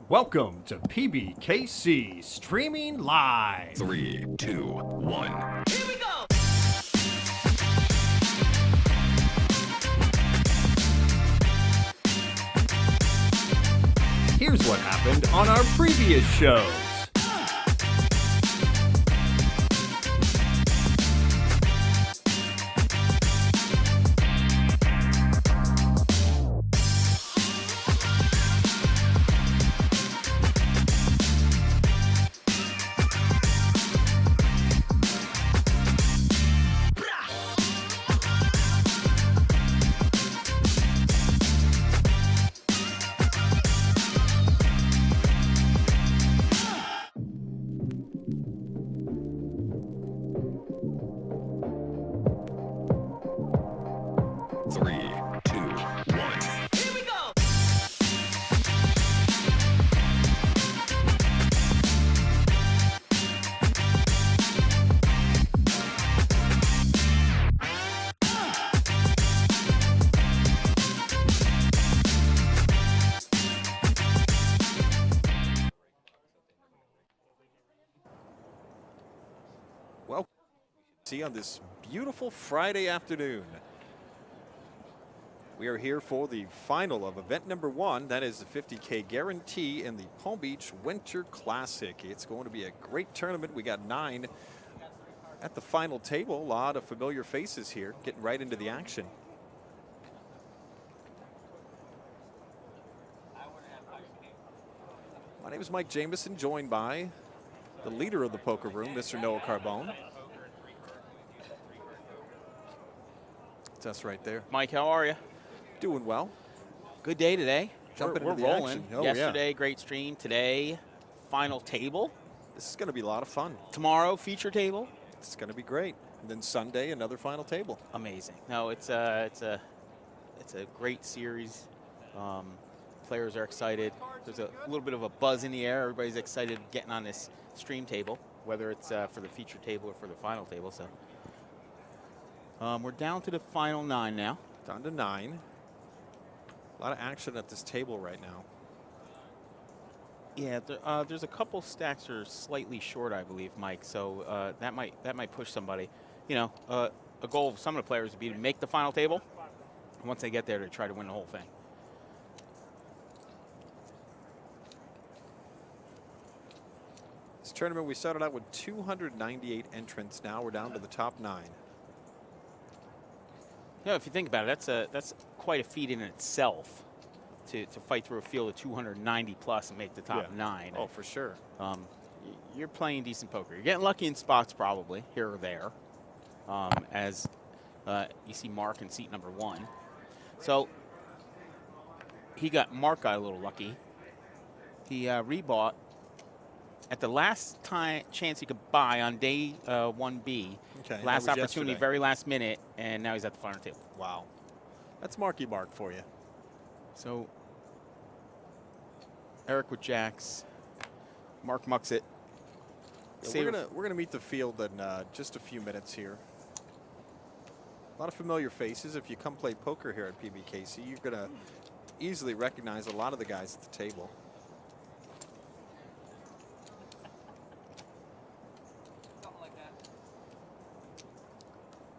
Welcome to PBKC streaming live. 3, 2, 1. Here we go! Here's what happened on our previous shows. Three, two, one. Here we go! Well, see on this beautiful Friday afternoon. We are here for the final of event number 1. That is the 50K guarantee in the Palm Beach Winter Classic. It's going to be a great tournament. We got 9 at the final table. A lot of familiar faces here, getting right into the action. My name is Mike Jamison, joined by the leader of the poker room, Mr. Noah Carbone. That's us right there. Mike, how are you? Doing well. Good day today. Jumping we're into the rolling. action. Oh, Yesterday, great stream. Today, final table. This is going to be a lot of fun. Tomorrow, feature table. It's going to be great. And then Sunday, another final table. Amazing. No, it's a great series. Players are excited. There's a little bit of a buzz in the air. Everybody's excited getting on this stream table, whether it's for the feature table or for the final table. So we're down to the final 9 now. Down to 9. A lot of action at this table right now. Yeah, there's a couple stacks that are slightly short, I believe, Mike. So that might push somebody. You know, a goal of some of the players would be to make the final table. And once they get there, to try to win the whole thing. This tournament, we started out with 298 entrants. Now we're down to the top 9. You know, if you think about it, that's quite a feat in itself to fight through a field of 290 plus and make the top 9. Oh, for sure. You're playing decent poker. You're getting lucky in spots probably here or there, as you see Mark in seat number 1. So Mark got a little lucky. He rebought at the last chance he could buy on day 1B. Okay, last that was opportunity, yesterday. very last minute, and now he's at the final table. Wow. That's Marky Mark for you. So Eric with jacks. Mark mucks it. Yeah, we're gonna meet the field in just a few minutes here. A lot of familiar faces. If you come play poker here at PBKC, you're gonna easily recognize a lot of the guys at the table.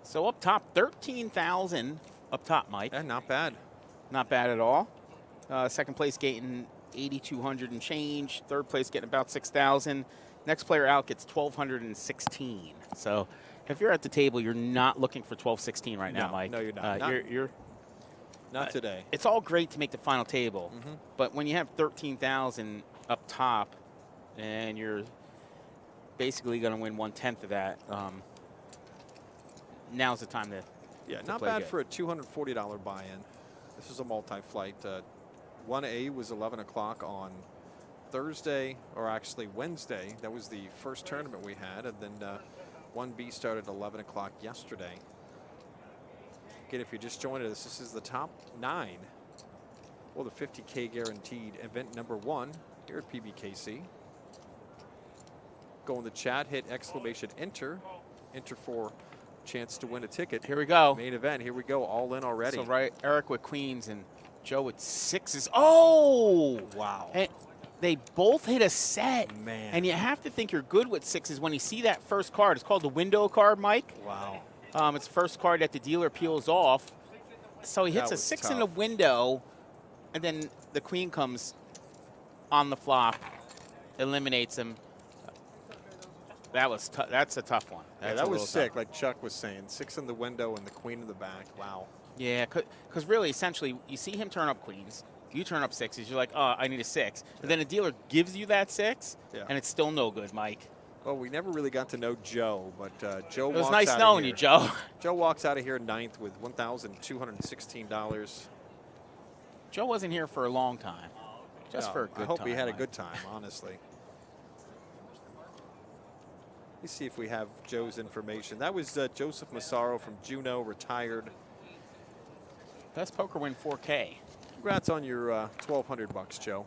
So up top, 13,000 up top, Mike. Yeah, not bad. Not bad at all. Second place getting 8,200 and change. Third place getting about 6,000. Next player out gets 1,216. So if you're at the table, you're not looking for 1,216 right now, Mike. No, you're not. Not today. It's all great to make the final table, but when you have 13,000 up top, and you're basically going to win 1/10 of that, now's the time to not play bad good. for a $240 buy-in. This is a multi-flight. 1A was 11 o'clock on Thursday, or actually Wednesday. That was the first tournament we had, and then 1B started at 11 o'clock yesterday. Again, if you're just joining us, this is the top 9. Well, the 50K guaranteed event number 1 here at PBKC. Go in the chat, hit exclamation enter for chance to win a ticket. Here we go. Main event. Here we go. All in already. So right, Eric with queens and Joe with 6s. Oh! Wow. And They both hit a set. Man. And you have to think you're good with sixes when you see that first card. It's called the window card, Mike. Wow. It's the first card that the dealer peels off. So he hits That a was 6 in the tough. window, and then the queen comes on the flop, eliminates him. That's a tough one. Yeah, That's a that was little sick, tough. like Chuck was saying. 6 in the window and the queen in the back. Wow. Yeah, because really, essentially, you see him turn up queens. You turn up sixes. You're like, oh, I need a 6. But then the dealer gives you that 6, Yeah. and it's still no good, Mike. Well, we never really got to know Joe, but Joe It was walks nice out of knowing here. you, Joe. Joe walks out of here ninth with $1,216. Joe wasn't here for a long time. Just No, for a good time. I hope he had a Mike. good time, honestly. Let's see if we have Joe's information. That was Joseph Massaro from Juneau, retired. Best poker win 4K. Congrats on your $1,200, Joe.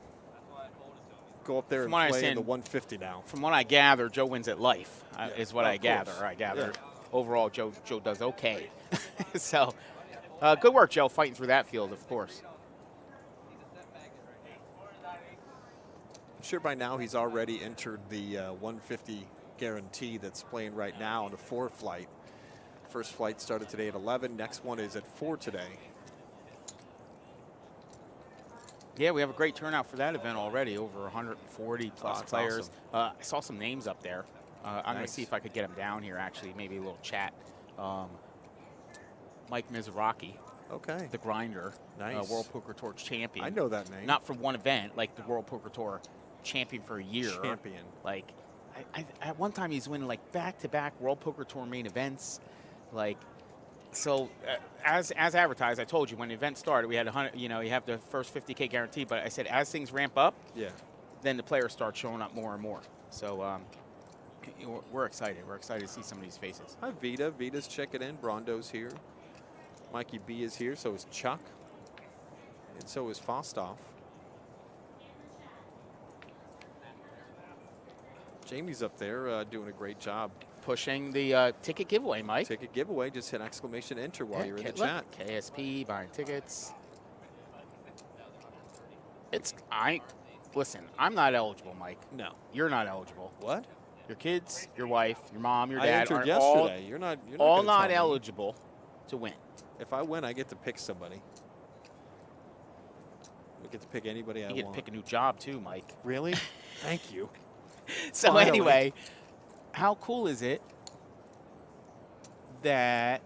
Go up there From and what I play in understand- the 150 now. From what I gather, Joe wins at life, Yeah. is what Of I gather. course. I gather. Yeah. Overall, Joe does okay. So, good work, Joe, fighting through that field, of course. I'm sure by now he's already entered the 150 guarantee that's playing right now on the 4 flight. First flight started today at 11. Next one is at 4 today. Yeah, we have a great turnout for that event already, over 140 plus that's players. I saw some names up there. I'm going to Nice. see if I could get them down here, actually, maybe a little chat. Mike Mizuraki, Okay. the grinder, Nice. World Poker Tour champion. I know that name. Not for one event, like the World Poker Tour champion for a year. Champion. Like, at one time he's winning like back-to-back World Poker Tour main events. Like, so as advertised, I told you when the event started, we had 100. You know, you have the first 50K guarantee. But I said as things ramp up, Yeah. then the players start showing up more and more. So we're excited. We're excited to see some of these faces. Hi, Vita. Vita's checking in. Brondo's here. Mikey B is here. So is Chuck. And so is Fostoff. Jamie's up there doing a great job. Pushing the ticket giveaway, Mike. Ticket giveaway. Just hit exclamation enter while you're in the Look, chat. KSP buying tickets. Listen. I'm not eligible, Mike. No. You're not eligible. What? Your kids, your wife, your mom, your I dad entered are yesterday. You're not all gonna not tell me. eligible to win. If I win, I get to pick somebody. I get to pick anybody I You get to want. pick a new job too, Mike. Really? Thank you. So Finally. anyway, how cool is it that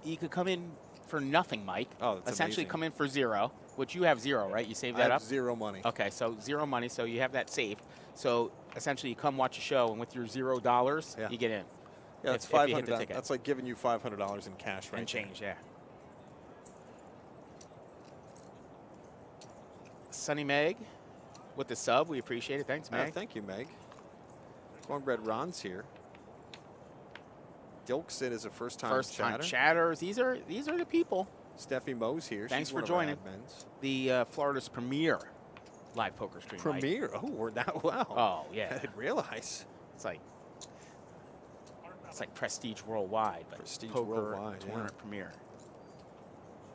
you could come in for nothing, Mike? Oh, that's essentially amazing. come in for 0, which you have 0, right? You saved I that have up? 0 money. Okay, so 0 money, so you have that saved. So essentially, you come watch a show, and with your $0, Yeah. you get in. Yeah, that's if you hit the $500. ticket. That's like giving you $500 in cash right And change, yeah. Sunny Meg with the sub, we appreciate it. Thanks, there. Meg. Thank you, Meg. Cornbread Ron's here. Dilkson is a first-time First-time chatter. chatters. These are the people. Steffi Moe's here. Thanks She's for one of our joining. admins. The Florida's premier live poker stream. Mike. Premier. Oh, we're that well. Oh yeah, I didn't realize. it's like Prestige Worldwide, but Prestige poker Worldwide, yeah. tournament premier.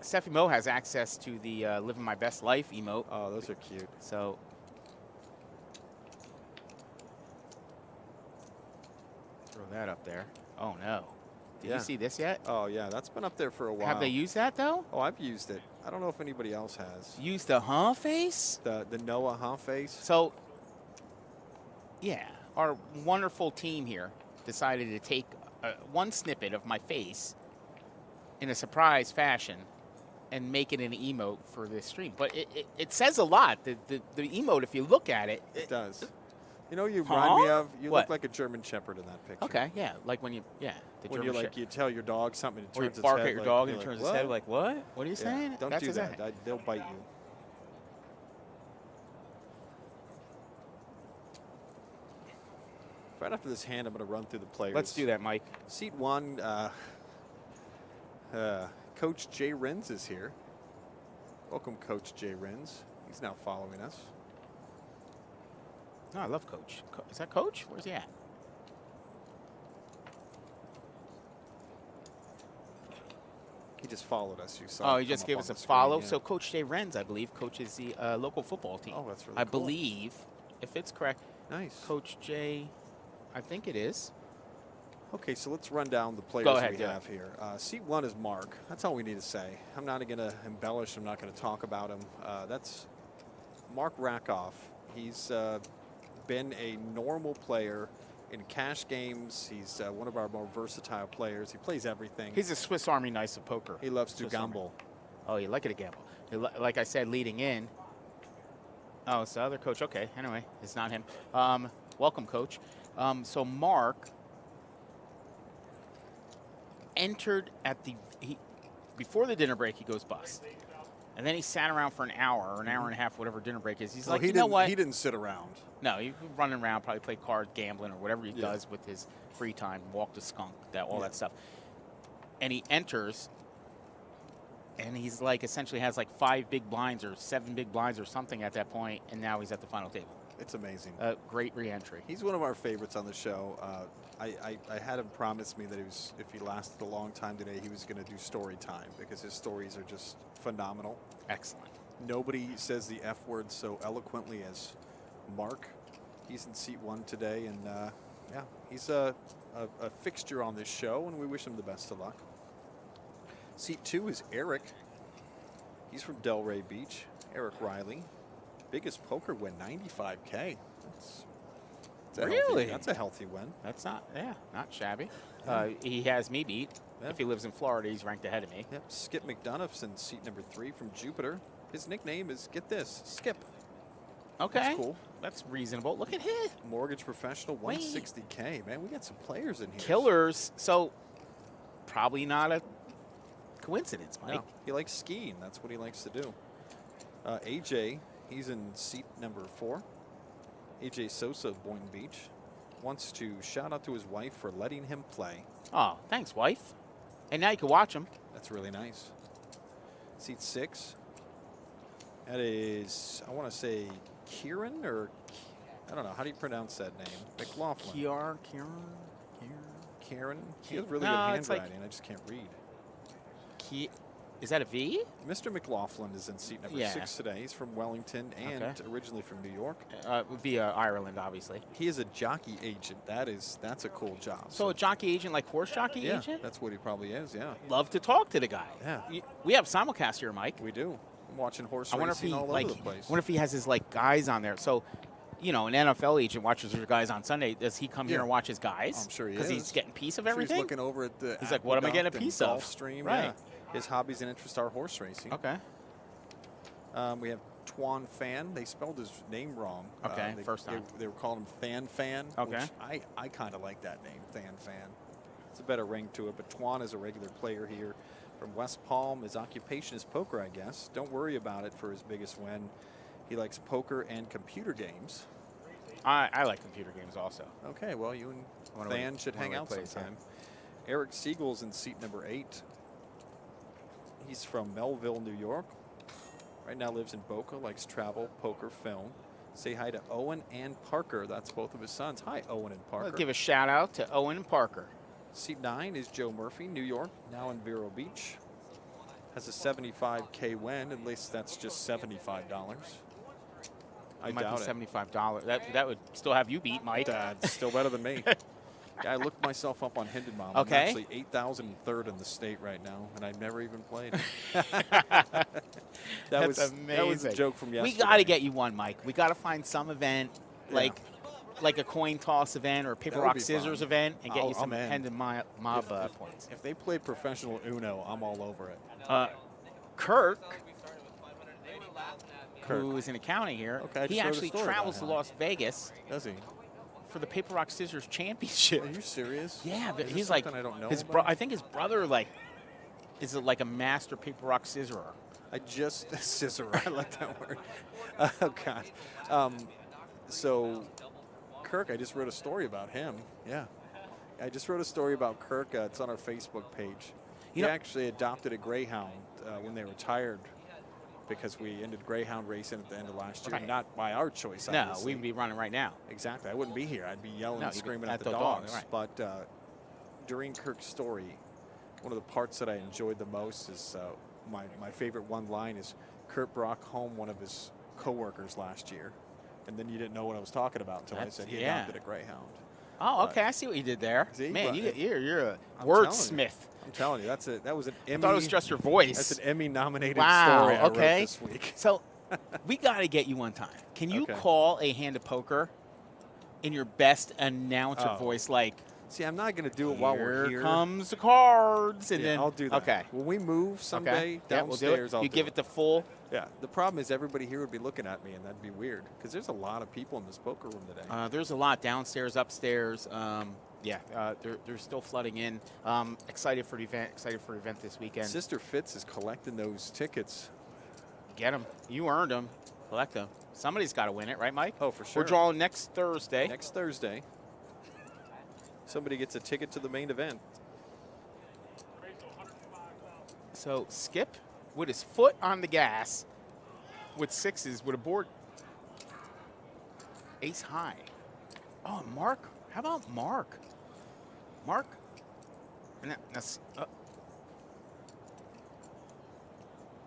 Steffi Mo has access to the "Living My Best Life" emote, Oh, those are cute. so throw that up there. Oh no, did Yeah. you see this yet? Oh, yeah. That's been up there for a while. Have they used that though? Oh, I've used it. I don't know if anybody else has. Used the face? The Noah face. So, yeah, our wonderful team here decided to take one snippet of my face in a surprise fashion and make it an emote for this stream. But it says a lot. The emote, if you look at it, It does. You know, you Huh? remind me of. You What? look like a German Shepherd in that picture. okay, yeah, like when you, the When German you Shepherd. you tell your dog something, it Or you turns its bark head. at your like- dog you're and it like, turns its head "What?" like, what? What are you Yeah, saying? don't That's do that. exactly- They'll bite you. Right after this hand, I'm going to run through the players. Let's do that, Mike. Seat 1, Coach Jay Renz is here. Welcome, Coach Jay Renz. He's now following us. No, I love Coach. Is that Coach? Where's he at? He just followed us. You saw. Oh, it he just come gave up us on a the screen, follow. yeah. So Coach Jay Renz, I believe, coaches the local football team. Oh, that's really I cool. believe if it's correct. Nice. Coach J, I think it is. Okay, so let's run down the players ahead, we do it. have here. Seat 1 is Mark. That's all we need to say. I'm not going to embellish. I'm not going to talk about him. That's Mark Rakoff. He's been a normal player in cash games. He's one of our more versatile players. He plays everything. He's a Swiss Army knife of poker. He loves to Swiss Army. gamble. Oh, you like it to gamble. Like I said, leading in. Oh, it's the other coach. Okay, anyway, it's not him. Welcome, coach. So Mark entered at before the dinner break. He goes bust, and then he sat around for an hour or an hour and a half, whatever dinner break is. He's like, you know what? He didn't sit around. No, he was running around, probably play cards, gambling, or whatever he does with his free time. Walk the skunk, all that stuff. And he enters, and he's like essentially has like 5 big blinds or 7 big blinds or something at that point, and now he's at the final table. It's amazing. Great re-entry. He's one of our favorites on the show. I had him promise me that if he lasted a long time today, he was going to do story time because his stories are just phenomenal. Excellent. Nobody says the F word so eloquently as Mark. He's in seat 1 today, and yeah, he's a fixture on this show, and we wish him the best of luck. Seat 2 is Eric. He's from Delray Beach. Eric Riley. Biggest poker win, 95K. Really? That's a healthy win. That's not shabby. He has me beat. Yeah. If he lives in Florida, he's ranked ahead of me. Yep. Skip McDonough's in seat number 3 from Jupiter. His nickname is, get this, Skip. Okay. That's cool. That's reasonable. Look at him. Mortgage professional, 160K. Man, we got some players in here. Killers. So probably not a coincidence, Mike. No, he likes skiing. That's what he likes to do. AJ, he's in seat number 4. AJ Sosa of Boynton Beach wants to shout out to his wife for letting him play. Oh, thanks, wife. And now you can watch him. That's really nice. Seat 6. That is, I want to say Kieran, or I don't know. How do you pronounce that name? McLaughlin. Kieran. He has really good handwriting. I just can't read. Is that a V? Mr. McLaughlin is in seat number 6 today. He's from Wellington and originally from New York. Via Ireland, obviously. He is a jockey agent. That's a cool job. So a jockey agent, like horse jockey agent? That's what he probably is, yeah. Love to talk to the guy. Yeah. We have simulcast here, Mike. We do. I'm watching horse I wonder if racing he, all over the place. I wonder if he has his guys on there. So, an NFL agent watches their guys on Sunday. Does he come here and watch his guys? I'm sure he is. Because he's getting a piece of He's everything? looking over at the He's like, what am I getting a piece of? Gulfstream. Right. Yeah. His hobbies and interests are horse racing. Okay. We have Twan Fan. They spelled his name wrong. Okay, first time. They were calling him Than Fan. Okay. Which I kind of like that name, Than Fan. It's a better ring to it. But Twan is a regular player here from West Palm. His occupation is poker, I guess. Don't worry about it for his biggest win. He likes poker and computer games. I like computer games also. Okay, well, you and Than should hang out sometime. Eric Siegel's in seat number 8. He's from Melville, New York. Right now lives in Boca, likes travel, poker, film. Say hi to Owen and Parker. That's both of his sons. Hi, Owen and Parker. Let's give a shout out to Owen and Parker. Seat 9 is Joe Murphy, New York, now in Vero Beach. Has a 75K win. At least that's just $75. I doubt it. $75. That would still have you beat, Mike. That's still better than me. Yeah, I looked myself up on Hindenbaum. Okay. I'm actually 8,003rd in the state right now, and I've never even played. That's amazing. That was a joke from yesterday. We got to get you one, Mike. We got to find some event like a coin toss event or a paper, rock, scissors event and get you some Hendon Mob points. If they play professional Uno, I'm all over it. Kirk, who is in accounting here, he actually travels to Las Vegas. Does he? For the paper rock scissors championship. Are you serious? Yeah, Is he's this like I don't know I think his brother is like a master paper rock scissorer. Scissorer. I like that word. Oh God. So Kirk, I just wrote a story about him. Yeah. I just wrote a story about Kirk. It's on our Facebook page. He actually adopted a greyhound when they retired, because we ended greyhound racing at the end of last year. Right. Not by our choice, No, obviously. we'd be running right now. Exactly. I wouldn't be here. I'd be yelling and screaming at the dog, dogs. right. But during Kirk's story, one of the parts that I enjoyed the most is my favorite one line is Kurt brought home one of his coworkers last year And then you didn't know what I was talking about until I said he adopted a greyhound. Oh, okay. I see what you did there. See, man, you're a I'm wordsmith. I'm telling you, that was an Emmy. I thought it was just your voice. That's an Emmy-nominated wow, story I wrote okay. this week. So we got to get you one time. Can you Okay. call a hand of poker in your best announcer voice, like? See, I'm not going to do it while we're here. Here comes the cards, and Yeah, then I'll do that. Okay. When we move someday Yeah, we'll do it. downstairs, I'll You do give it the full. Yeah. The problem is everybody here would be looking at me, and that'd be weird because there's a lot of people in this poker room today. There's a lot downstairs, upstairs. They're still flooding in. Excited for the event. Excited for the event this weekend. Sister Fitz is collecting those tickets. Get them. You earned them. Collect them. Somebody's got to win it, right, Mike? Oh, for sure. We're drawing next Thursday. Next Thursday. Somebody gets a ticket to the main event. So Skip with his foot on the gas with sixes with a board ace high. Oh, Mark. How about Mark? Mark. And that's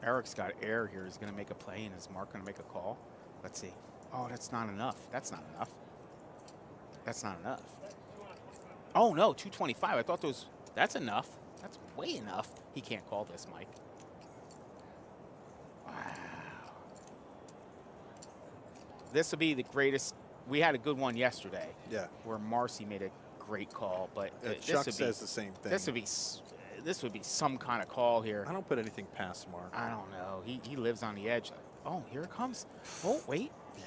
Eric's got air here. He's going to make a play, and is Mark going to make a call? Let's see. Oh, that's not enough. That's not enough. That's not enough. Oh, no, 225. I thought those, that's enough. That's way enough. He can't call this, Mike. Wow. This will be the greatest. We had a good one yesterday. Yeah. Where Marcy made a great call, but Chuck says the same thing. This would be some kind of call here. I don't put anything past Mark. I don't know. He lives on the edge. Oh, here it comes. Oh, wait. Yeah.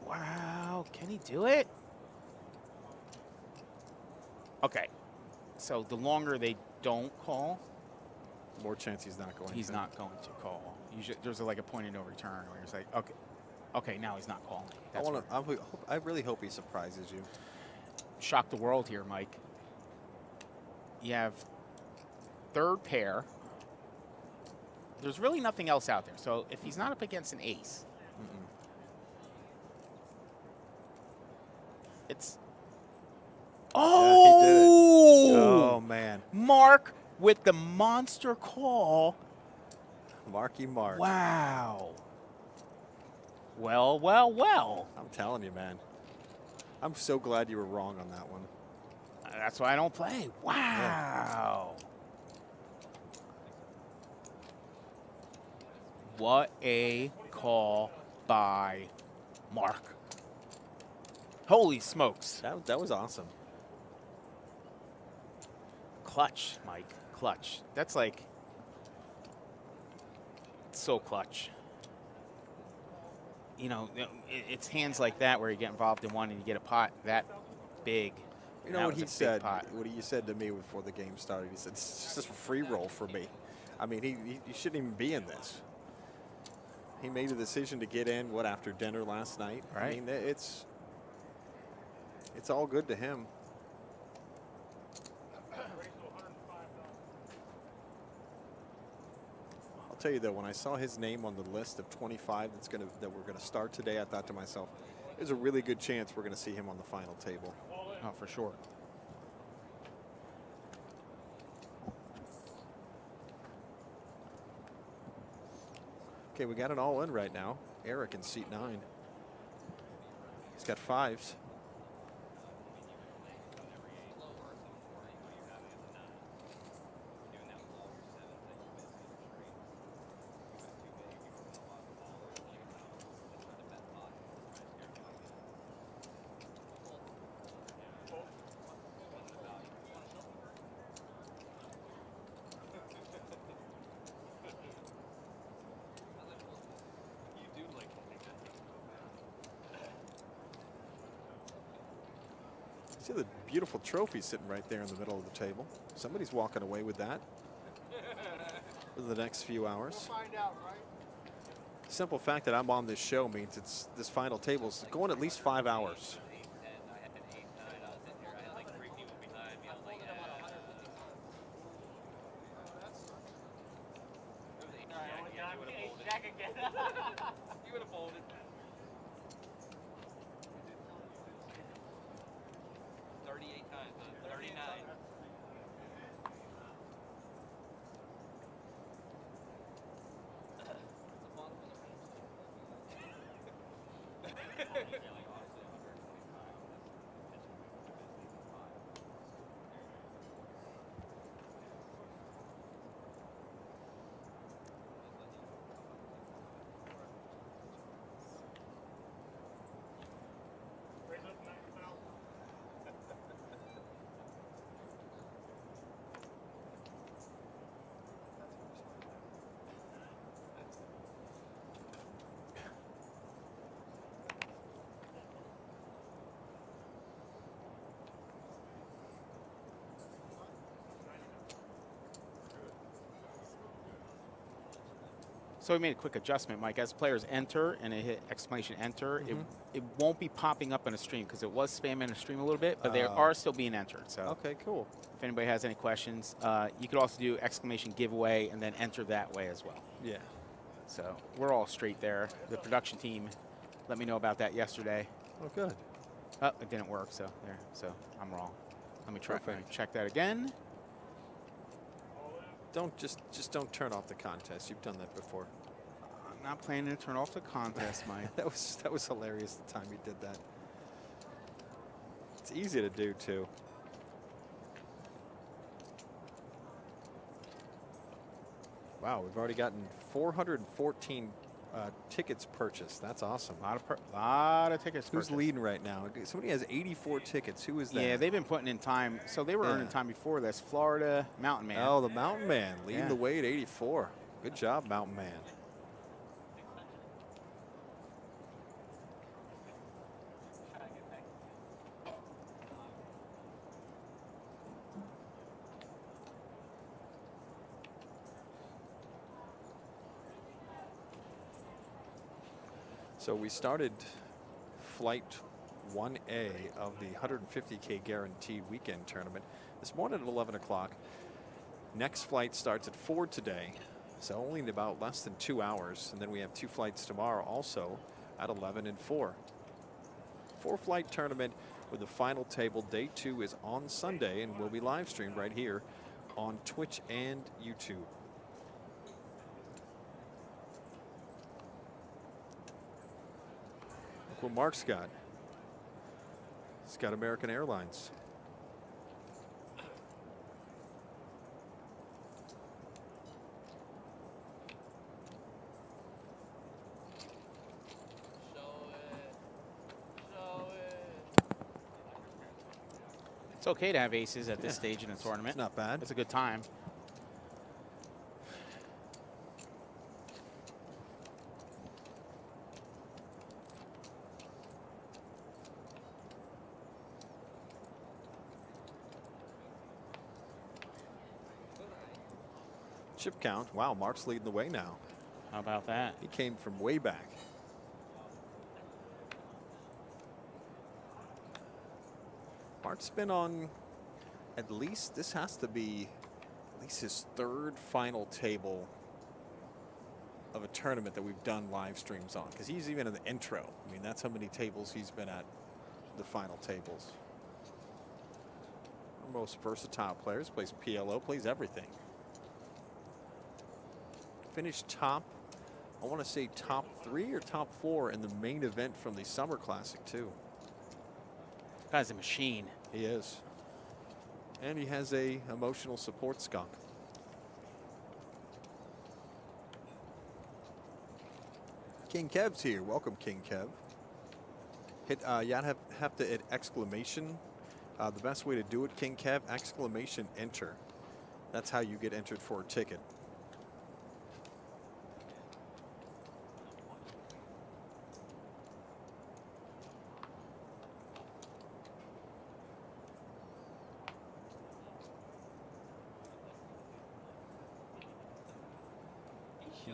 Wow. Can he do it? Okay. So the longer they don't call, more chance he's not going. He's not going to call. Usually, there's like a point of no return where it's like, okay, now he's not calling. I really hope he surprises you. Shock the world here, Mike. You have third pair. There's really nothing else out there. So if he's not up against an ace, it's. Oh! Yeah, he did it. Oh, man. Mark with the monster call. Marky Mark. Wow. Well, well, well. I'm telling you, man. I'm so glad you were wrong on that one. That's why I don't play. Wow. Yeah. What a call by Mark. Holy smokes. That was awesome. Clutch, Mike. Clutch. That's like so clutch. You know, it's hands like that where you get involved in one and you get a pot that big. You know what he said? What he said to me before the game started? He said, "It's just a free roll for me." I mean, he shouldn't even be in this. He made a decision to get in after dinner last night. Right. I mean, it's all good to him. I'll tell you though, when I saw his name on the list of 25 that we're gonna start today, I thought to myself, there's a really good chance we're gonna see him on the final table. Oh, for sure. Okay, we got an all-in right now. Eric in seat 9. He's got fives. See the beautiful trophy sitting right there in the middle of the table. Somebody's walking away with that for the next few hours. We'll find out, right? Simple fact that I'm on this show means this final table is going at least 5 hours. You would have folded. 38 times, 39. So we made a quick adjustment, Mike. As players enter and they hit exclamation enter, Mm-hmm. it won't be popping up in a stream because it was spamming a stream a little bit, but they Oh. are still being entered. So Okay, cool. if anybody has any questions, you could also do exclamation giveaway and then enter that way as well. Yeah. So we're all straight there. The production team let me know about that yesterday. Oh, good. Oh, it didn't work, so there. So I'm wrong. Let me try. Perfect. Check that again. Don't just don't turn off the contest. You've done that before. I'm not planning to turn off the contest, Mike. That was hilarious the time you did that. It's easy to do too. Wow, we've already gotten 414 tickets purchased. That's awesome. Lot of tickets. Who's purchased. leading right now? Somebody has 84 tickets. Who is that? Yeah, they've been putting in time. So they were Yeah. earning time before this. Florida Mountain Man. Oh, the Mountain Man leading Yeah. the way at 84. Good job, Mountain Man. So we started flight 1A of the 150K guaranteed weekend tournament this morning at 11 o'clock. Next flight starts at 4 today, so only in about less than 2 hours. And then we have 2 flights tomorrow also at 11 and 4. 4-flight tournament with the final table. Day 2 is on Sunday and will be live streamed right here on Twitch and YouTube. Look what Mark's got. He's got American Airlines. It's okay to have aces at this stage in the tournament. It's not bad. It's a good time. Chip count. Wow, Mark's leading the way now. How about that? He came from way back. Mark's been on at least, this has to be at least his 3rd final table of a tournament that we've done live streams on, because he's even in the intro. I mean, that's how many tables he's been at, the final tables. Our most versatile players, plays PLO, plays everything. Finished top, I want to say top 3 or top 4 in the main event from the Summer Classic too. Guy's a machine. He is. And he has a emotional support skunk. King Kev's here. Welcome, King Kev. Hit, you have to hit exclamation. The best way to do it, King Kev, exclamation enter. That's how you get entered for a ticket.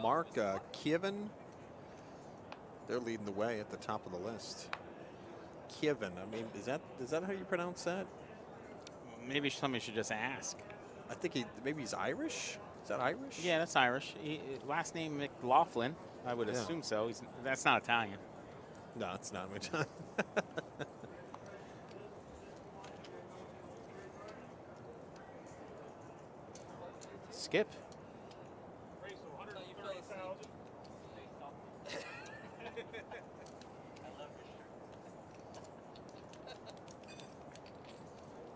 Mark Kievan, they're leading the way at the top of the list. Kievan, I mean, is that how you pronounce that? Maybe somebody should just ask. I think maybe he's Irish. Is that Irish? Yeah, that's Irish. Last name McLaughlin. I would Yeah. assume so. That's not Italian. No, it's not my time. Skip.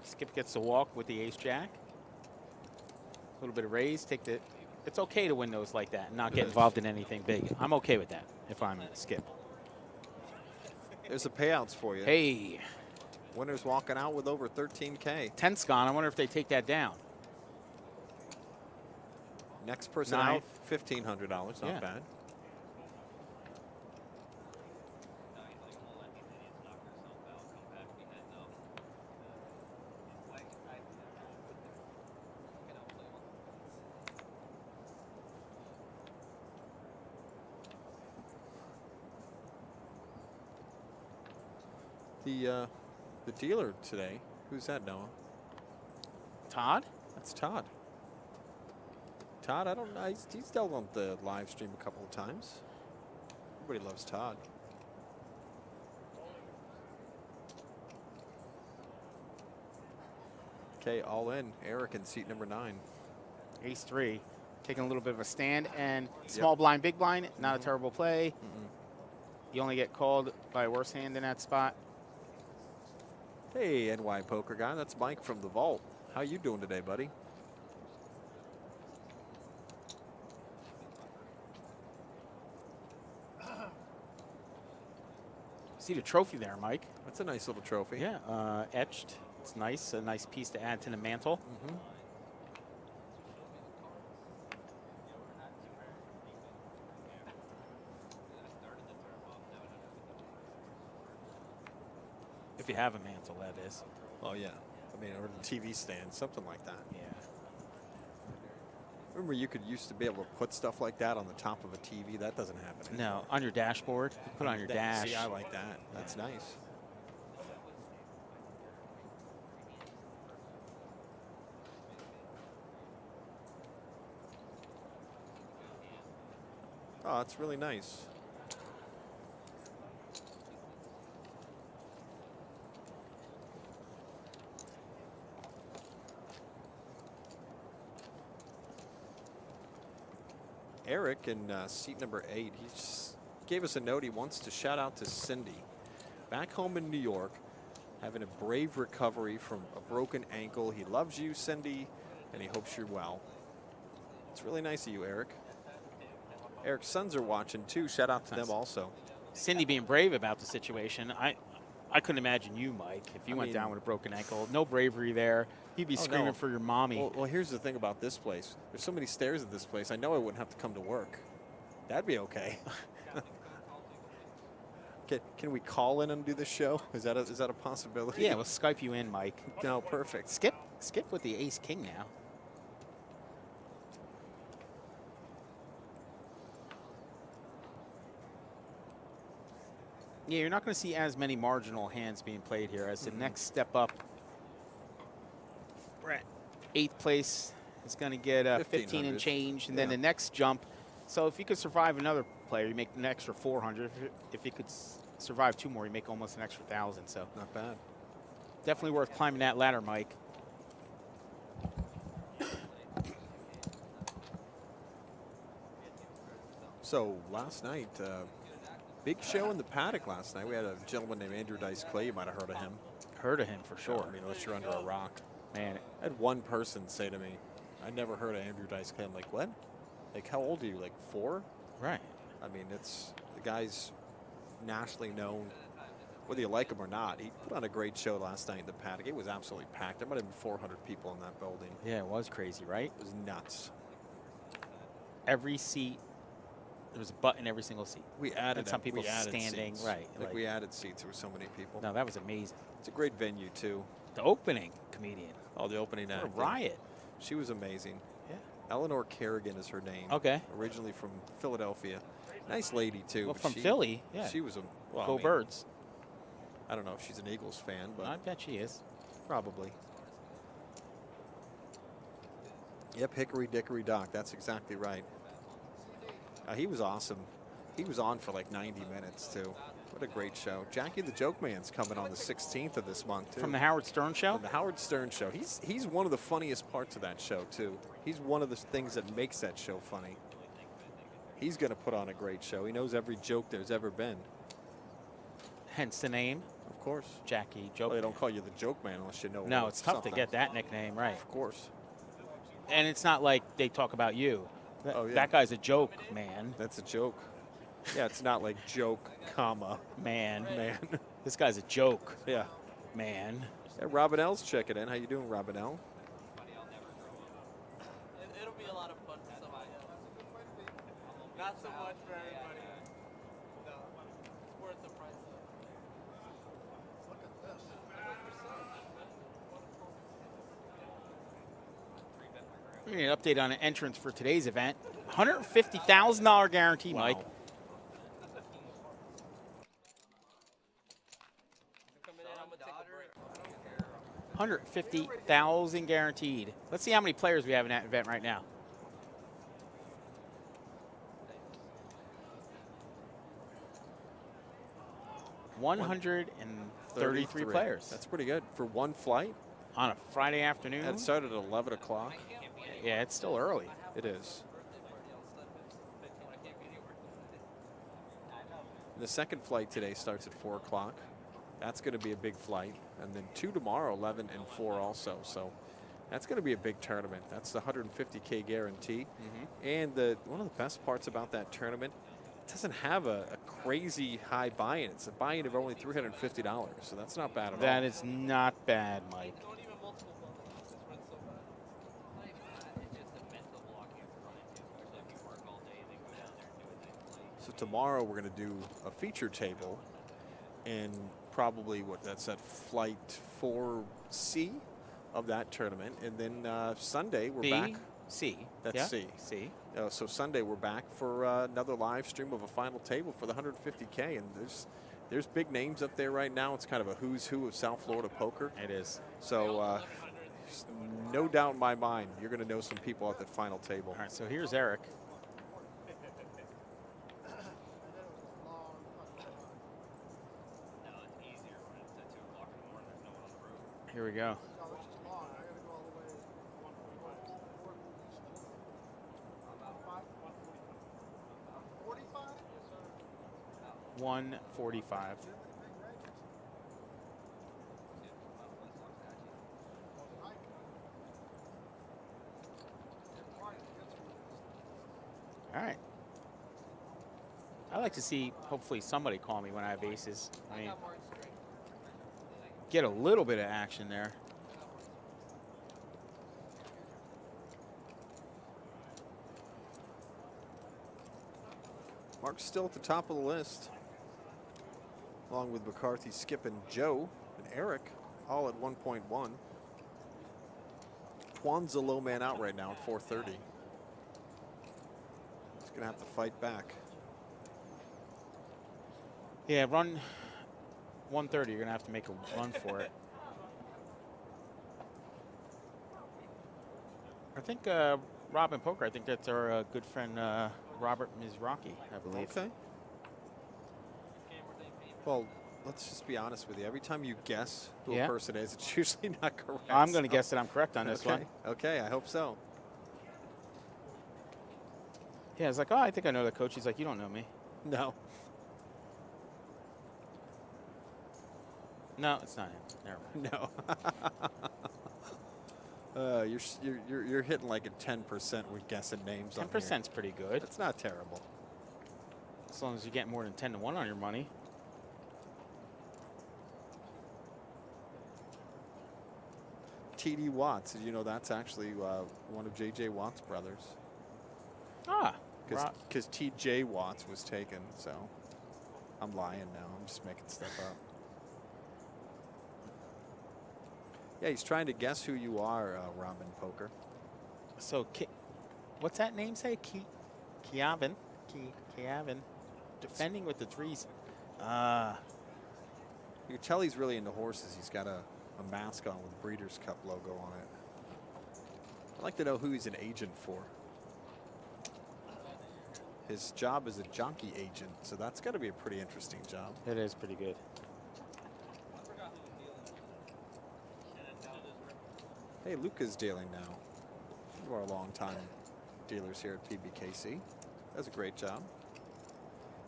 Skip gets to walk with the ace jack. A little bit of raise. It's okay to win those like that and not get involved in anything big. I'm okay with that if I'm Skip. There's the payouts for you. Hey, Winners walking out with over 13K. 10's gone. I wonder if they take that down. Next person Nine. out, $1,500. Not Yeah. bad. the dealer today. Who's that, Noah? Todd? That's Todd. Todd, I don't know. He's dealt on the live stream a couple of times. Everybody loves Todd. Okay, all in. Eric in seat number 9. Ace 3. Taking a little bit of a stand. And small blind, big blind. Not a terrible play. You only get called by a worse hand in that spot. Hey, NY Poker Guy. That's Mike from the Vault. How you doing today, buddy? See the trophy there, Mike? That's a nice little trophy. Yeah, etched. It's nice. A nice piece to add to the mantle. If you have a mantle, that is. Oh, yeah. I mean, or a TV stand, something like that. Yeah. Remember, you could used to be able to put stuff like that on the top of a TV. That doesn't happen anymore. No, on your dashboard. Put it on your dash. See, I like that. That's nice. Oh, it's really nice. Eric in seat number 8, he just gave us a note. He wants to shout out to Cindy. Back home in New York, having a brave recovery from a broken ankle. He loves you, Cindy, and he hopes you're well. It's really nice of you, Eric. Eric's sons are watching too. Shout out to them also. Cindy being brave about the situation. I couldn't imagine you, Mike, if you went down with a broken ankle. No bravery there. You'd be screaming for your mommy. Well, here's the thing about this place. There's so many stairs at this place. I know I wouldn't have to come to work. That'd be okay. Can we call in and do this show? Is that a possibility? Yeah, we'll Skype you in, Mike. No, perfect. Skip with the ace king now. Yeah, you're not going to see as many marginal hands being played here as the next step up. We're at 8th place. Is going to get 15 and change, and then the next jump. So if you could survive another player, you make an extra 400. If you could survive 2 more, you make almost an extra 1,000. So not bad. Definitely worth climbing that ladder, Mike. So last night, big show in the paddock last night. We had a gentleman named Andrew Dice Clay. You might have heard of him. Heard of him for sure. I mean, unless you're under a rock. Man, I had one person say to me, I never heard of Andrew Dice Clay. I'm like, what? Like, how old are you? Like 4? Right. I mean, the guy's nationally known, whether you like him or not. He put on a great show last night in the paddock. It was absolutely packed. There might have been 400 people in that building. Yeah, it was crazy, right? It was nuts. Every seat, there was a butt in every single seat. We added and some people standing, seats. right? Like we added seats. There were so many people. No, that was amazing. It's a great venue too. The opening comedian. Oh, the opening act. What a riot. She was amazing. Yeah. Eleanor Kerrigan is her name. Okay. Originally from Philadelphia. Nice lady too. Well, but from Philly, yeah. She was a Go Birds. I don't know if she's an Eagles fan, but I bet she is. probably. Yep, Hickory Dickory Dock. That's exactly right. He was awesome. He was on for like 90 minutes too. What a great show. Jackie the Joke Man's coming on the 16th of this month too. From the Howard Stern Show? From the Howard Stern Show. He's one of the funniest parts of that show too. He's one of the things that makes that show funny. He's going to put on a great show. He knows every joke there's ever been. Hence the name. Of course. Jackie Joke. Well, they don't call you the Joke Man unless you know. No, it's tough something. to get that nickname right. Of course. And it's not like they talk about you. That guy's a joke, man. That's a joke. Yeah, it's not like joke, comma. Man. Man. This guy's a joke. Yeah. Man. Yeah, Robinelle's checking in. How you doing, Robinelle? It'll be a lot of fun for somebody else. Not so much for everybody. No. It's worth the price. Look at this. We're going to update on an entrance for today's event. $150,000 guarantee, Mike. 150,000 guaranteed. Let's see how many players we have in that event right now. $133 players. That's pretty good for one flight. On a Friday afternoon. It started at 11 o'clock. Yeah, it's still early. It is. The second flight today starts at 4 o'clock. That's going to be a big flight. And then 2 tomorrow, 11 and 4 also. So that's going to be a big tournament. That's the 150K guarantee. And one of the best parts about that tournament, it doesn't have a crazy high buy-in. It's a buy-in of only $350. So that's not bad at all. That is not bad, Mike. So tomorrow we're going to do a feature table and probably that's at flight 4C of that tournament. And then Sunday we're back. C. That's yeah. C. C. So Sunday we're back for another live stream of a final table for the 150K. And there's big names up there right now. It's kind of a who's who of South Florida poker. It is. So no doubt in my mind, you're going to know some people at that final table. All right, so here's Eric. Here we go. $145. All right. I like to see, hopefully, somebody call me when I have aces. I mean, get a little bit of action there. Mark's still at the top of the list, along with McCarthy, Skip, and Joe, and Eric, all at 1.1. Twan's a low man out right now at 430. He's going to have to fight back. Yeah, run 130. You're going to have to make a run for it. I think Robin Poker, I think that's our good friend Robert Mizraki, I believe. Okay. Well, let's just be honest with you. Every time you guess who a person is, it's usually not correct. I'm going to guess that I'm correct on this one. Okay, I hope so. Yeah, it's like, oh, I think I know the coach. He's like, you don't know me. No. No, it's not him. Never mind. No. You're hitting like a 10% with guessing names. 10%'s pretty good. It's not terrible. As long as you get more than 10 to 1 on your money. T.D. Watts. Did you know that's actually one of J.J. Watts' brothers? Ah. Because T.J. Watts was taken, so I'm lying now. I'm just making stuff up. Yeah, he's trying to guess who you are, Robin Poker. So, what's that name say? Kiavin. Defending with the threes. You can tell he's really into horses. He's got a mask on with Breeders' Cup logo on it. I'd like to know who he's an agent for. His job is a jockey agent, so that's got to be a pretty interesting job. It is pretty good. Hey, Luca's dealing now. One of our longtime dealers here at PBKC. Does a great job.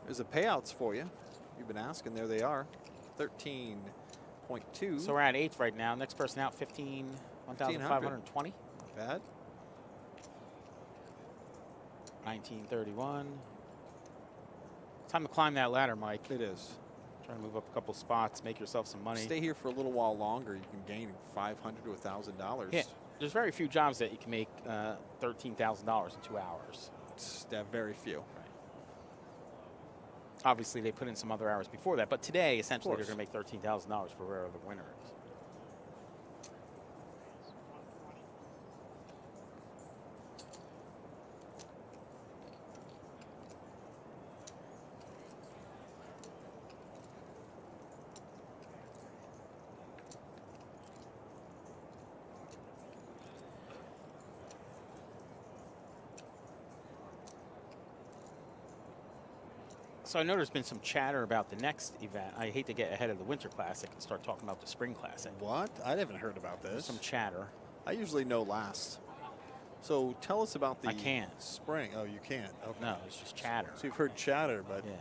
There's the payouts for you. You've been asking. There they are. 13.2. So we're at 8th right now. Next person out, 1,520. Not bad. 1931. Time to climb that ladder, Mike. It is. Trying to move up a couple spots, make yourself some money. Stay here for a little while longer. You can gain $500 to $1,000. Yeah, there's very few jobs that you can make $13,000 in 2 hours. It's very few. Right. Obviously, they put in some other hours before that, but today, essentially, they're going to make $13,000 for wherever the winner is. So I know there's been some chatter about the next event. I hate to get ahead of the Winter Classic and start talking about the Spring Classic. What? I haven't heard about There's this. some chatter. I usually know last. So tell us about the I can't. spring. Oh, you can't. Okay. No, it's just chatter. So you've heard chatter, but Yeah.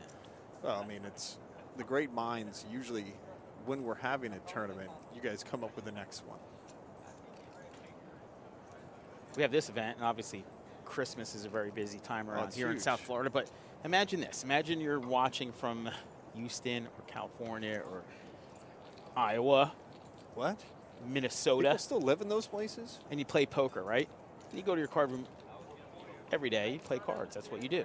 well, I mean, it's the great minds usually when we're having a tournament, you guys come up with the next one. We have this event, and obviously Christmas is a very busy time around it's here in huge. South Florida. But imagine this. Imagine you're watching from Houston or California or Iowa, What? Minnesota, People still live in those places? and you play poker, right? You go to your card room every day, you play cards. That's what you do.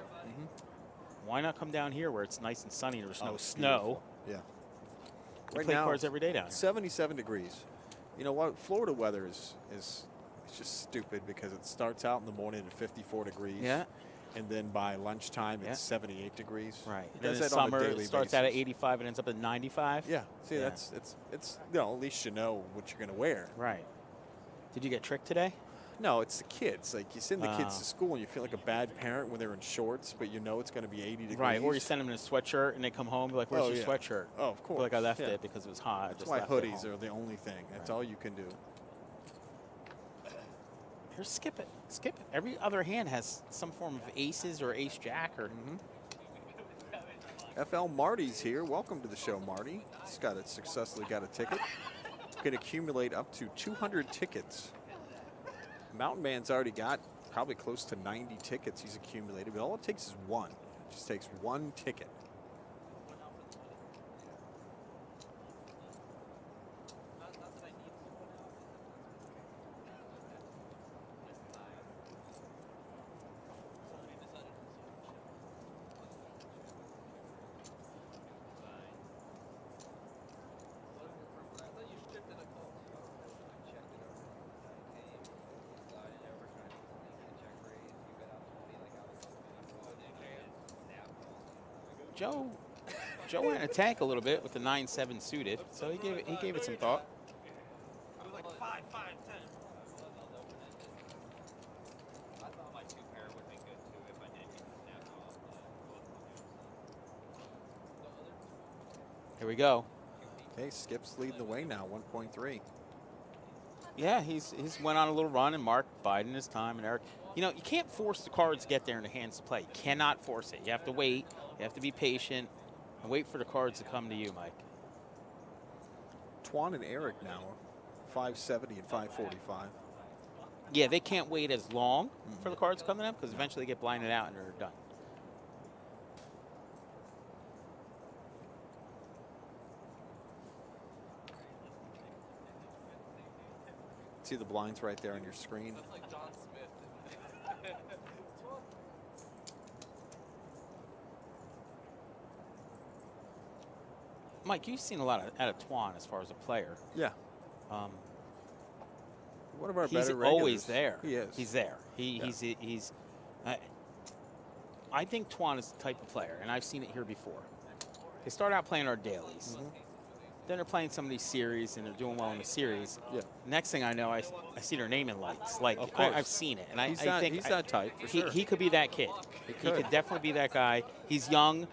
Why not come down here where it's nice and sunny and there's no it's snow? Yeah. You Right play now, cards every day down here. 77 degrees. You know what? Florida weather is it's just stupid because it starts out in the morning at 54 degrees. Yeah. And then by lunchtime, Yeah. it's 78 degrees. Right. It And then does in that on a summer, daily it starts out at basis. 85 and ends up at 95. Yeah. See, Yeah. that's it's you know, at least you know what you're going to wear. Right. Did you get tricked today? No, it's the kids. Like you send the kids Oh. to school and you feel like a bad parent when they're in shorts, but you know it's going to be 80 degrees. Right. Or you send them in a sweatshirt and they come home, be like, where's Oh, your yeah. sweatshirt? Oh, of course. Like I left yeah. it because it was hot. I That's just why left it hoodies home. are the only thing. That's Right. all you can do. Here, skip it. Skip it. Every other hand has some form of aces or ace jack or. FL Marty's here. Welcome to the show, Marty. He's successfully got a ticket. Can accumulate up to 200 tickets. Mountain Man's already got probably close to 90 tickets he's accumulated, but all it takes is one. It just takes one ticket. Joe went in a tank a little bit with the 9-7 suited, so he gave it some thought. Like 5, 5, 10. I thought my 2 pair would be good too if I did get the snap off. Here we go. Okay, Skip's leading the way now, 1.3. Yeah, he's went on a little run, and Mark biding his time, and Eric. You know, you can't force the cards to get there in the hands to play. You cannot force it. You have to wait. You have to be patient and wait for the cards to come to you, Mike. Twan and Eric now, 570 and 545. Yeah, they can't wait as long for the cards coming up because eventually they get blinded out and they're done. See the blinds right there on your screen. That's like John Smith. Mike, you've seen a lot out of Twan as far as a player. Yeah. One of our He's better always regulars. there. He is. He's there. Yeah. He's. I think Twan is the type of player, and I've seen it here before. They start out playing our dailies. Then they're playing some of these series, and they're doing well in the series. Yeah. Next thing I know, I see their name in lights. Like, Of course. I've seen it. And I He's think he's that type, for sure. he could be that kid. He could definitely be that guy. He's young.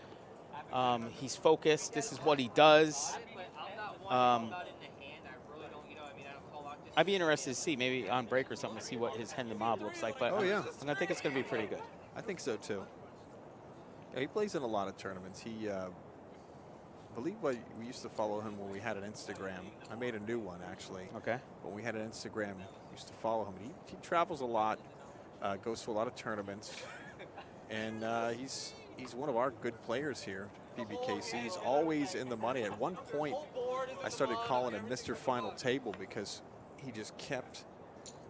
He's focused. This is what he does. I'd be interested to see, maybe on break or something, to see what his Hen the Mob looks like. But Oh, yeah. I think it's going to be pretty good. I think so too. Yeah, he plays in a lot of tournaments. He, I believe we used to follow him when we had an Instagram. I made a new one actually. Okay. When we had an Instagram, we used to follow him. He travels a lot, goes to a lot of tournaments, and he's one of our good players here. PBKC. He's always in the money. At one point, I started calling him Mr. Final Table because he just kept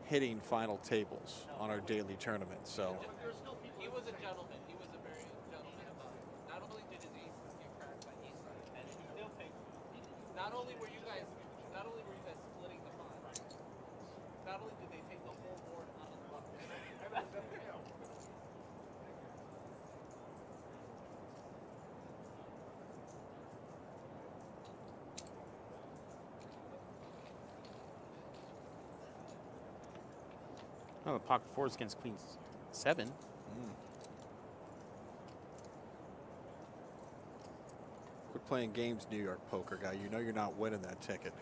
hitting final tables on our daily tournament. So He was a gentleman. He was a very gentleman about it. Not only did his aces get cracked by ace and he still takes. Not only were you guys splitting the pot. Not only did they take the whole board out of the button. Oh, the pocket fours against Queen 7. Quit playing games, New York poker guy. You know you're not winning that ticket.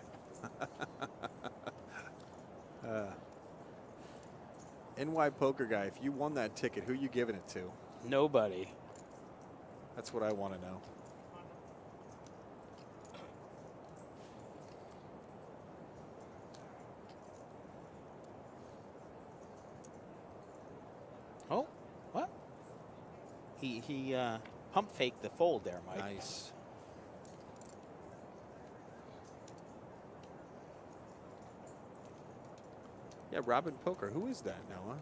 NY poker guy, if you won that ticket, who you giving it to? Nobody. That's what I want to know. Oh, what? He pump faked the fold there, Mike. Nice. Yeah, Robin Poker. Who is that, Noah?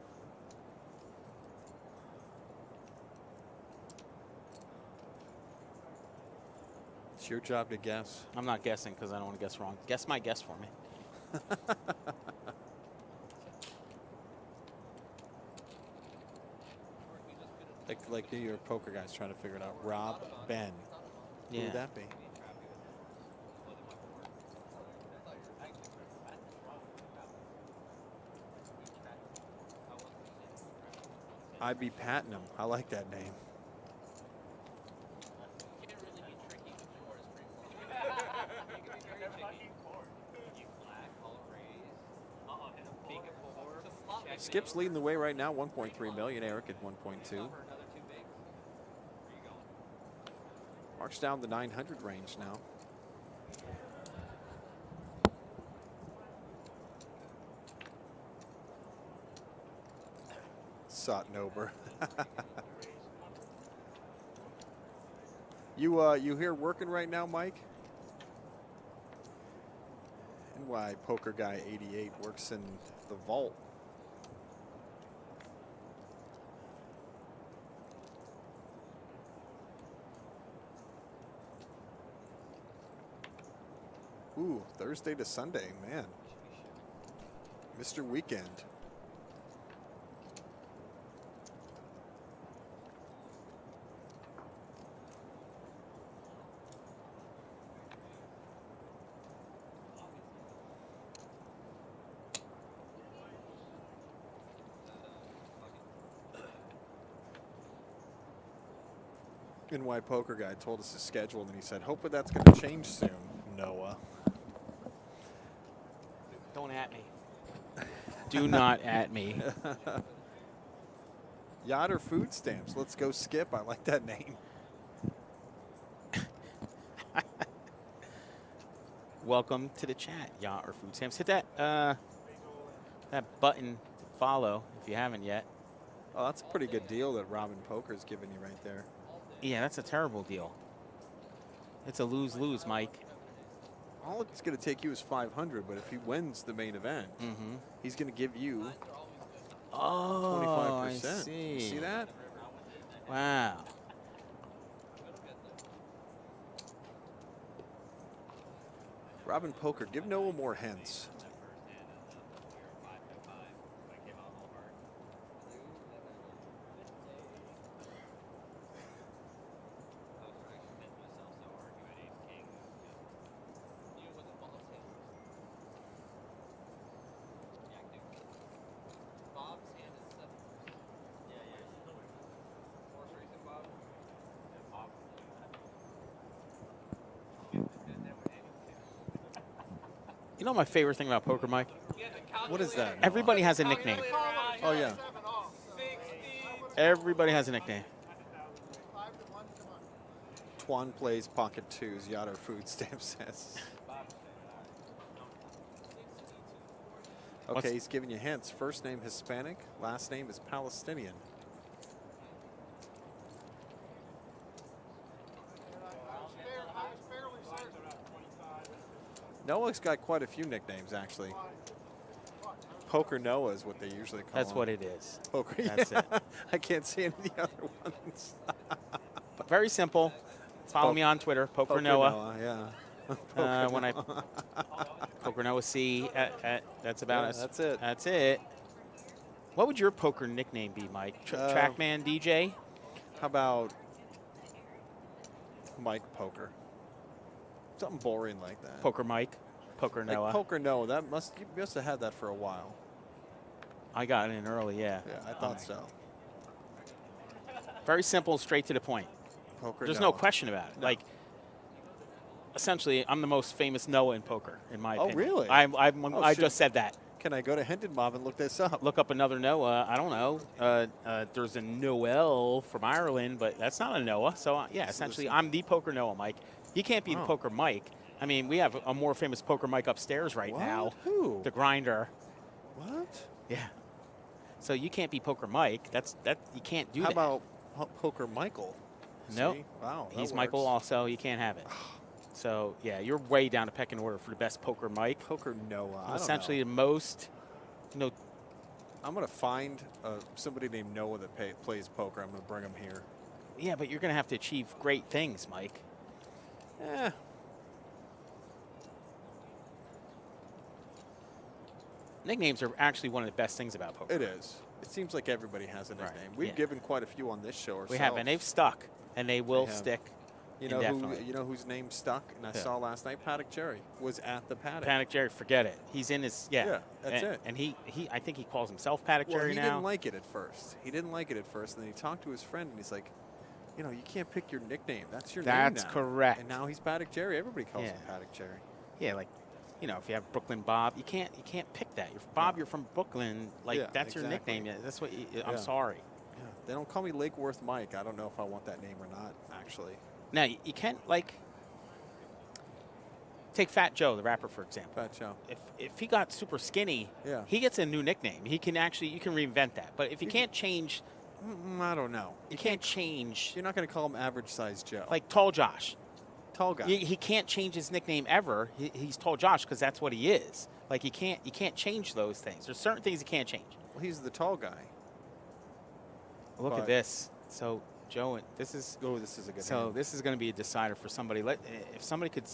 It's your job to guess. I'm not guessing because I don't want to guess wrong. Guess my guess for me. Like New York poker guys trying to figure it out. Rob Ben. Who Yeah. would that be? I'd be Patnam. I like that name. Can't really be tricky with yours, pretty You can be very tricky. You black, call raise. Hit a big four. It's a slot machine. Skip's leading the way right now, 1.3 million. Eric at 1.2. Stop for another 2 bigs. Where you going? Mark's down the 900 range now. Sotnober. You here working right now, Mike? NY Poker Guy 88 works in the vault. Ooh, Thursday to Sunday, man. Mr. Weekend. NY Poker Guy told us his schedule, and then he said, hopefully that's going to change soon, Noah. Don't at me. Do not at me. Yacht or food stamps? Let's go Skip. I like that name. Welcome to the chat, Yacht or Food Stamps. Hit that that button to follow if you haven't yet. Oh, that's a pretty good deal that Robin Poker's giving you right there. Yeah, that's a terrible deal. It's a lose-lose, Mike. All it's going to take you is 500, but if he wins the main event, he's going to give you Oh, 25%. I see. You see that? Wow. Robin Poker, give Noah more hints. You know my favorite thing about poker, Mike? What is that? Everybody has a nickname. Oh, yeah. Everybody has a nickname. Twan plays pocket twos. Yacht or food stamp says. Okay, he's giving you hints. First name Hispanic, last name is Palestinian. Noah's got quite a few nicknames, actually. Poker Noah is what they usually call That's him. what it is. Poker, That's yeah. it. I can't see any of the other ones. Very simple. Follow me on Twitter, Poker Noah. Yeah. When I Poker Noah C. That's about Yeah, us. that's it. That's it. What would your poker nickname be, Mike? Trackman DJ? How about Mike Poker? Something boring like that. Poker Mike? Poker Like Noah? Poker Noah. That you must have had that for a while. I got in early, yeah. Yeah, I thought so. Very simple, straight to the point. Poker There's Noah. no question about it. Like, Essentially, I'm the most famous Noah in poker, in my Oh, opinion. really? I shit. just said that. Can I go to Hendon and look this up? Look up another Noah. I don't know. There's a Noel from Ireland, but that's not a Noah. So, yeah, essentially, I'm the poker Noah, Mike. You can't be the Oh. poker Mike. I mean, we have a more famous poker Mike upstairs right What? now. Who? The Grinder. What? Yeah. So you can't be poker Mike. You can't do How that. about Poker Michael? No. See? Wow. that He's Michael works. also. You can't have it. So, yeah, you're way down the pecking order for the best poker Mike. Poker Noah. I don't Essentially, know. the most, I'm going to find somebody named Noah that plays poker. I'm going to bring him here. yeah, but you're going to have to achieve great things, Mike. Eh. Nicknames are actually one of the best things about poker. It is. It seems like everybody has a Right, nickname. We've yeah. given quite a few on this show ourselves. We have, and they've stuck, and they will They have. stick. You know indefinitely. who? You know whose name stuck? And I Yeah. saw last night. Paddock Jerry was at the paddock. Paddock Jerry, forget it. He's in his, Yeah, that's and, it. And he, I think he calls himself Paddock Well, Jerry he now. didn't like it at first. He didn't like it at first, and then he talked to his friend, and he's like, you know, you can't pick your nickname. That's your name That's now. correct. And now he's Paddock Jerry. Everybody calls him Yeah. Paddock Jerry. Yeah, like, if you have Brooklyn Bob, you can't pick that. You're Bob. Yeah. You're from Brooklyn. Like Yeah, that's your exactly. nickname. Yeah, that's what. I'm Yeah. sorry. Yeah. They don't call me Lake Worth Mike. I don't know if I want that name or not, actually. Now you can't take Fat Joe, the rapper, for example. Fat Joe. If he got super skinny, Yeah. he gets a new nickname. You can reinvent that. But if you can't change, I don't know. you can't change. You're not going to call him Average Size Joe. Like Tall Josh. Tall guy. He can't change his nickname ever. He's Tall Josh because that's what he is. Like you can't change those things. There's certain things you can't change. Well, he's the tall guy. Look But- at this. So Joe, this is Oh, this is a good so hand. this is going to be a decider for somebody. If somebody could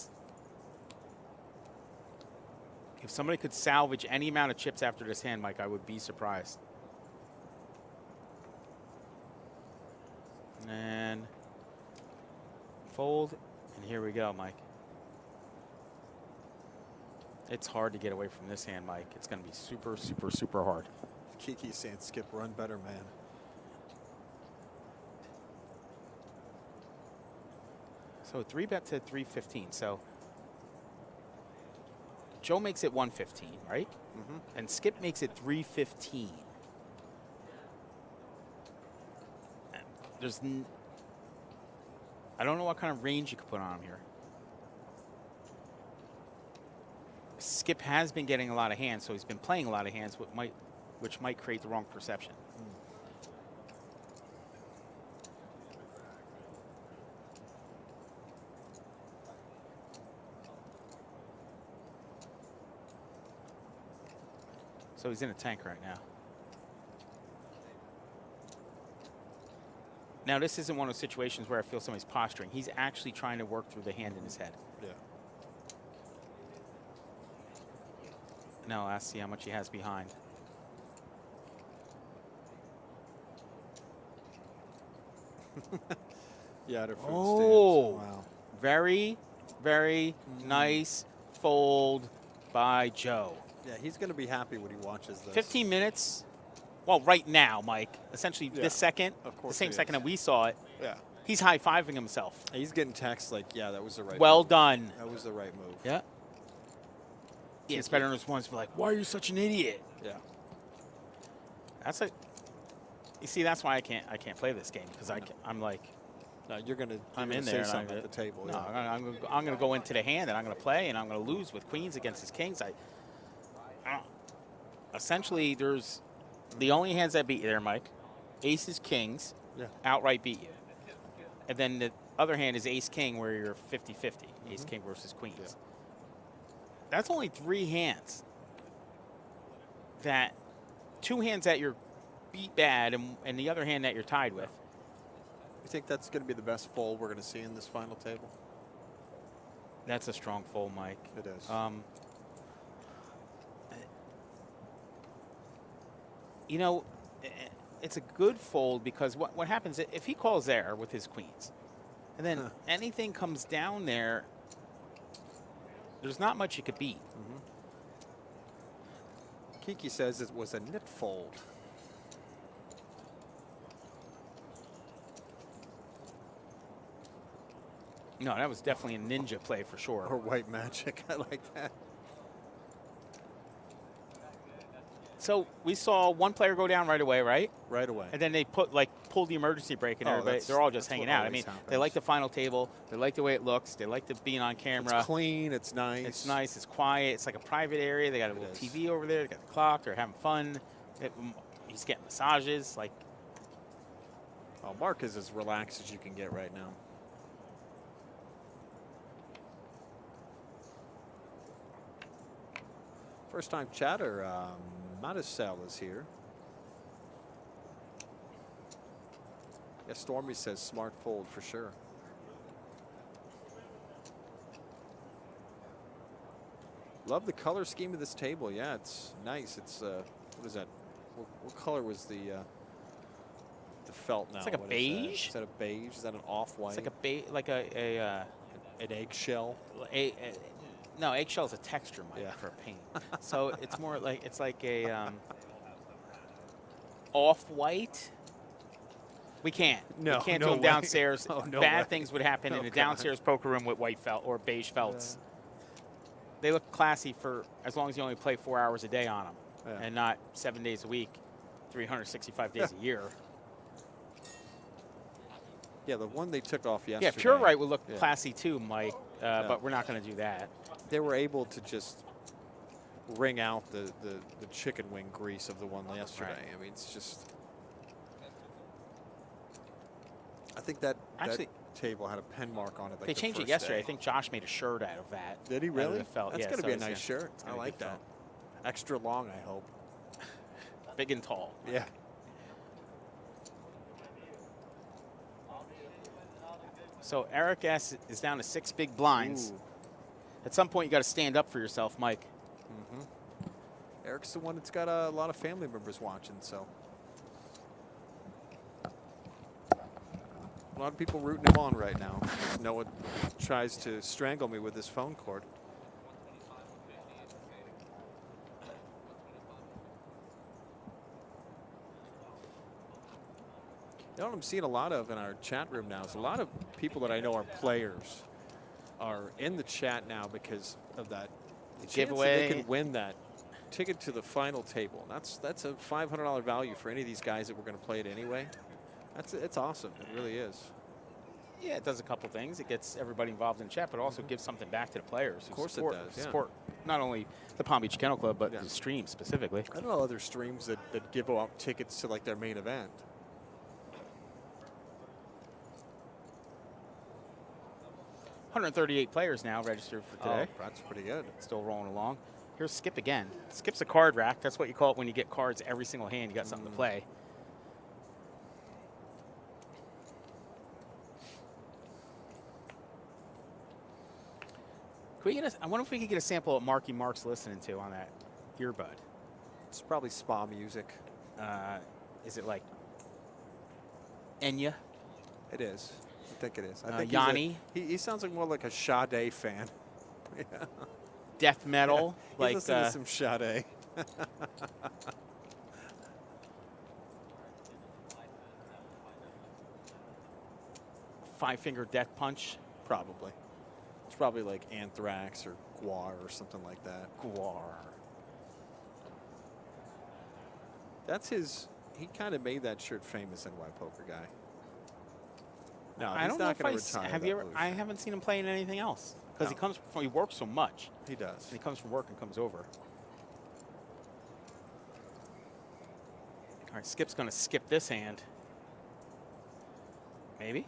salvage any amount of chips after this hand, Mike, I would be surprised. And fold, and here we go, Mike. It's hard to get away from this hand, Mike. It's going to be super, super, super hard. Kiki's saying, Skip, run better, man. So 3-bet to 315. So Joe makes it 115, right? Mm-hmm. And Skip makes it 315. I don't know what kind of range you could put on him here. Skip has been getting a lot of hands, so he's been playing a lot of hands, which might create the wrong perception. So he's in a tank right now. Now, this isn't one of those situations where I feel somebody's posturing. He's actually trying to work through the hand in his head. Yeah. Now, let's see how much he has behind. Yeah, their food Oh. stands. Wow. Very, very nice fold by Joe. Yeah, he's going to be happy when he watches this. 15 minutes. Well, right now, Mike. Essentially, Yeah, this second, of the course same he second is. that we saw it, Yeah. he's high-fiving himself. He's getting texts like, yeah, that was the right Well move. done. That was the right move. Yeah. Yeah, it's better than this one's be like, why are you such an idiot? Yeah. You see, that's why I can't play this game because I'm like, No, you're going to I'm in say there. and something at the table. No, yeah. I'm gonna go into the hand and I'm gonna play and I'm gonna lose with queens against his kings. Essentially, there's the only hands that beat you there, Mike. Aces, kings, Yeah. outright beat you. And then the other hand is ace, king, where you're 50-50. Ace, king versus queens. Yeah. That's only 3 hands. Two hands that you're beat bad and the other hand that you're tied with. You think that's going to be the best fold we're going to see in this final table? That's a strong fold, Mike. It is. You know, it's a good fold because what happens if he calls there with his queens, and then anything comes down there, there's not much you could beat. Kiki says it was a nit fold. No, that was definitely a ninja play for sure. Or white magic. I like that. So we saw one player go down right away, right? Right away. And then they pulled the emergency brake, and Oh, everybody, that's- they're all just that's hanging what out. I always mean, they happens. like the final table. They like the way it looks. They like the being on camera. It's clean. It's nice. It's nice. It's quiet. It's like a private area. They got a It little is. TV over there. They got the clock. They're having fun. He's getting massages. Like, Oh, Mark is as relaxed as you can get right now. First time chatter, Matisel is here. Yeah, Stormy says smart fold for sure. Love the color scheme of this table. Yeah, it's nice. It's what is that? What color was the felt now? It's like a What is that? beige? Is that a beige? Is that an off-white? it's like an eggshell. No, eggshell is a texture, Mike, Yeah. for paint. So it's more like it's like a off-white. We can't. No, we can't no do them way. downstairs. Oh, no Bad way. things would happen in Oh, the God. downstairs poker room with white felt or beige felts. They look classy for as long as you only play 4 hours a day on them, Yeah. and not 7 days a week, 365 days a year. Yeah, the one they took off yesterday. Yeah, Pure Right would look Yeah. classy too, Mike, but we're not going to do that. They were able to just wring out the chicken wing grease of the one yesterday. Right. I mean, it's just. I think that Actually, table had a pen mark on it. Like they the changed it first yesterday. day. I think Josh made a shirt out of that. Did he out of really? the felt. That's Yeah, gonna so be a it's nice shirt. it's I gonna be like good that. Extra long, I hope. felt. Big and tall. Yeah. So Eric S. is down to 6 big blinds. Ooh. At some point, you got to stand up for yourself, Mike. Eric's the one that's got a lot of family members watching, so. A lot of people rooting him on right now. As Noah tries to strangle me with his phone cord. You know what I'm seeing a lot of in our chat room now is a lot of people that I know are players are in the chat now because of that chance that giveaway. they can win that ticket to the final table. That's a $500 value for any of these guys that we're going to play it anyway. It's awesome. It really is. Yeah, it does a couple things. It gets everybody involved in chat, but also gives something back to the players. Of course it support, does, yeah. Support not only the Palm Beach Kennel Club, but Yeah. the stream specifically. I don't know other streams that give out tickets to like their main event. $138 players now registered for today. Oh, that's pretty good. Still rolling along. Here's Skip again. Skip's a card rack. That's what you call it when you get cards every single hand. You got something to play. Can we get I wonder if we could get a sample of Marky Mark's listening to on that earbud. It's probably spa music. Is it like Enya? It is. I think it is. I think Yanni? he sounds like more like a Sade fan. Yeah. Death metal? He's Like listening to some Sade. Five Finger Death Punch? Probably. It's probably like Anthrax or Guar or something like that. Guar. That's his. He kind of made that shirt famous, NY Poker Guy. No, I he's don't know not if going to retire. have that you ever? blue I shirt. haven't seen him playing anything else because No. he works so much. He does. And he comes from work and comes over. All right, Skip's going to skip this hand. Maybe.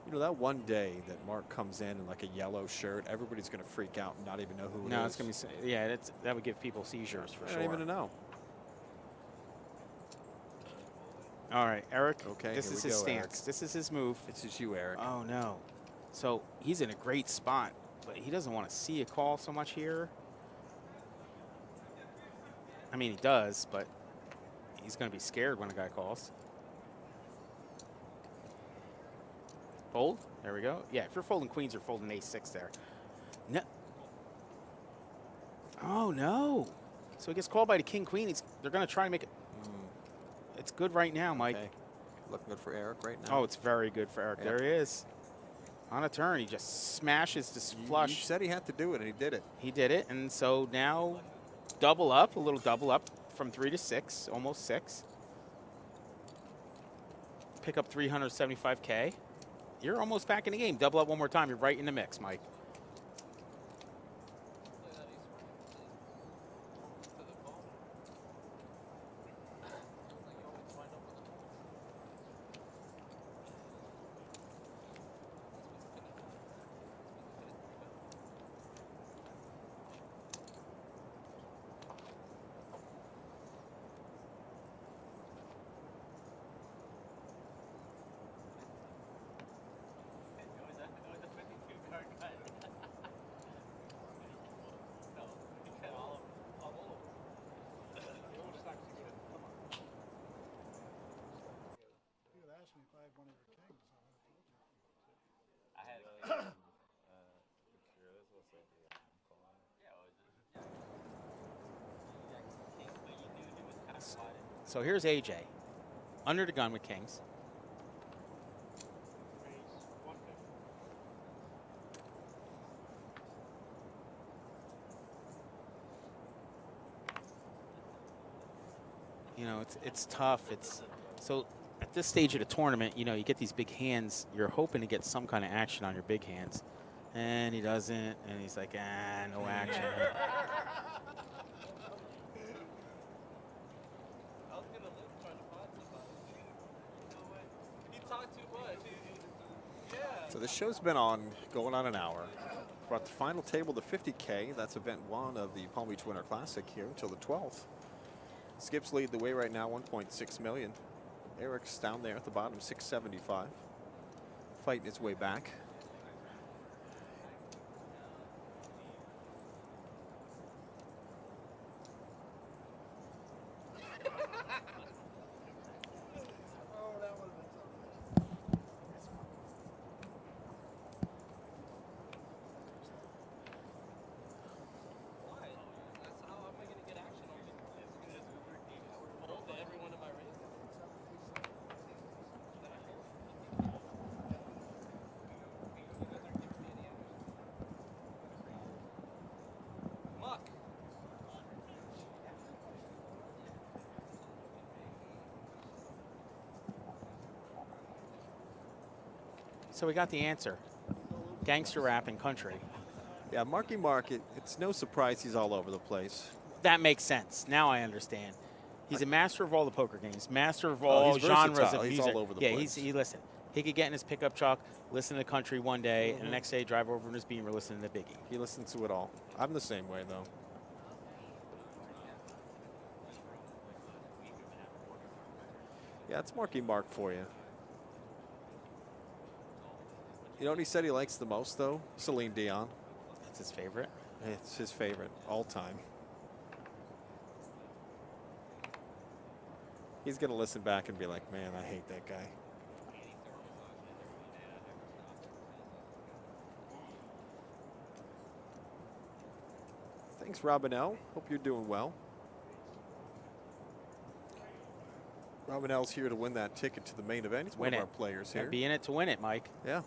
You know, that one day that Mark comes in like a yellow shirt, everybody's going to freak out and not even know who it is. No, it's going to be. Yeah, that would give people seizures for I sure. don't even know. All right, Eric. Okay, This here is we his go, Eric. stance. This is his move. This is you, Eric. Oh no. So he's in a great spot, but he doesn't want to see a call so much here. I mean, he does, but he's going to be scared when a guy calls. Fold. There we go. Yeah, if you're folding queens, you're folding ace-6 there. No. Oh, no. So he gets called by the king-queen. They're going to try to make it. It's good right now, Mike. Okay. Looking good for Eric right now. Oh, it's very good for Eric. Yeah. There he is. On a turn, he just smashes this You flush. said he had to do it, and he did it. He did it, and so now double up, a little double up from 3 to 6, almost 6. Pick up 375K. You're almost back in the game. Double up one more time. You're right in the mix, Mike. So here's AJ, under the gun with kings. You know, it's tough. It's so at this stage of the tournament, you know, you get these big hands. You're hoping to get some kind of action on your big hands, and he doesn't. And he's like, no action. So this show's been going on an hour. We're at the final table, the 50K. That's event 1 of the Palm Beach Winter Classic here until the 12th. Skips lead the way right now, 1.6 million. Eric's down there at the bottom, 675. Fighting his way back. So we got the answer. Gangster rap and country. Yeah, Marky Mark, it's no surprise he's all over the place. That makes sense. Now I understand. He's a master of all the poker games, master of all he's genres versatile. of He's music. all over the yeah, place. he listen. He could get in his pickup truck, listen to country one day, and the next day drive over in his Beamer, listening to Biggie. He listens to it all. I'm the same way, though. Yeah, it's Marky Mark for you. You know what he said he likes the most, though? Celine Dion. That's his favorite. It's his favorite all time. He's going to listen back and be like, man, I hate that guy. Thanks, Robinell. Hope you're doing well. Robinell's here to win that ticket to the main event. He's one of our players here. Be in it to win it, Mike. Yeah.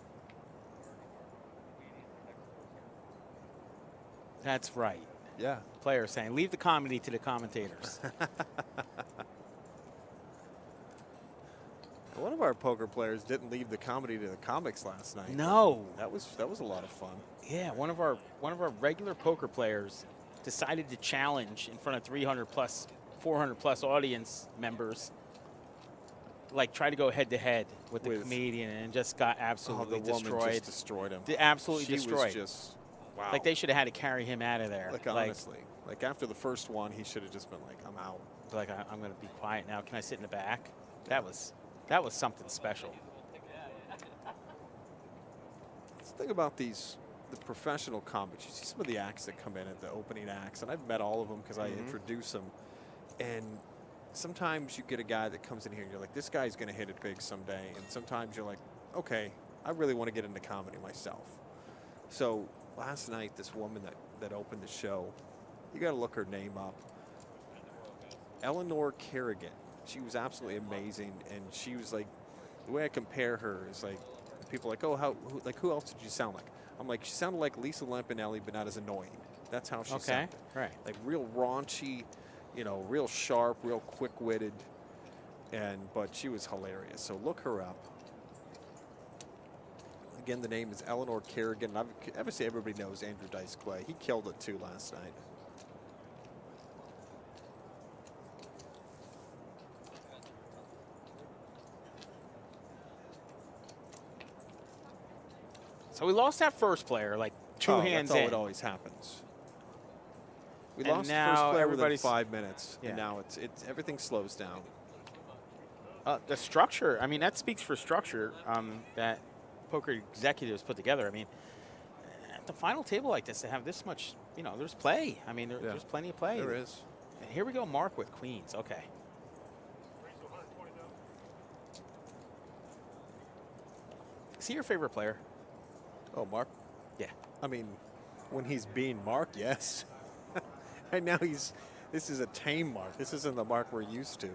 That's right. Yeah. Player saying, leave the comedy to the commentators. One of our poker players didn't leave the comedy to the comics last night. No. That was a lot of fun. Yeah, one of our regular poker players decided to challenge in front of 300 plus, 400 plus audience members. Like try to go head to head with the comedian and just got absolutely the destroyed. Woman just destroyed him. Absolutely she destroyed. Was just wow. Like they should have had to carry him out of there. Like honestly, like after the first one, he should have just been like, "I'm out." Like I'm going to be quiet now. Can I sit in the back? That was something special. Let's think about the professional comics. You see some of the acts that come in at the opening acts, and I've met all of them because I introduce them. And sometimes you get a guy that comes in here and you're like, this guy's going to hit it big someday. And sometimes you're like, okay, I really want to get into comedy myself. So last night, this woman that opened the show, you got to look her name up. Eleanor Kerrigan. She was absolutely amazing. And she was like, the way I compare her is like people are like, oh, who else did you sound like? I'm like, she sounded like Lisa Lampanelli, but not as annoying. That's how she sounded. Right. Like real raunchy, real sharp, real quick-witted, but she was hilarious. So look her up. Again, the name is Eleanor Kerrigan. Obviously, everybody knows Andrew Dice Clay. He killed it too last night. So we lost that first player, like two hands that's in. how it always happens. We And lost the now first player within everybody's- 5 minutes, Yeah. and now it's everything slows down. The structure, I mean, that speaks for structure that poker executives put together. I mean, at the final table like this, to have this much, there's play. I mean, there's plenty of play. There is. And here we go, Mark with queens. Okay. Is he your favorite player? Oh, Mark? Yeah. I mean, when he's being Mark, yes. And now this is a tame Mark. This isn't the Mark we're used to.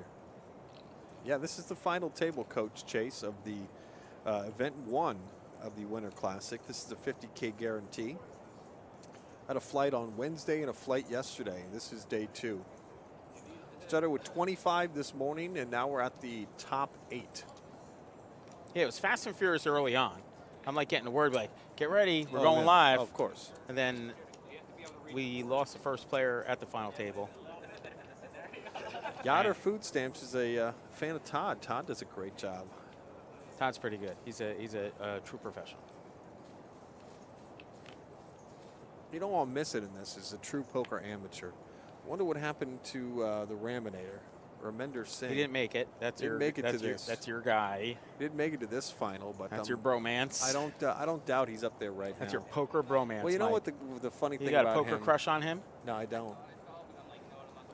Yeah, this is the final table, Coach Chase, of the event 1 of the Winter Classic. This is a $50K guarantee. Had a flight on Wednesday and a flight yesterday. This is day 2. Started with 25 this morning, and now we're at the top 8. Yeah, it was fast and furious early on. I'm like getting the word like, get ready, we're Oh, going man. live. Oh, of course. And then we lost the first player at the final table. Yoder Food Stamps is a fan of Todd. Todd does a great job. Todd's pretty good. He's a true professional. You know, I'll miss it in this is a true poker amateur. Wonder what happened to the Raminator, Raminder Singh. He didn't make it. That's Didn't your make it that's to your, this. That's your guy. Didn't make it to this final, but That's your bromance. I don't doubt he's up there right That's now. your poker bromance. Well, you know Mike. what the funny You thing got about a poker him? crush on him? No, I don't.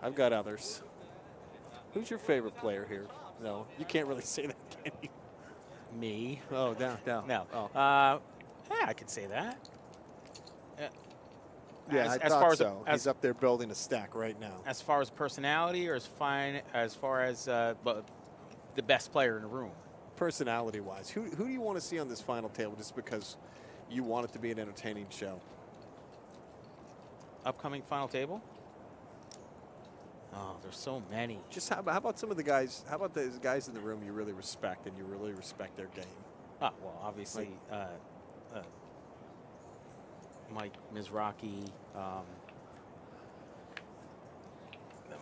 I've got others. Who's your favorite player here? No, you can't really say that, can you? Me. Oh, down. No. Oh. Yeah, I could say that. Yeah, as, I as thought far as so. as, He's up there building a stack right now. as far as personality, or as far as the best player in the room. Personality-wise, who do you want to see on this final table just because you want it to be an entertaining show? Upcoming final table? Oh, there's so many. Just how about some of the guys? How about those guys in the room you really respect and you really respect their game? Oh, well, obviously, Mike Mizrachi.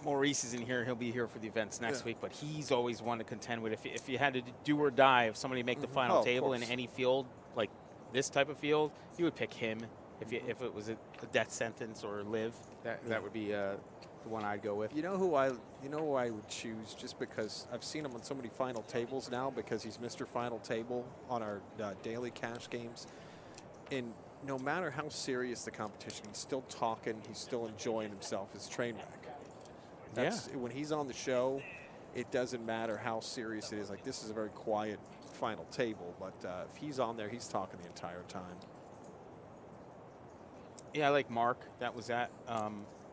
Maurice is in here. He'll be here for the events next week, but he's always one to contend with. If you had to do or die, if somebody make the final Oh, of table in course. any field, like this type of field, you would pick him. If it was a death sentence or live, that would be the one I'd go with. You know who I would choose just because I've seen him on so many final tables now because he's Mr. Final Table on our daily cash games, and no matter how serious the competition, he's still talking, he's still enjoying himself. His train wreck. When he's on the show, it doesn't matter how serious it is. Like this is a very quiet final table, but if he's on there, he's talking the entire time. Yeah, I like Mark. That was at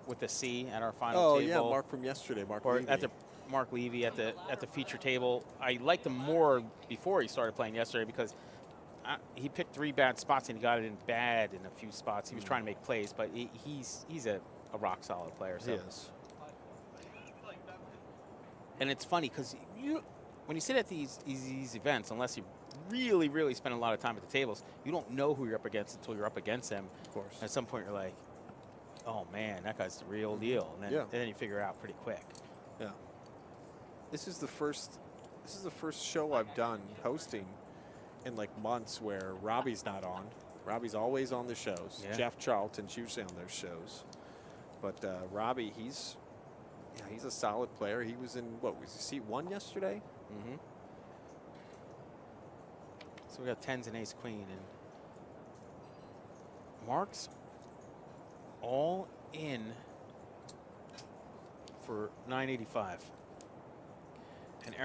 with the C at our final Oh table. yeah, Mark from yesterday, Mark Or Levy. at the Mark Levy at the feature table. I liked him more before he started playing yesterday because he picked 3 bad spots and he got it in bad in a few spots. He was trying to make plays, but he's a rock solid player. So. He is. And it's funny because when you sit at these events, unless you really, really spend a lot of time at the tables, you don't know who you're up against until you're up against them. Of course. At some point, you're like, oh, man, that guy's the real deal. And then you figure it out pretty quick. Yeah. This is the first show I've done hosting in like months where Robbie's not on. Robbie's always on the shows. Yeah. Jeff Charlton's usually on their shows. But Robbie, he's a solid player. He was in, what was he, seat 1 yesterday? Mm-hmm. So we got 10s and ace queen, and Mark's all in for 985. And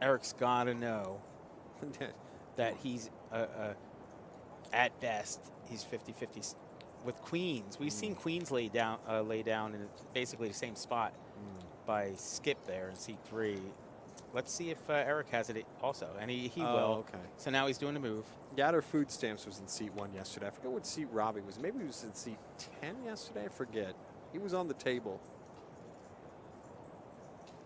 Eric's got to know that he's at best he's 50-50 with queens. We've seen queens lay down in basically the same spot by Skip there in seat 3. Let's see if Eric has it also, and he Oh, will. okay. So now he's doing the move. Gatter Food Stamps was in seat 1 yesterday. I forget what seat Robbie was. Maybe he was in seat 10 yesterday. I forget. He was on the table.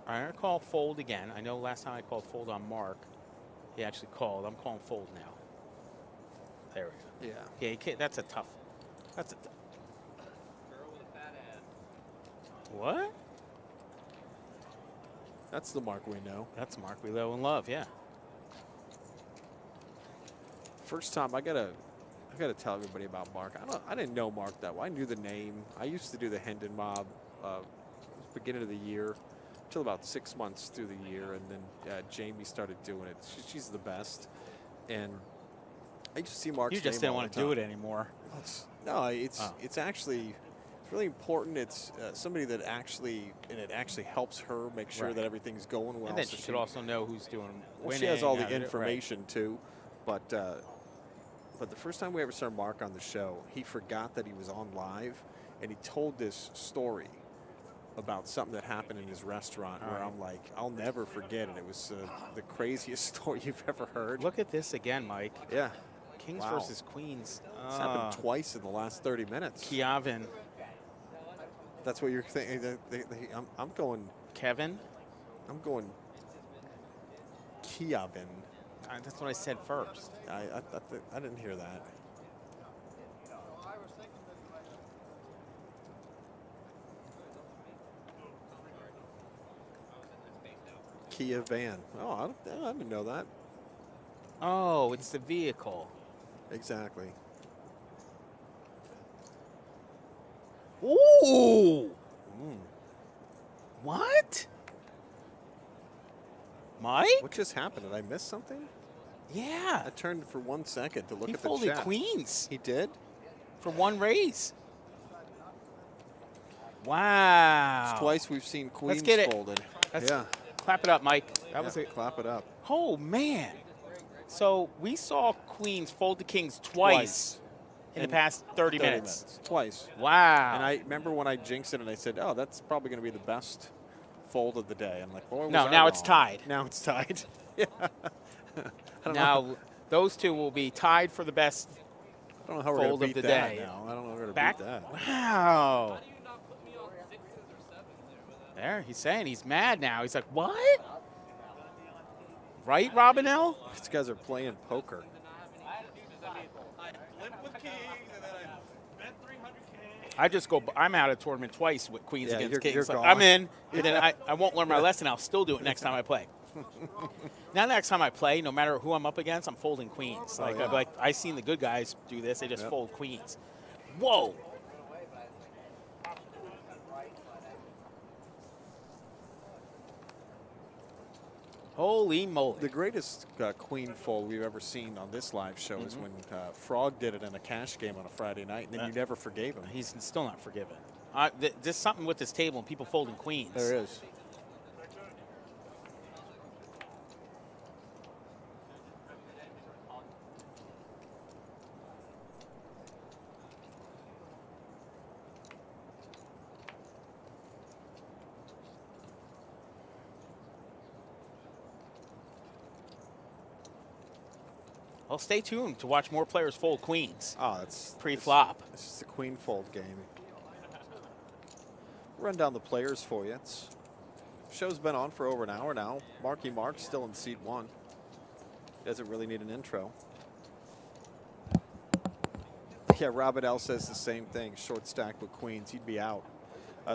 All right, I'm gonna call fold again. I know last time I called fold on Mark, he actually called. I'm calling fold now. There we go. Yeah. Yeah, you can't, that's a tough. That's a. Girl with a fat ass. What? That's the Mark we know. That's Mark we know and love. Yeah. First time I gotta tell everybody about Mark. I didn't know Mark that well. I knew the name. I used to do the Hendon Mob beginning of the year till about 6 months through the year, and then Jamie started doing it. She's the best, and I used to see Mark's You just name didn't all want the to do time. it anymore. It's actually it's really important. It's somebody that actually helps her make sure Right. that everything's going well. And then so she should also know who's doing well, winning. she has all the right. information too, but the first time we ever saw Mark on the show, he forgot that he was on live, and he told this story about something that happened in his restaurant where I'm like, I'll never forget it. It was the craziest story you've ever heard. Look at this again, Mike. Yeah. Kings Wow. versus Queens. It's happened twice in the last 30 minutes. Kiavin. That's what you're thinking. I'm going Kevin. Kiavin. That's what I said first. I didn't hear that. Kia van. Oh, I didn't know that. Oh, it's the vehicle. Exactly. Ooh. What? Mike? What just happened? Did I miss something? Yeah. I turned for 1 second to look He at the folded chat. queens He did? for one raise. Wow. It's twice we've seen queens get it. folded. That's- Yeah. Clap it up, Mike. That was Yeah, it. clap it up. Oh, man. So we saw queens fold the kings twice in the In past 30 minutes. Twice. Wow. And I remember when I jinxed it and I said, oh, that's probably going to be the best fold of the day. I'm like, boy, was No, I now it's wrong. tied. Now it's tied. Yeah. I don't know. Now, those two will be tied for the best. I don't know how we're fold going of to the beat that day. now. I don't know how we're going to Back. beat that. Wow. How do you not put me on 6s or 7s there with that? There, he's saying he's mad now. He's like, what? Right, Robinell? These guys are playing poker. I just go, I'm out of tournament twice with queens Yeah, against you're kings. Like, gone. I'm in, and then I won't learn my lesson. I'll still do it next time I play. Now, next time I play, no matter who I'm up against, I'm folding queens. Like, yeah. I'd be like, I've seen the good guys do this. They just Yep. fold queens. Whoa. Holy moly. The greatest queen fold we've ever seen on this live show is when Frog did it in a cash game on a Friday night, and then you never forgave him. He's still not forgiven. There's something with this table and people folding queens. There is. Well, stay tuned to watch more players fold queens. Oh, that's Pre-flop. This is the queen fold game. Run down the players for you. Show's been on for over an hour now. Marky Mark's still in seat 1. Doesn't really need an intro. Yeah, Robert L says the same thing. Short stack with queens, he'd be out.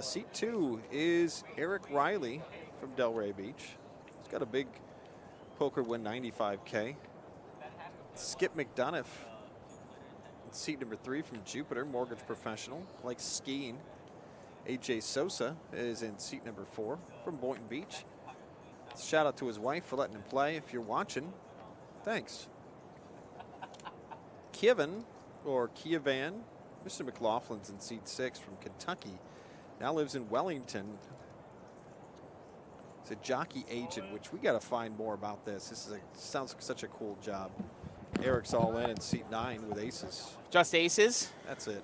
Seat 2 is Eric Riley from Delray Beach. He's got a big poker win, 95K. Skip McDonough, seat number 3 from Jupiter, mortgage professional, likes skiing. AJ Sosa is in seat number 4 from Boynton Beach. Shout out to his wife for letting him play. If you're watching, thanks. Kevin, or Kiavan, Mr. McLaughlin's in seat 6 from Kentucky. Now lives in Wellington. He's a jockey agent, which we got to find more about this. This is sounds like such a cool job. Eric's all in seat 9 with aces. Just aces? That's it.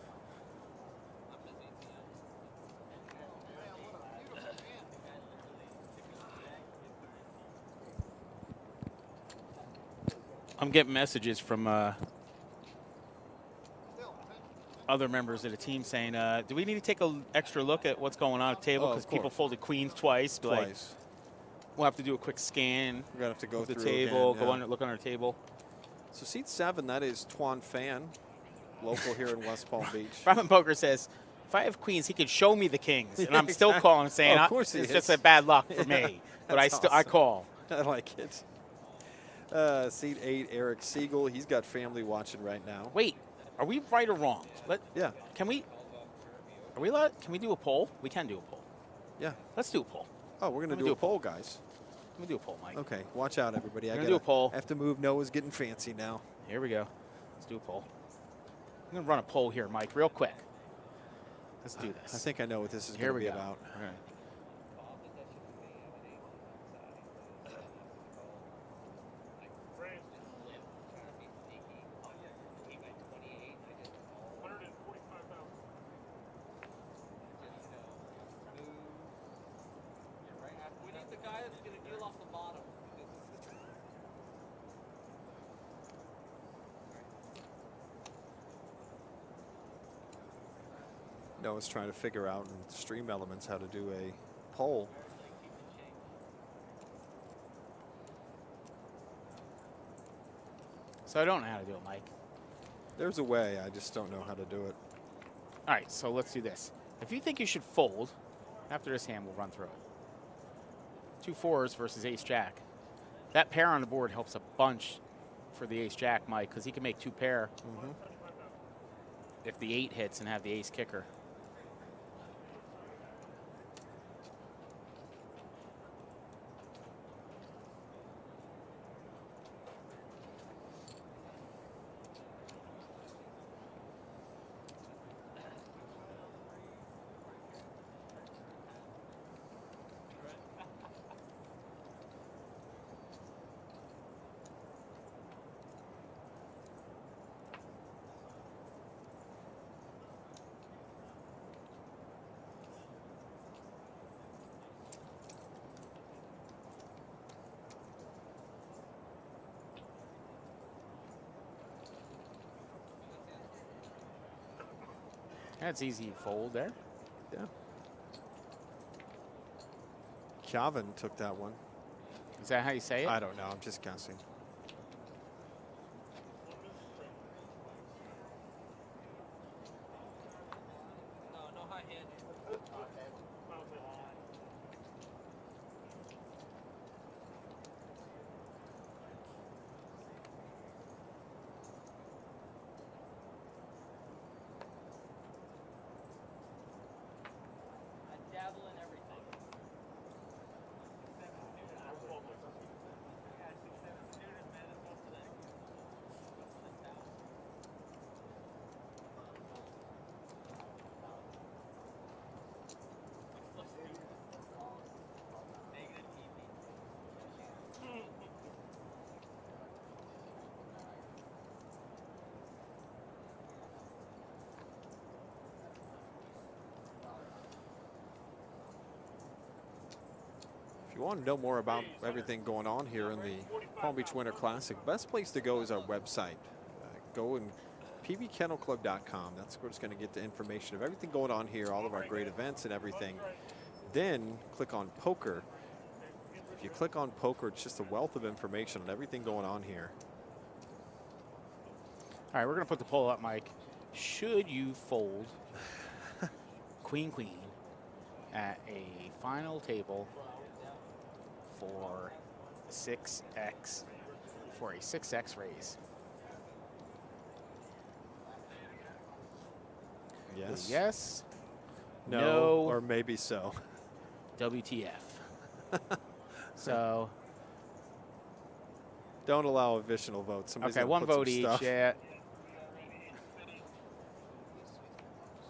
I'm getting messages from other members of the team saying, do we need to take an extra look at what's going on at the table? Oh, of Because people course. folded queens twice. Like, Twice. we'll have to do a quick scan We're gonna have to go of the through table, again, go yeah. on, look on our table. So seat 7, that is Tuan Phan, local here in West Palm Beach. Robin Poker says, if I have queens, he could show me the kings. And Yeah, I'm still exactly. calling and saying, Oh, of course he it's is. just a bad luck for Yeah, me. But that's I awesome. call. I like it. Seat 8, Eric Siegel. He's got family watching right now. Wait, are we right or wrong? Yeah, Are we allowed? Can we do a poll? We can do a poll. yeah. Let's do a poll. Oh, we're gonna Let me do do a a poll, guys. Let me do a poll, Mike. Okay, watch out, everybody. We're I gonna do a poll. have to move. Noah's getting fancy now. Here we go. Let's do a poll. I'm going to run a poll here, Mike, real quick. Let's do this. I think I know what this is Here going to we be go. about. All right. We need the guy that's going to deal off the bottom. Noah's trying to figure out in Stream Elements how to do a poll. So I don't know how to do it, Mike. There's a way. I just don't know how to do it. All right, so let's do this. If you think you should fold, after this hand, we'll run through it. 2 4s versus ace-jack. That pair on the board helps a bunch for the ace-jack, Mike, because he can make 2 pair if the 8 hits and have the ace kicker. That's easy to fold there. Yeah. Calvin took that one. Is that how you say it? I don't know. I'm just guessing. No high hand. I dabble in everything. If you want to know more about everything going on here in the Palm Beach Winter Classic, best place to go is our website. Go and pbkennelclub.com. That's where it's going to get the information of everything going on here, all of our great events and everything. Then click on poker. If you click on poker, it's just a wealth of information on everything going on here. All right, we're going to put the poll up, Mike. Should you fold queen, queen at a final table for 6x, for a 6x raise? Yes. Yes. No. Or maybe so. WTF. So, Don't allow additional votes. Somebody's okay, gonna one put some vote each. stuff. Yeah.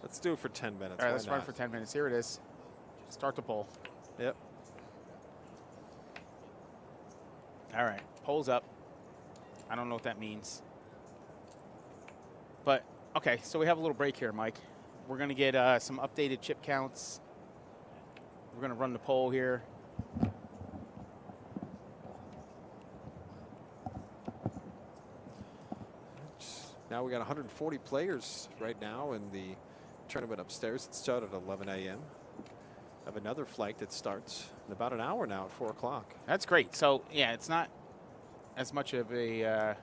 Let's do it for 10 minutes. All right, Why let's run not? for 10 minutes. Here it is. Start the poll. Yep. All right, poll's up. I don't know what that means. But, okay, so we have a little break here, Mike. We're going to get some updated chip counts. We're going to run the poll here. Now we got 140 players right now in the tournament upstairs. It started at 11 a.m. Have another flight that starts in about an hour now at 4 o'clock. That's great. So, yeah, it's not as much of a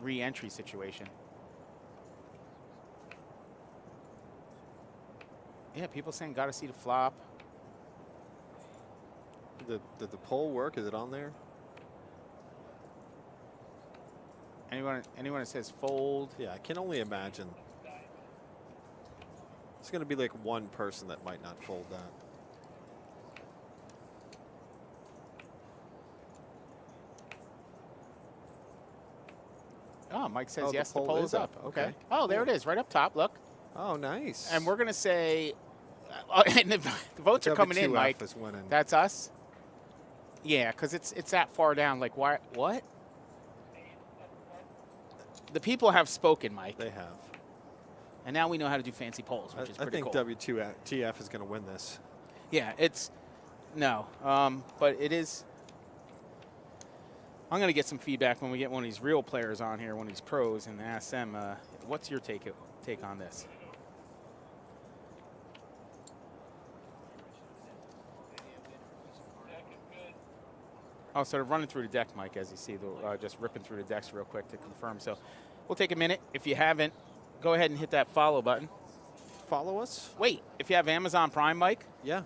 re-entry situation. Yeah, people saying got to see the flop. Did the poll work? Is it on there? Anyone that says fold? Yeah, I can only imagine. It's going to be like one person that might not fold that. Oh, Mike says Oh, the yes, the poll poll is is up. up. Okay. Okay. Oh, there it is, right up top. Look. Oh, nice. And we're going to say, and the votes are coming in, W2F Mike. is winning. That's us? Yeah, because it's that far down. Like, why? What? The people have spoken, Mike. They have. And now we know how to do fancy polls, which is I pretty think cool. W2TF is going to win this. Yeah, it's no, but it is. I'm going to get some feedback when we get one of these real players on here, one of these pros, and ask them, what's your take on this? Oh, so they're running through the deck, Mike, as you see, just ripping through the decks real quick to confirm. So we'll take a minute. If you haven't, go ahead and hit that follow button. Follow us? Wait, if you have Amazon Prime, Mike, Yeah.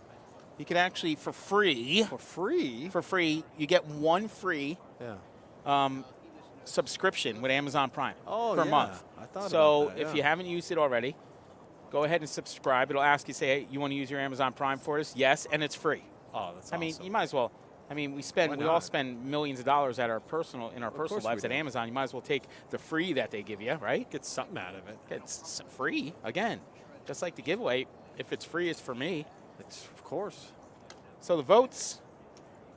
you could actually, for free, For free? you get one free Yeah. subscription with Amazon Prime Oh, per yeah. month. I thought So about that, if yeah. you haven't used it already, go ahead and subscribe. It'll ask you, say, hey, you want to use your Amazon Prime for this? Yes, and it's free. Oh, that's I mean, awesome. you might as well. I mean, we Why all not? spend millions of dollars at our personal course we lives at do. Amazon. You might as well take the free that they give you, right? Get something out of it. It's free again, just like the giveaway. If it's free, it's for me. It's, of course. So the votes.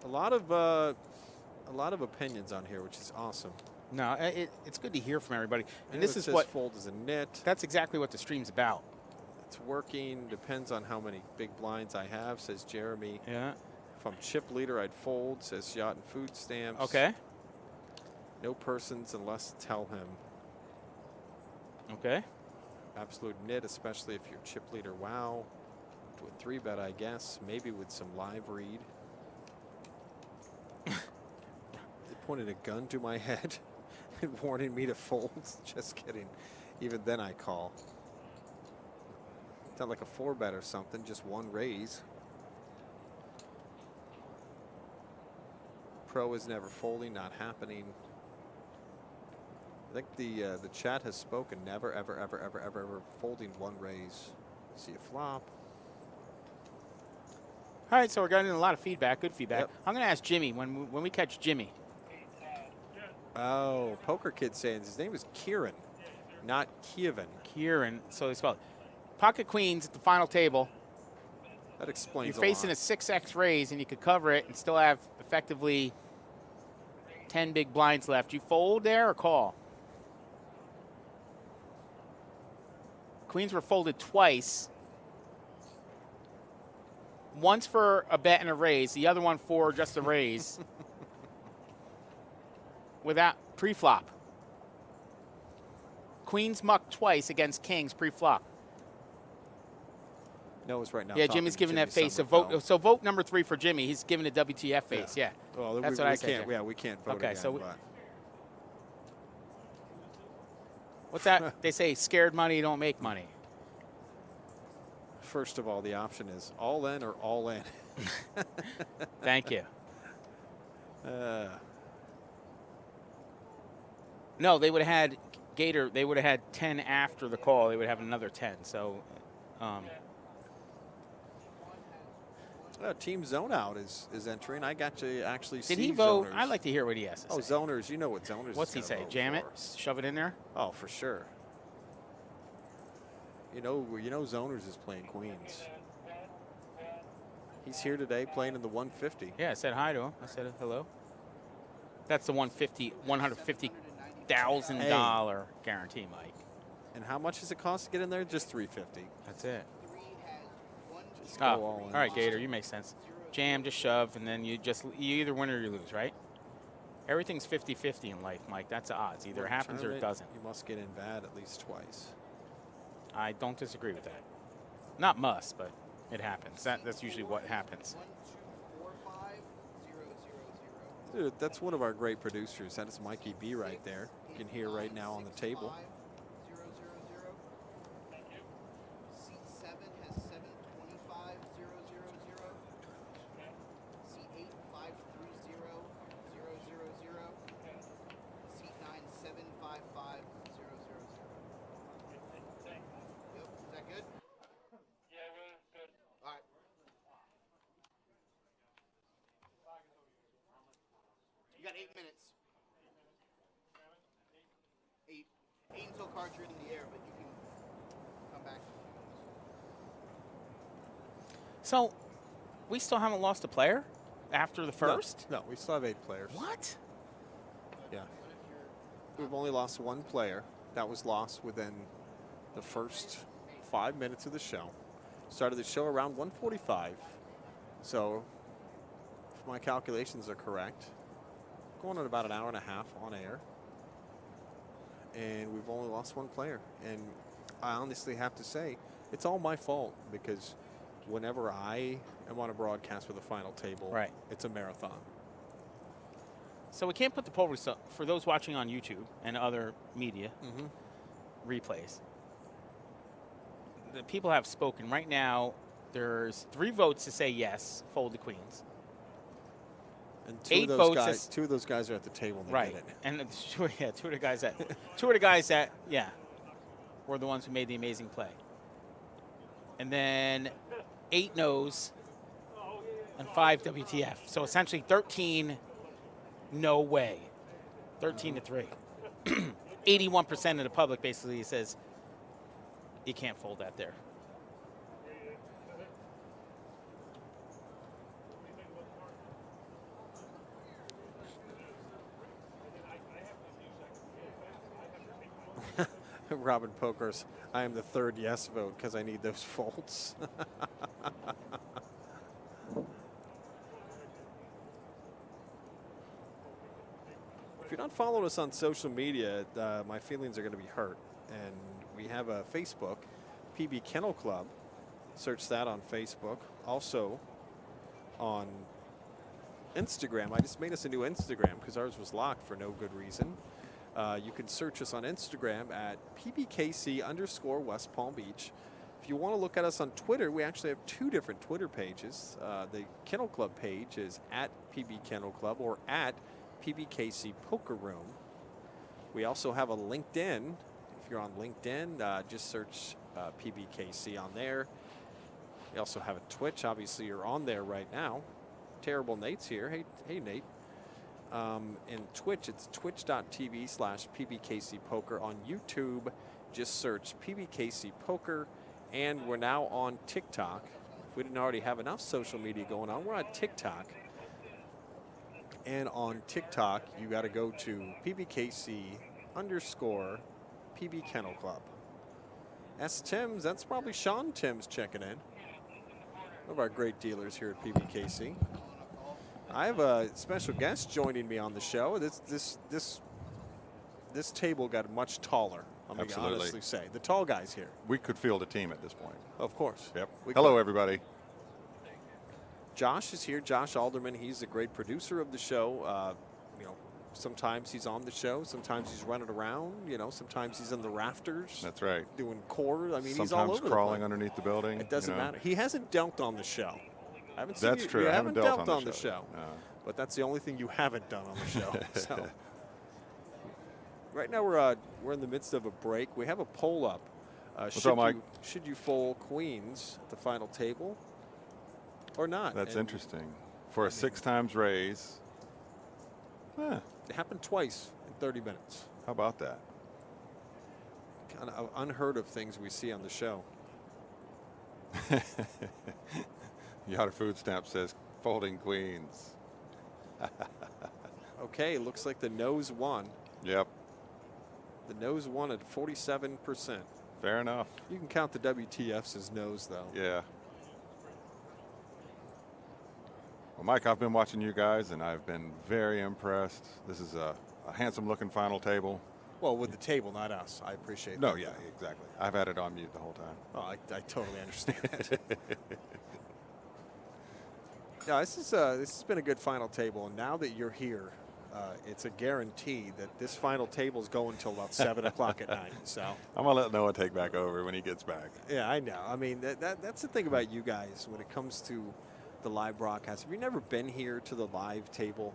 A lot of opinions on here, which is awesome. No, it's good to hear from everybody. And It this is says what fold is a nit. that's exactly what the stream's about. It's working. Depends on how many big blinds I have, says Jeremy. Yeah. If I'm chip leader, I'd fold, says Yacht and Food Stamps. Okay. No persons unless tell him. Okay. Absolute nit, especially if you're chip leader. Wow. To a 3-bet, I guess. Maybe with some live read. They pointed a gun to my head and warning me to fold. Just kidding. Even then I call. It's not like a 4-bet or something, just one raise. Pro is never folding, not happening. I think the chat has spoken. Never, ever, ever, ever, ever, ever folding one raise. See a flop. All right, so we're getting a lot of feedback, good feedback. Yep. I'm going to ask Jimmy when we catch Jimmy. Oh, Poker Kid saying his name is Kieran, not Kievan. Kieran, so they spell it. Pocket queens at the final table. That explains You're facing a 6x raise, and you could cover it and still have effectively 10 big blinds left. You fold there or call? Queens were folded twice. Once for a bet and a raise, the other one for just a raise. Without pre-flop. Queens mucked twice against kings pre-flop. No, it's right now. Yeah, talking Jimmy's to giving Jimmy that face a Somerville. vote. So vote number 3 for Jimmy. He's giving a WTF face. Yeah. Well, That's we, what I we said, can't. Jim. Yeah, we can't vote Okay, again. so but What's that? They say scared money don't make money. first of all, the option is all in or all in. Thank you. No, they would have had Gator. They would have had 10 after the call. They would have another 10. So, Team Zone Out is entering. I got to actually see did he vote? Zoners. I'd like to hear what he has to Oh, say. Zoners, you know what Zoners What's he is say? gonna vote Jam it? for. Shove it in there? Oh, for sure. You know Zoners is playing Queens. He's here today playing in the 150. Yeah, I said hi to him. I said hello. That's the $150,000 guarantee, Mike. And how much does it cost to get in there? Just $350. That's it. Just go Oh, all in. all right, Gator, you make sense. Jam, just shove, and then you either win or you lose, right? Everything's 50-50 in life, Mike. That's the odds. Either it happens or it doesn't. You must get in bad at least twice. I don't disagree with that. Not must, but it happens. That's usually what happens. 1, 2, 4, 5, 0, 0, 0. Dude, that's one of our great producers. That is Mikey B right there. You can hear right now on the table. 0, 0, 0. Seat 7 has 725, 0, 0, 0. Seat 8, 530, 0, 0, 0. Seat 9, 755, 0, 0, 0. Yep, is that good? Yeah, good. All right. You got 8 minutes. 8 until cards are in the air, but you can come back. So, we still haven't lost a player after the first? No, we still have 8 players. What? Yeah. We've only lost 1 player. That was lost within the first 5 minutes of the show. Started the show around 1:45. So, if my calculations are correct, going on about an hour and a half on air. And we've only lost 1 player. And I honestly have to say, it's all my fault because whenever I am on a broadcast with a final table, Right. it's a marathon. So we can't put the poll result for those watching on YouTube and other media replays. The people have spoken. Right now, there's 3 votes to say yes, fold the queens. And 2 8 of those votes guys, is- 2 of those guys are at the table and they Right. get it. And two of the guys that were the ones who made the amazing play. And then 8 no's and 5 WTF. So essentially 13 no way. 13 to 3. 81% of the public basically says you can't fold that there. Robin Pokers, I am the 3rd yes vote because I need those folds. If you're not following us on social media, my feelings are going to be hurt. And we have a Facebook, PB Kennel Club. Search that on Facebook. Also on Instagram. I just made us a new Instagram because ours was locked for no good reason. You can search us on Instagram at PBKC_West Palm Beach. If you want to look at us on Twitter, we actually have 2 different Twitter pages. The Kennel Club page is at PB Kennel Club or at PBKC Poker Room. We also have a LinkedIn. If you're on LinkedIn, just search PBKC on there. We also have a Twitch. Obviously, you're on there right now. Terrible Nate's here. Hey, Nate. In Twitch, it's twitch.tv/PBKC Poker. On YouTube, just search PBKC Poker. And we're now on TikTok. If we didn't already have enough social media going on, we're on TikTok. And on TikTok, you got to go to PBKC_PB Kennel Club. S. Timms, that's probably Sean Timms checking in. One of our great dealers here at PBKC. I have a special guest joining me on the show. This table got much taller. I'm going to Absolutely. honestly say the tall guys here. We could field a team at this point. Of course. Yep. We Hello, could. everybody. Josh is here. Josh Alderman. He's a great producer of the show. Sometimes he's on the show. Sometimes he's running around. Sometimes he's in the rafters. That's right. Doing core. I mean, Sometimes he's all over crawling the place. underneath the building. It doesn't matter. He hasn't dealt on the show. I haven't seen That's you, true. You I haven't haven't dealt dealt on the show. No. But that's the only thing you haven't done on the show. So right now we're in the midst of a break. We have a poll up. What's up, Mike? Should you fold queens at the final table or not? That's And interesting. For a 6 times raise. Huh. It happened twice in 30 minutes. How about that? Kind of unheard of things we see on the show. Yachter Food Stamp says folding queens. Okay, looks like the nose won. Yep. The nose won at 47%. Fair enough. You can count the WTFs as nose, though. Yeah. Well, Mike, I've been watching you guys, and I've been very impressed. This is a handsome-looking final table. Well, with the table, not us. I appreciate No, that. yeah, exactly. I've had it on mute the whole time. Oh, I totally understand that. Yeah, this has been a good final table, and now that you're here, it's a guarantee that this final table is going until about 7 o'clock at night. So I'm gonna let Noah take back over when he gets back. yeah, I know. I mean, that's the thing about you guys when it comes to the live broadcast. If you've never been here to the live table,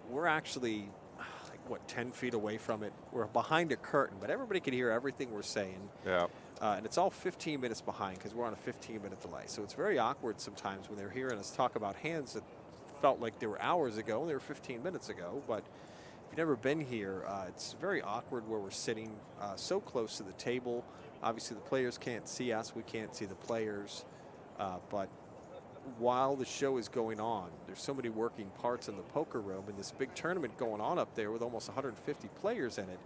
we're actually like, what, 10 feet away from it. We're behind a curtain, but everybody can hear everything we're saying. Yeah. And it's all 15 minutes behind because we're on a 15-minute delay. So it's very awkward sometimes when they're hearing us talk about hands that felt like they were hours ago and they were 15 minutes ago. But if you've never been here, it's very awkward where we're sitting so close to the table. Obviously, the players can't see us. We can't see the players. But while the show is going on, there's so many working parts in the poker room and this big tournament going on up there with almost 150 players in it.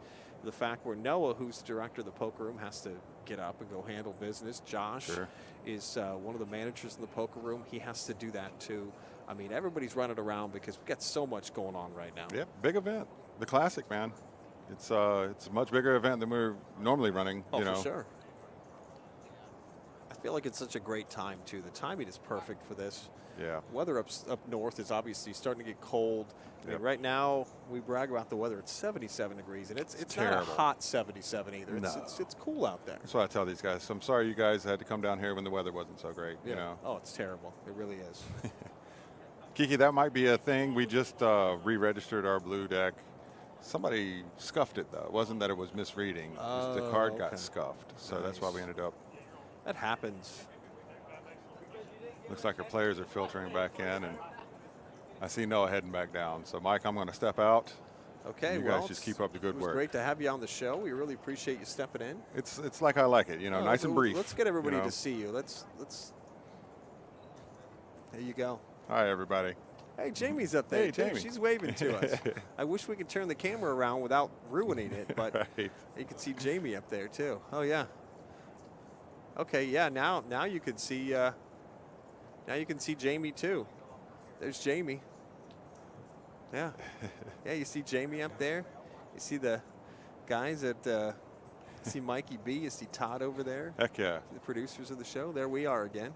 The fact where Noah, who's the director of the poker room, has to get up and go handle business. Josh is one of the managers in the poker room. He has to do that too. I mean, everybody's running around because we've got so much going on right now. Yep, big event. The Classic, man. It's a much bigger event than we're normally running. Oh, you know. for sure. I feel like it's such a great time too. The timing is perfect for this. Yeah. Weather up north is obviously starting to get cold. I mean, right now, we brag about the weather. It's 77 degrees, and it's not a terrible. hot 77 either. It's cool out there. That's what I tell these guys. So I'm sorry you guys had to come down here when the weather wasn't so great. Yeah. You know. Oh, it's terrible. It really is. Kiki, that might be a thing. We just re-registered our blue deck. Somebody scuffed it, though. It wasn't that it was misreading. The card got scuffed. So that's why we ended up. That happens. Looks like our players are filtering back in, and I see Noah heading back down. So, Mike, I'm going to step out. Okay, you guys just keep up the good work. It was great to have you on the show. We really appreciate you stepping in. It's like I like it, you know, nice and brief. Let's get everybody to see you. Let's. There you go. Hi, everybody. Hey, Jamie's up there. Hey, too. Jamie. She's waving to us. I wish we could turn the camera around without ruining it, but Right. you can see Jamie up there too. Oh yeah. Okay, yeah. Now you can see. Now you can see Jamie too. There's Jamie. Yeah. Yeah, you see Jamie up there. You see the guys at. You see Mikey B. You see Todd over there. Heck yeah. The producers of the show. There we are again.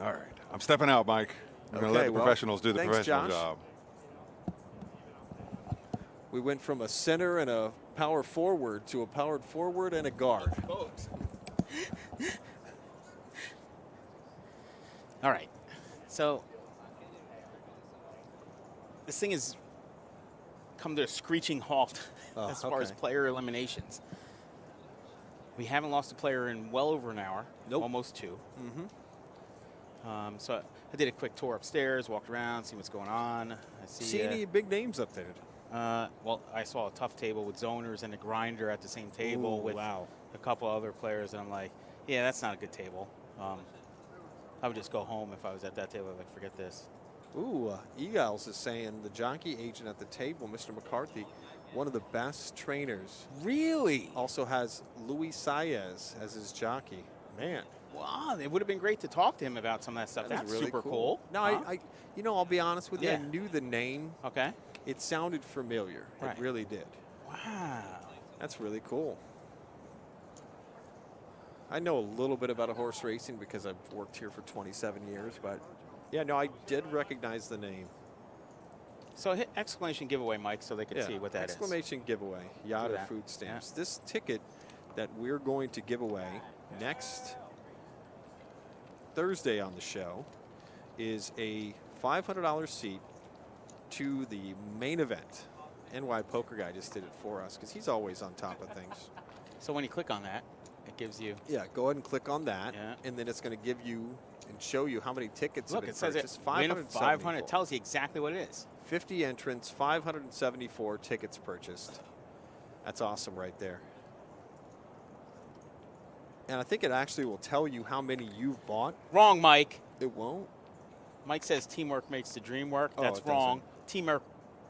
All right. I'm stepping out, Mike. We're going to let the professionals do the thanks, professional Josh. job. We went from a center and a power forward to a powered forward and a guard. All right. So this thing has come to a screeching halt as far as player eliminations. We haven't lost a player in well over an hour, almost 2. So I did a quick tour upstairs, walked around, see what's going on. I See any big names up there? Well, I saw a tough table with zoners and a grinder at the same table with a couple other players, and I'm like, yeah, that's not a good table. I would just go home if I was at that table. I'd like, forget this. Ooh, Eagles is saying the jockey agent at the table, Mr. McCarthy, one of the best trainers. Really? Also has Luis Saez as his jockey. Man. Wow, it would have been great to talk to him about some of that stuff. That's really super cool. No, I I'll be honest with you. I knew the name. Okay. It sounded familiar. Right. It really did. Wow. That's really cool. I know a little bit about horse racing because I've worked here for 27 years, but yeah, no, I did recognize the name. So hit exclamation giveaway, Mike, so they can see what that is. Exclamation giveaway, Yada food stamps. This ticket that we're going to give away next Thursday on the show is a $500 seat to the main event. NY Poker Guy just did it for us because he's always on top of things. So when you click on that, it gives you. Yeah, go ahead and click on that, and then it's going to give you and show you how many tickets Look, have it been says purchased. it. 500. It tells you exactly what it is. 50 entrants, 574 tickets purchased. That's awesome right there. And I think it actually will tell you how many you've bought. Wrong, Mike. It won't? Mike says teamwork makes the dream work. Oh, That's it wrong. Teamwork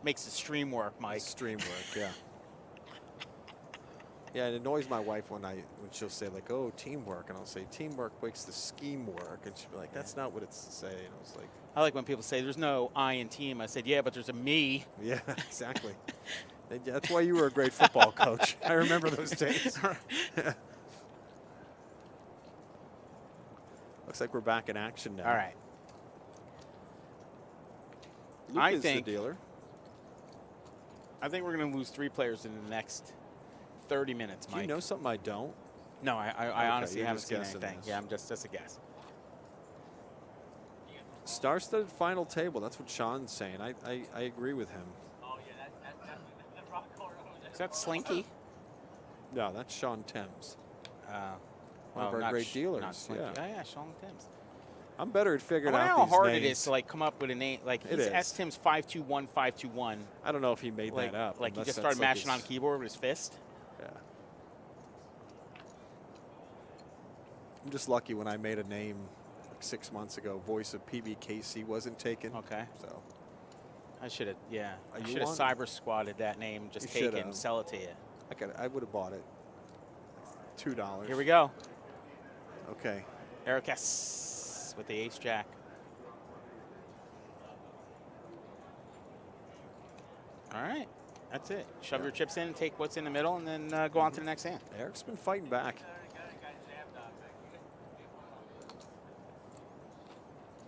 makes the stream work, Mike. Stream work, yeah. Yeah, it annoys my wife when she'll say like, "Oh, teamwork," and I'll say, "Teamwork makes the scheme work," and she'll be like, "That's not what it's to say." And I was like, I like when people say there's no I in team. I said, yeah, but there's a me. Yeah, exactly. That's why you were a great football coach. I remember those days. Looks like we're back in action now. All right. Luke I is think the dealer. I think we're going to lose 3 players in the next 30 minutes, Do Mike. you know something I don't? No, I honestly you're haven't just seen guessing anything. this. Yeah, I'm just a guess. Star-studded final table. That's what Sean's saying. I agree with him. Is that Slinky? No, that's Sean Thames. One of oh, our not great Not dealers. Slinky. Yeah. Oh, yeah, Sean Timms. I'm better at I figuring wonder out how these hard names. it is to like come up with a name. Like It he's is. S Timms 521 521. I don't know if he made Like that up. like he unless just that's started like mashing on his- keyboard with his fist. Yeah. I'm just lucky when I made a name like 6 months ago. Voice of PBKC wasn't taken. Okay. So I should have. Yeah. Are I you should have on? cyber squatted that name. Just You take it should've. and sell it to you. I would have bought it. $2. Here we go. Okay. Eric S. with the ace jack. All right. That's it. Shove your chips in, take what's in the middle, and then go on to the next hand. Eric's been fighting back.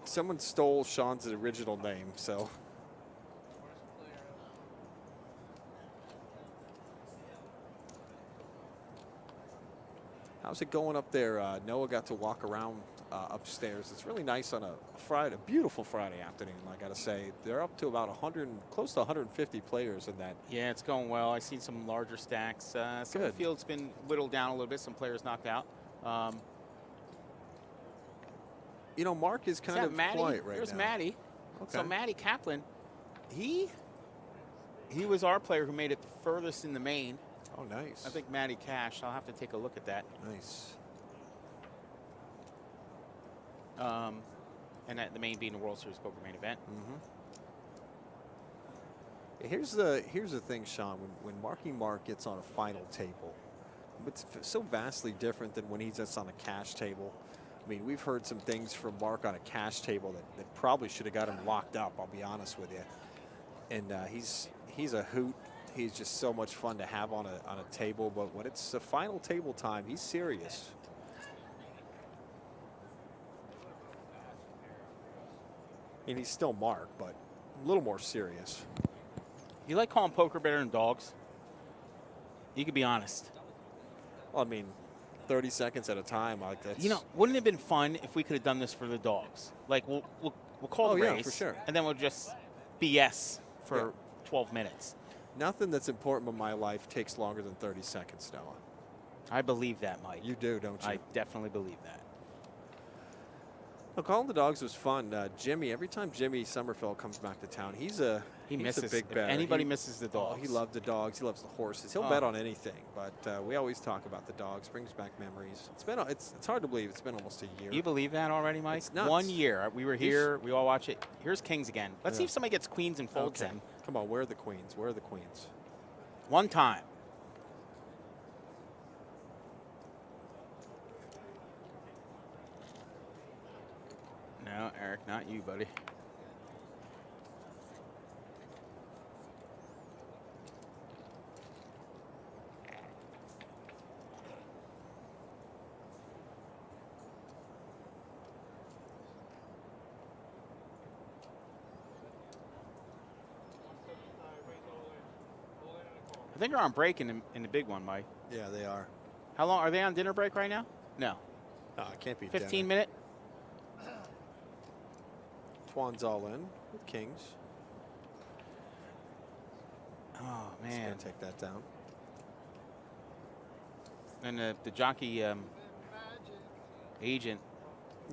Someone stole Sean's original name, so. How's it going up there? Noah got to walk around upstairs. It's really nice on a Friday, a beautiful Friday afternoon, I got to say. They're up to about 100, close to 150 players in that. Yeah, it's going well. I've seen some larger stacks. Some of the Good. field's been whittled down a little bit. Some players knocked out. You know, Mark is kind that of Matty? quiet right There's now. Matty. So Okay. Matty Kaplan, he was our player who made it the furthest in the main. Oh, nice. I think Matty Cash. I'll have to take a look at that. Nice. And that the main being the World Series Poker main event. Here's the thing, Sean. When Marky Mark gets on a final table, it's so vastly different than when he's just on a cash table. I mean, we've heard some things from Mark on a cash table that probably should have got him locked up, I'll be honest with you. And he's a hoot. He's just so much fun to have on a table. But when it's a final table time, he's serious. And he's still Mark, but a little more serious. You like calling poker better than dogs? You could be honest. Well, I mean, 30 seconds at a time, like that's. You know, wouldn't it have been fun if we could have done this for the dogs? Like we'll call the yeah, race, for sure. and then we'll just BS for 12 minutes. Nothing that's important in my life takes longer than 30 seconds, Noah. I believe that, Mike. You do, don't you? I definitely believe that. Well, calling the dogs was fun. Jimmy, every time Jimmy Summerfeld comes back to town, he's a misses. big If better. anybody misses the dogs. Oh, he loved the dogs. He loves the horses. He'll bet on anything. But we always talk about the dogs. Brings back memories. It's hard to believe it's been almost a year. You believe that already, Mike? It's nuts. 1 year. We were here. We all watch it. Here's Kings again. Let's see Yeah. if somebody gets queens and folds Okay. them. Come on, where are the queens? Where are the queens? One time. No, Eric, not you, buddy. I think they're on break in the big one, Mike. Yeah, they are. How long are they on dinner break right now? No. No, it can't be 15 dinner. minute. Twan's all in with kings. Oh Just man. gonna take that down. And the jockey agent.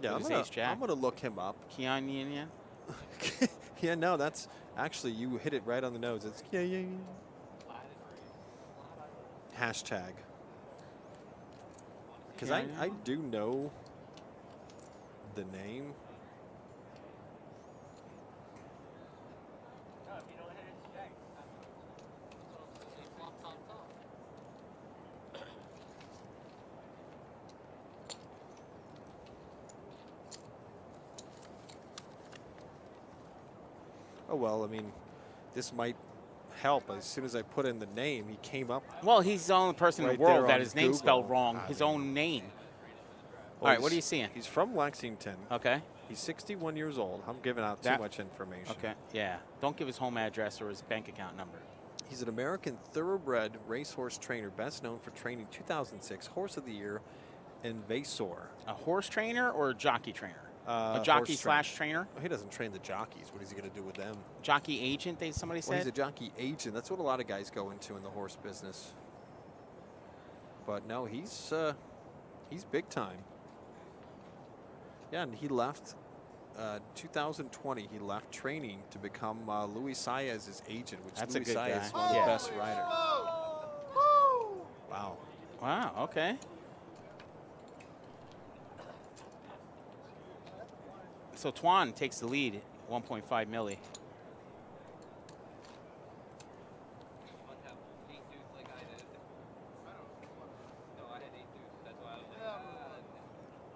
Yeah, With his ace jack. I'm gonna look him up. Keon Yin Yin. Yeah, no, that's actually you hit it right on the nose. It's yeah. Hashtag. Because Yeah, I do know the name. Oh, well, I mean, this might help. As soon as I put in the name, he came up. Well, he's the only person in Right the world there that on his name Google. spelled wrong. I His mean- own name. Well, All right, what are you he's- seeing? He's from Lexington. Okay. He's 61 years old. I'm giving out too That- much information. Okay. Yeah. Don't give his home address or his bank account number. He's an American thoroughbred racehorse trainer, best known for training 2006 Horse of the Year in Vasor. A horse trainer or a jockey trainer? A Horse jockey trainer. / trainer? He doesn't train the jockeys. What is he going to do with them? Jockey agent, somebody Well, he's said? a jockey agent. That's what a lot of guys go into in the horse business. But no, he's big time. Yeah, and he left 2020. He left training to become Luis Saez's agent, which That's a Luis good Saez guy. is one of Yeah. the best riders. Wow. Wow, okay. So Tuan takes the lead, 1.5 milli. One have 8 dudes like I did. No, I had 8 dudes. That's why I was like,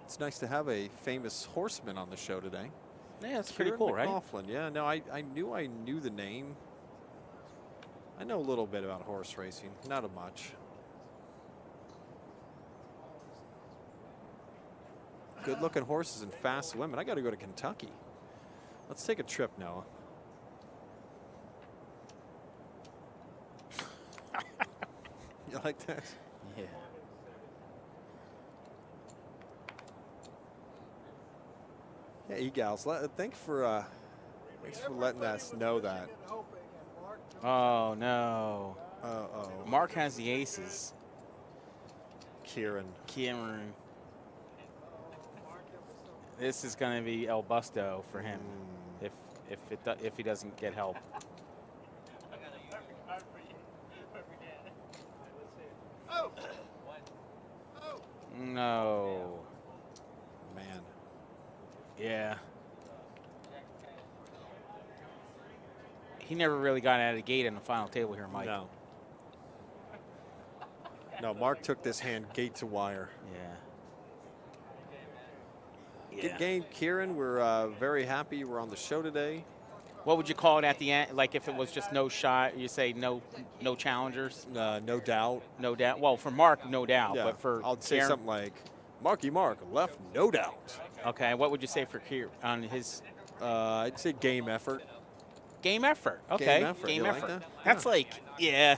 It's nice to have a famous horseman on the show today. Yeah, that's pretty Kieran cool, right? McLaughlin. Yeah, no, I knew the name. I know a little bit about horse racing, not a much. Good-looking horses and fast women. I got to go to Kentucky. Let's take a trip, Noah. You like that? Yeah. Yeah, e-gals. Thanks for letting us know that. Oh, no. Uh-oh. Mark has the aces. Kieran. Cameron. This is going to be El Busto for him if he doesn't get help. No. Man. Yeah. He never really got out of the gate in the final table here, Mike. No. No, Mark took this hand gate to wire. Yeah. Good game, Kieran. We're very happy we're on the show today. What would you call it at the end? Like if it was just no shot, you say no challengers? No doubt. No doubt. Well, for Mark, no doubt. Yeah, But for I'll say Kieran- something like, Marky Mark left, no doubt. Okay, what would you say for Kieran on his I'd say game effort. game effort? Okay, effort. You like that? That's like, yeah,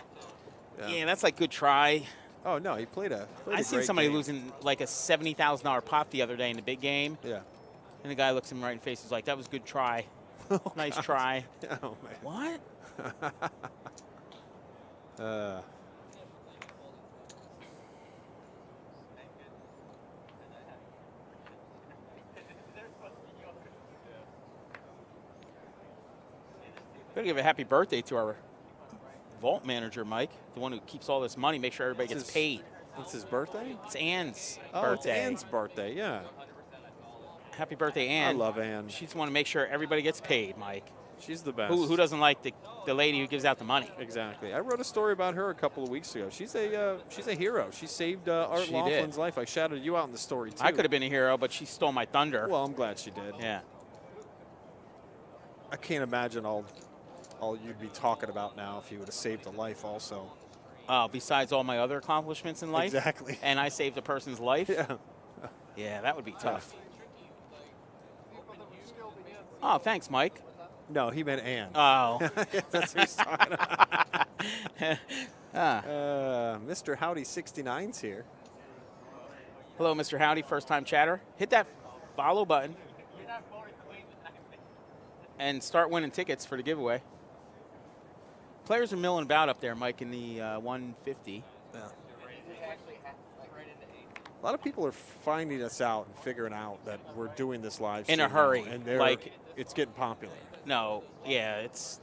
that's like good try. Oh no, he played a. I seen great somebody game. losing like a $70,000 pot the other day in the big game, Yeah. and the guy looks him right in the face. He's like, "That was a good try, nice God. try." Oh man. What? Better give a happy birthday to our vault manager, Mike, the one who keeps all this money. Make sure everybody What's gets his- paid. It's his birthday? It's Ann's Oh, birthday. it's Ann's birthday, yeah. Happy birthday, Ann. I love Ann. She just want to make sure everybody gets paid, Mike. She's the best. Who doesn't like the lady who gives out the money? Exactly. I wrote a story about her a couple of weeks ago. She's a hero. She saved Art She Laughlin's did. life. I shouted you out in the story too. I could have been a hero, but she stole my thunder. Well, I'm glad she did. Yeah. I can't imagine all you'd be talking about now if you would have saved a life also. Besides all my other accomplishments in life. Exactly. And I saved a person's life. Yeah. Yeah, that would be tough. Oh, thanks, Mike. No, he meant Ann. Oh. That's who he's talking about. Mr. Howdy 69's here. Hello, Mr. Howdy, first-time chatter. Hit that follow button and start winning tickets for the giveaway. Players are milling about up there, Mike, in the 150. Yeah. A lot of people are finding us out and figuring out that we're doing this live In a stream now, hurry, and like- it's getting popular. No, yeah, it's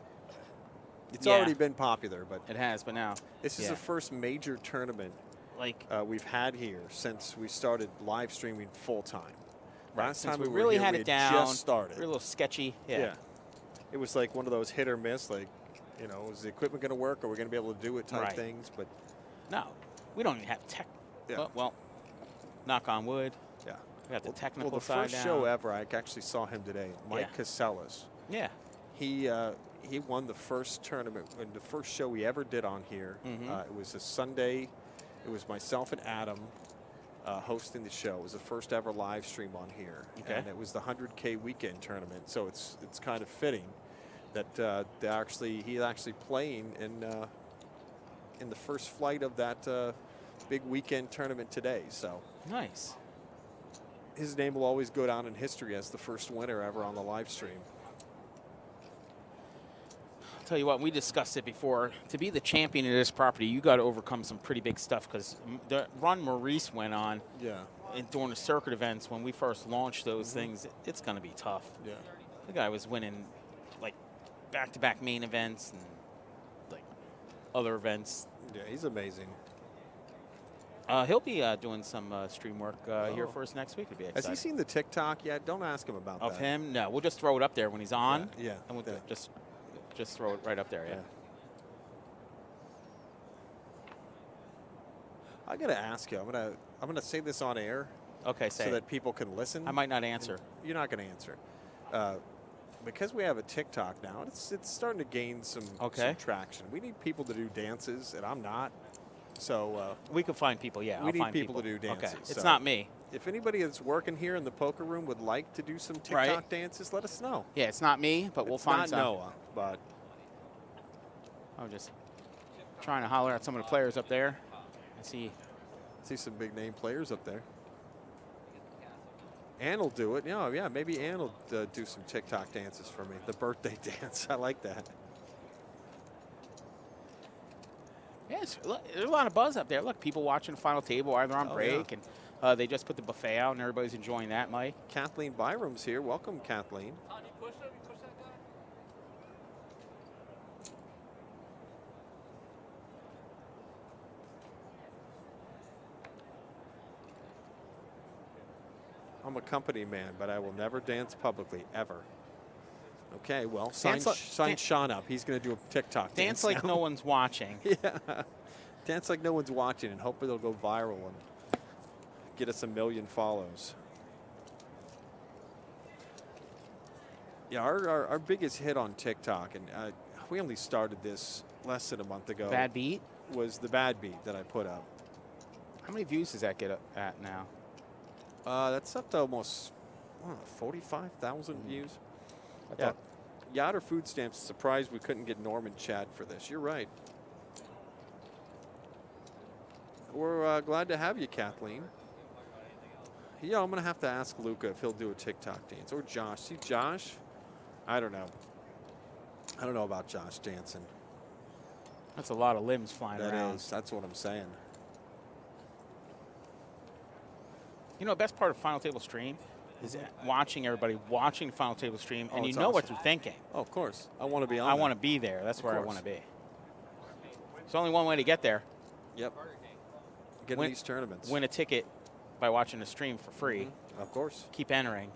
It's Yeah. already been popular, but it has, but now this is yeah. the first major tournament like we've had here since we started live streaming full time. Last since time we were really here, had we it down. just started. We were a little sketchy. Yeah. It was like one of those hit or miss, like, you know, is the equipment going to work? Are we going to be able to do it type Right. things? But No, we don't even have tech. Yeah. Well, knock on wood. yeah. We got the technical Well, the side first down. show ever, I actually saw him today, Mike Yeah. Casellas. Yeah. He he won the first tournament, and the first show we ever did on here. It was a Sunday. It was myself and Adam hosting the show. It was the first ever live stream on here, and it was the 100K weekend tournament. So it's kind of fitting that he's actually playing in the first flight of that big weekend tournament today. So nice. His name will always go down in history as the first winner ever on the live stream. I'll tell you what, we discussed it before. To be the champion of this property, you got to overcome some pretty big stuff, because the run Maurice went on during the circuit events when we first launched those things, it's going to be tough. Yeah. The guy was winning like back-to-back main events and like other events. Yeah, he's amazing. He'll be doing some stream work here for us next week. It'll be exciting. Has he seen the TikTok yet? Don't ask him about Of that. him? No, we'll just throw it up there when he's on. Yeah. And we'll just throw it right up there. Yeah. I gotta ask you. I'm gonna say this on air. Okay, say so it. that people can listen. I might not answer. You're not gonna answer. Because we have a TikTok now, it's starting to gain some traction. We need people to do dances, and I'm not. So we could find people. Yeah, we I'll need find people to do dances. Okay, it's so not me. If anybody that's working here in the poker room would like to do some TikTok dances, let us know. Yeah, it's not me, but we'll find not some. Noah, but I'm just trying to holler at some of the players up there. I see some big name players up there. Ann will do it. Yeah, maybe Ann will do some TikTok dances for me. The birthday dance. I like that. Yes, look, there's a lot of buzz up there. Look, people watching the final table, either on break, and they just put the buffet out, and everybody's enjoying that, Mike. Kathleen Byram's here. Welcome, Kathleen. Todd, you push him? You push that guy? I'm a company man, but I will never dance publicly, ever. Okay, well, sign Sean up. He's going to do a TikTok dance like now. no one's watching. Yeah. Dance like no one's watching, and hope it'll go viral and get us 1 million follows. Yeah, our biggest hit on TikTok, and we only started this less than a month ago. Bad beat? Was the bad beat that I put up. How many views does that get at now? That's up to almost 45,000 views. Yeah. Yachter Food Stamps, surprised we couldn't get Norman Chad for this. You're right. We're glad to have you, Kathleen. Yeah, I'm going to have to ask Luca if he'll do a TikTok dance. Or Josh. See, Josh? I don't know. I don't know about Josh dancing. That's a lot of limbs flying around. That is. That's what I'm saying. You know, the best part of Final Table Stream is watching everybody watching Final Table Stream, and you know what they're thinking. Oh, of course. I want to be on I want to be there. That's where I want to be. There's only one way to get there. Yep. Get in these tournaments. Win a ticket by watching the stream for free. Of course. Keep entering.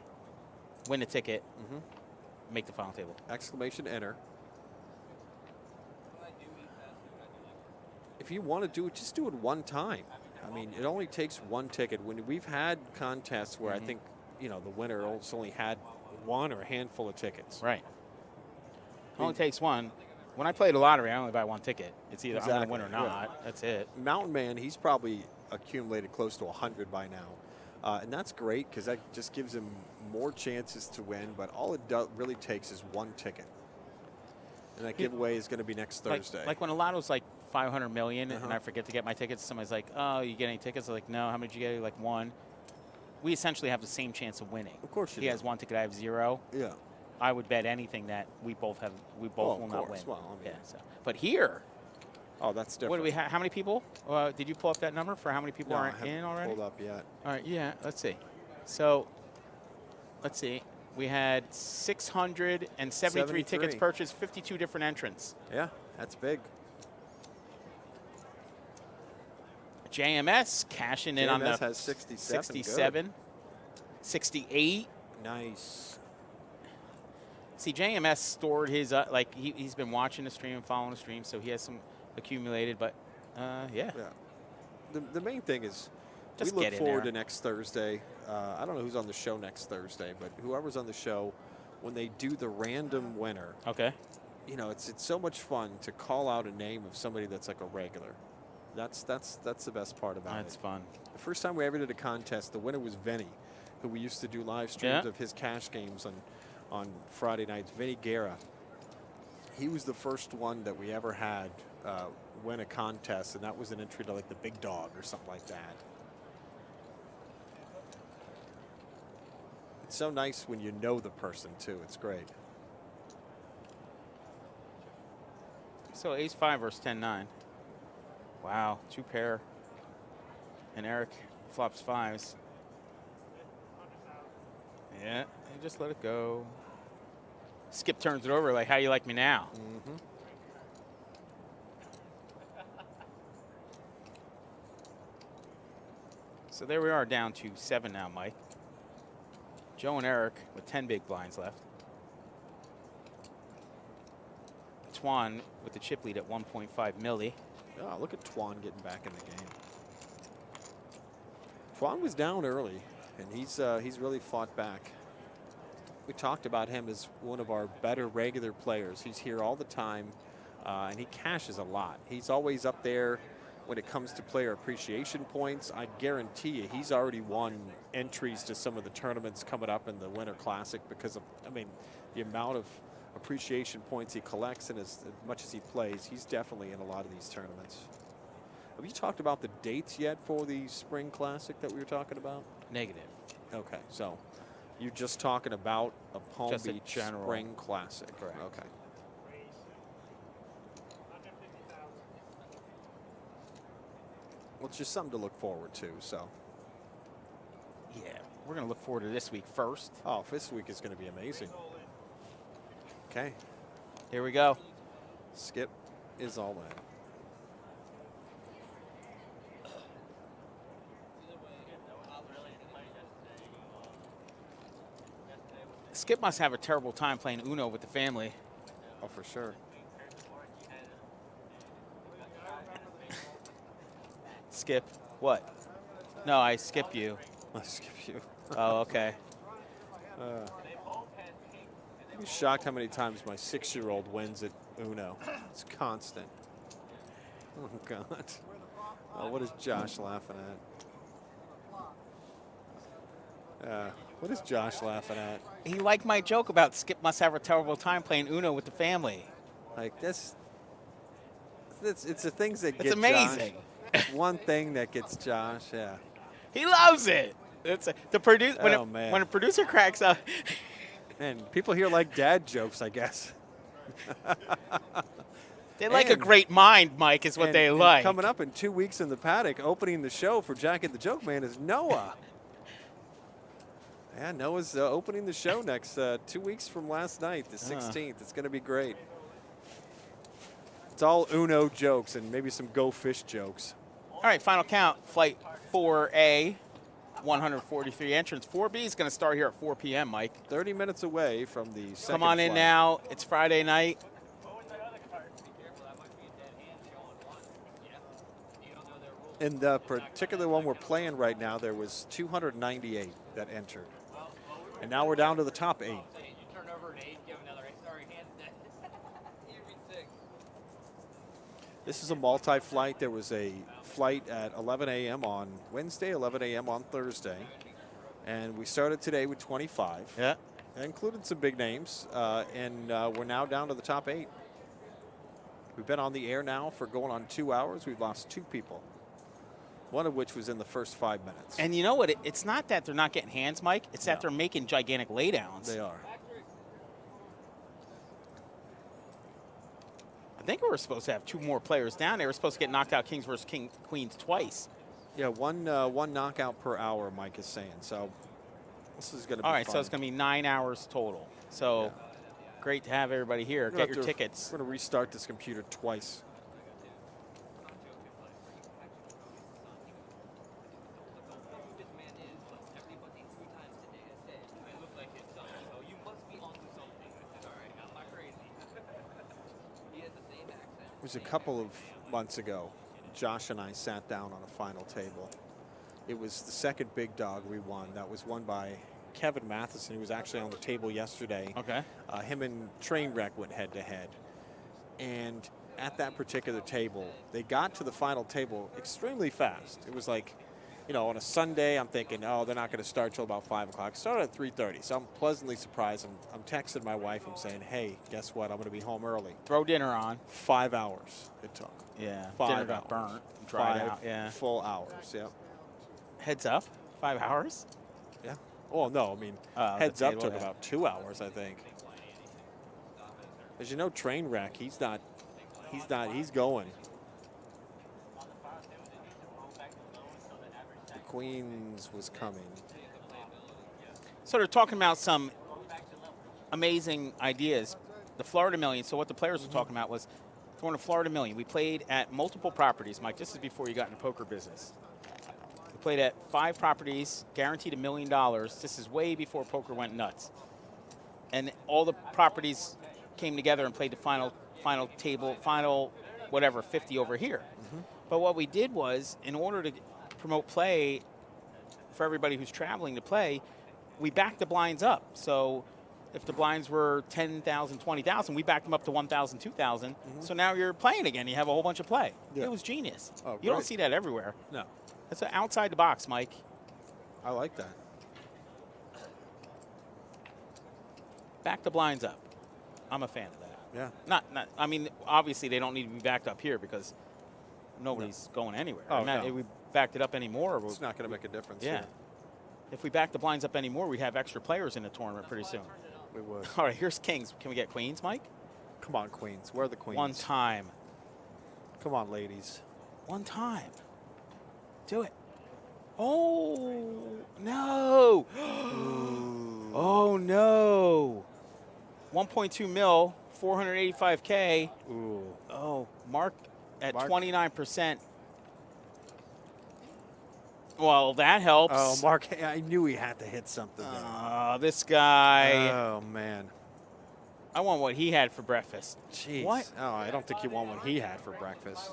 Win a ticket. Make the Final Table. Exclamation enter. If you want to do it, just do it one time. I mean, it only takes one ticket. When we've had contests where I think, you know, the winner only had one or a handful of tickets. Right. It only takes one. When I play the lottery, I only buy one ticket. It's either I'm going to win or not. Yeah. That's it. Mountain Man, he's probably accumulated close to 100 by now. And that's great because that just gives him more chances to win. But all it really takes is one ticket. And that giveaway is going to be next Thursday. Like when a lotto's like 500 million and I forget to get my tickets, somebody's like, oh, you get any tickets? I'm like, no. How many did you get? Like one. We essentially have the same chance of winning. Of course you do. He has one ticket, I have 0. Yeah. I would bet anything that we both have. We both will not win. Well, I mean, yeah. So. But here. Oh, that's different. What do we have? How many people? Did you pull up that number for how many people are in already? Pulled up yet. All right. Yeah. Let's see. So, let's see. We had 673 tickets purchased, 52 different entrants. Yeah, that's big. JMS cashing in on the has 67. 67. 68. Nice. See, JMS stored his, like, he's been watching the stream and following the stream, so he has some accumulated, but, yeah. The main thing is just we look forward to next Thursday. I don't know who's on the show next Thursday, but whoever's on the show, when they do the random winner, you know, it's so much fun to call out a name of somebody that's like a regular. That's the best part about it. That's fun. The first time we ever did a contest, the winner was Vinny, who we used to do live streams Yeah. of his cash games on Friday nights. Vinny Guerra. He was the first one that we ever had win a contest, and that was an entry to like the Big Dog or something like that. It's so nice when you know the person too. It's great. So ace 5 versus 10-9. Wow, 2 pair. And Eric flops 5s. Yeah, and just let it go. Skip turns it over like, how you like me now? Mm-hmm. So there we are, down to 7 now, Mike. Joe and Eric with 10 big blinds left. Twan with the chip lead at 1.5 milli. Oh, look at Twan getting back in the game. Twan was down early, and he's really fought back. We talked about him as one of our better regular players. He's here all the time, and he cashes a lot. He's always up there when it comes to player appreciation points. I guarantee you he's already won entries to some of the tournaments coming up in the Winter Classic because of, I mean, the amount of appreciation points he collects and as much as he plays, he's definitely in a lot of these tournaments. Have you talked about the dates yet for the Spring Classic that we were talking about? Negative. Okay, so you're just talking about a Palm Just a Beach general. Spring Classic. Correct. Okay. Well, it's just something to look forward to, so. Yeah, we're going to look forward to this week first. Oh, this week is going to be amazing. Okay, Here we go. Skip is all in. Skip must have a terrible time playing Uno with the family. Oh, for sure. Skip, what? No, I skip you. I skip you. Oh, okay. I'm shocked how many times my 6-year-old wins at Uno. It's constant. Oh, God. Oh, what is Josh laughing at? What is Josh laughing at? He liked my joke about Skip must have a terrible time playing Uno with the family. Like this. It's the things that get It's amazing. Josh. It's one thing that gets Josh. Yeah. He loves it. It's the produce Oh, man. when a producer cracks up. And people here like dad jokes, I guess. They like a And- great mind, Mike, is what And- they and like. Coming up in 2 weeks in the paddock, opening the show for Jack and the Joke Man is Noah. Yeah, Noah's opening the show next 2 weeks from last night, the 16th. It's going to be great. It's all Uno jokes and maybe some Go Fish jokes. All right, final count. Flight 4A, 143 entrants. 4B is going to start here at 4 p.m., Mike. 30 minutes away from the second Come on in flight. now. It's Friday night. In the particular one we're playing right now, there was 298 that entered. And now we're down to the top 8. You turn over an 8, give another 8. Sorry, hands down. Every 6. This is a multi-flight. There was a flight at 11 a.m. on Wednesday, 11 a.m. on Thursday. And we started today with 25. Yeah. That included some big names. And we're now down to the top 8. We've been on the air now for going on 2 hours. We've lost 2 people, one of which was in the first 5 minutes. And you know what? It's not that they're not getting hands, Mike. It's that No. they're making gigantic laydowns. They are. I think we were supposed to have 2 more players down. They were supposed to get knocked out kings versus queens twice. Yeah, one knockout per hour, Mike is saying. So this is going to be All right, fun. so it's going to be 9 hours total. So Yeah. great to have everybody here. We're gonna Get have your to- tickets. We're going to restart this computer twice. This man is everybody 3 times today has said, I look like his son, so you must be onto something. I said, all right, I'm not crazy. He has the same accent. It was a couple of months ago. Josh and I sat down on a final table. It was the second big dog we won. That was won by Kevin Matheson, who was actually on the table yesterday. Okay. Him and Trainwreck went head to head. And at that particular table, they got to the final table extremely fast. It was like, you know, on a Sunday, I'm thinking, oh, they're not going to start till about 5 o'clock. Started at 3:30, so I'm pleasantly surprised. I'm texting my wife. I'm saying, hey, guess what? I'm going to be home early. Throw dinner on. 5 hours it took. Yeah. 5 Dinner got hours. burnt. Dried 5 out. Yeah. full hours, yeah. Heads up. 5 hours. Yeah. Oh, no, I mean, the heads up table, took yeah. about 2 hours, I think. As you know, train wreck, he's going. The Queens was coming. So they're talking about some amazing ideas. The Florida Million. So what the players were talking about was throwing a Florida Million. We played at multiple properties, Mike. This is before you got into poker business. We played at 5 properties, guaranteed $1 million. This is way before poker went nuts. And all the properties came together and played the final table, final whatever, 50 over here. But what we did was, in order to promote play for everybody who's traveling to play, we backed the blinds up. So if the blinds were 10,000, 20,000, we backed them up to 1,000, 2,000. So now you're playing again. You have a whole bunch of play. Yeah. It was genius. Oh, you don't great. see that everywhere. No, That's outside the box, Mike. I like that. Back the blinds up. I'm a fan of that. Yeah. Not. I mean, obviously they don't need to be backed up here because nobody's going anywhere. Oh, I mean, no. If we backed it up anymore, It's not going to make a difference. yeah. here. If we back the blinds up anymore, we'd have extra players in the tournament pretty soon. We would. All right, here's Kings. Can we get Queens, Mike? Come on, Queens. Where are the Queens? One time. Come on, ladies. One time. Do it. Oh, no. Oh, no. 1.2 mil, 485K. Ooh. Oh, Mark at Mark. 29%. Well, that helps. Oh, Mark, I knew he had to hit something there. This guy. Oh, man. I want what he had for breakfast. Jeez. What? Oh, I don't think you want what he had for breakfast.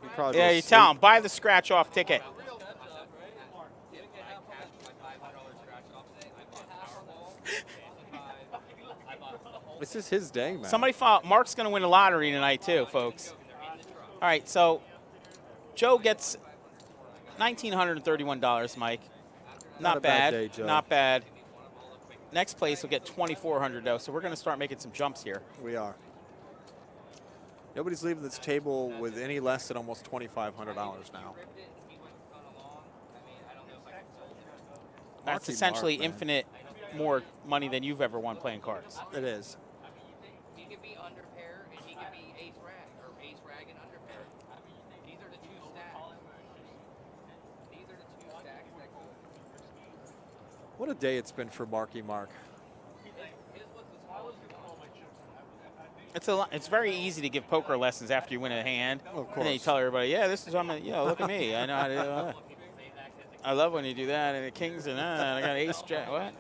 He'd probably Yeah, be you asleep. tell him, buy the scratch-off ticket. This is his day, man. Somebody thought Mark's going to win the lottery tonight, too, folks. All right, so Joe gets $1,931, Mike. Not a bad day, Joe. Not bad. Next place will get $2,400, though, so we're going to start making some jumps here. We are. Nobody's leaving this table with any less than almost $2,500 now. That's Marky essentially Mark, man. infinite more money than you've ever won playing cards. It is. He could be under pair and he could be ace rag or ace rag and under pair. These are the two stacks. These are the two stacks that go. What a day it's been for Marky Mark. It's very easy to give poker lessons after you win a hand. Of And then you course. tell everybody, yeah, this is, look at me. I know how to do that. I love when you do that. And the Kings and I got ace jack. What?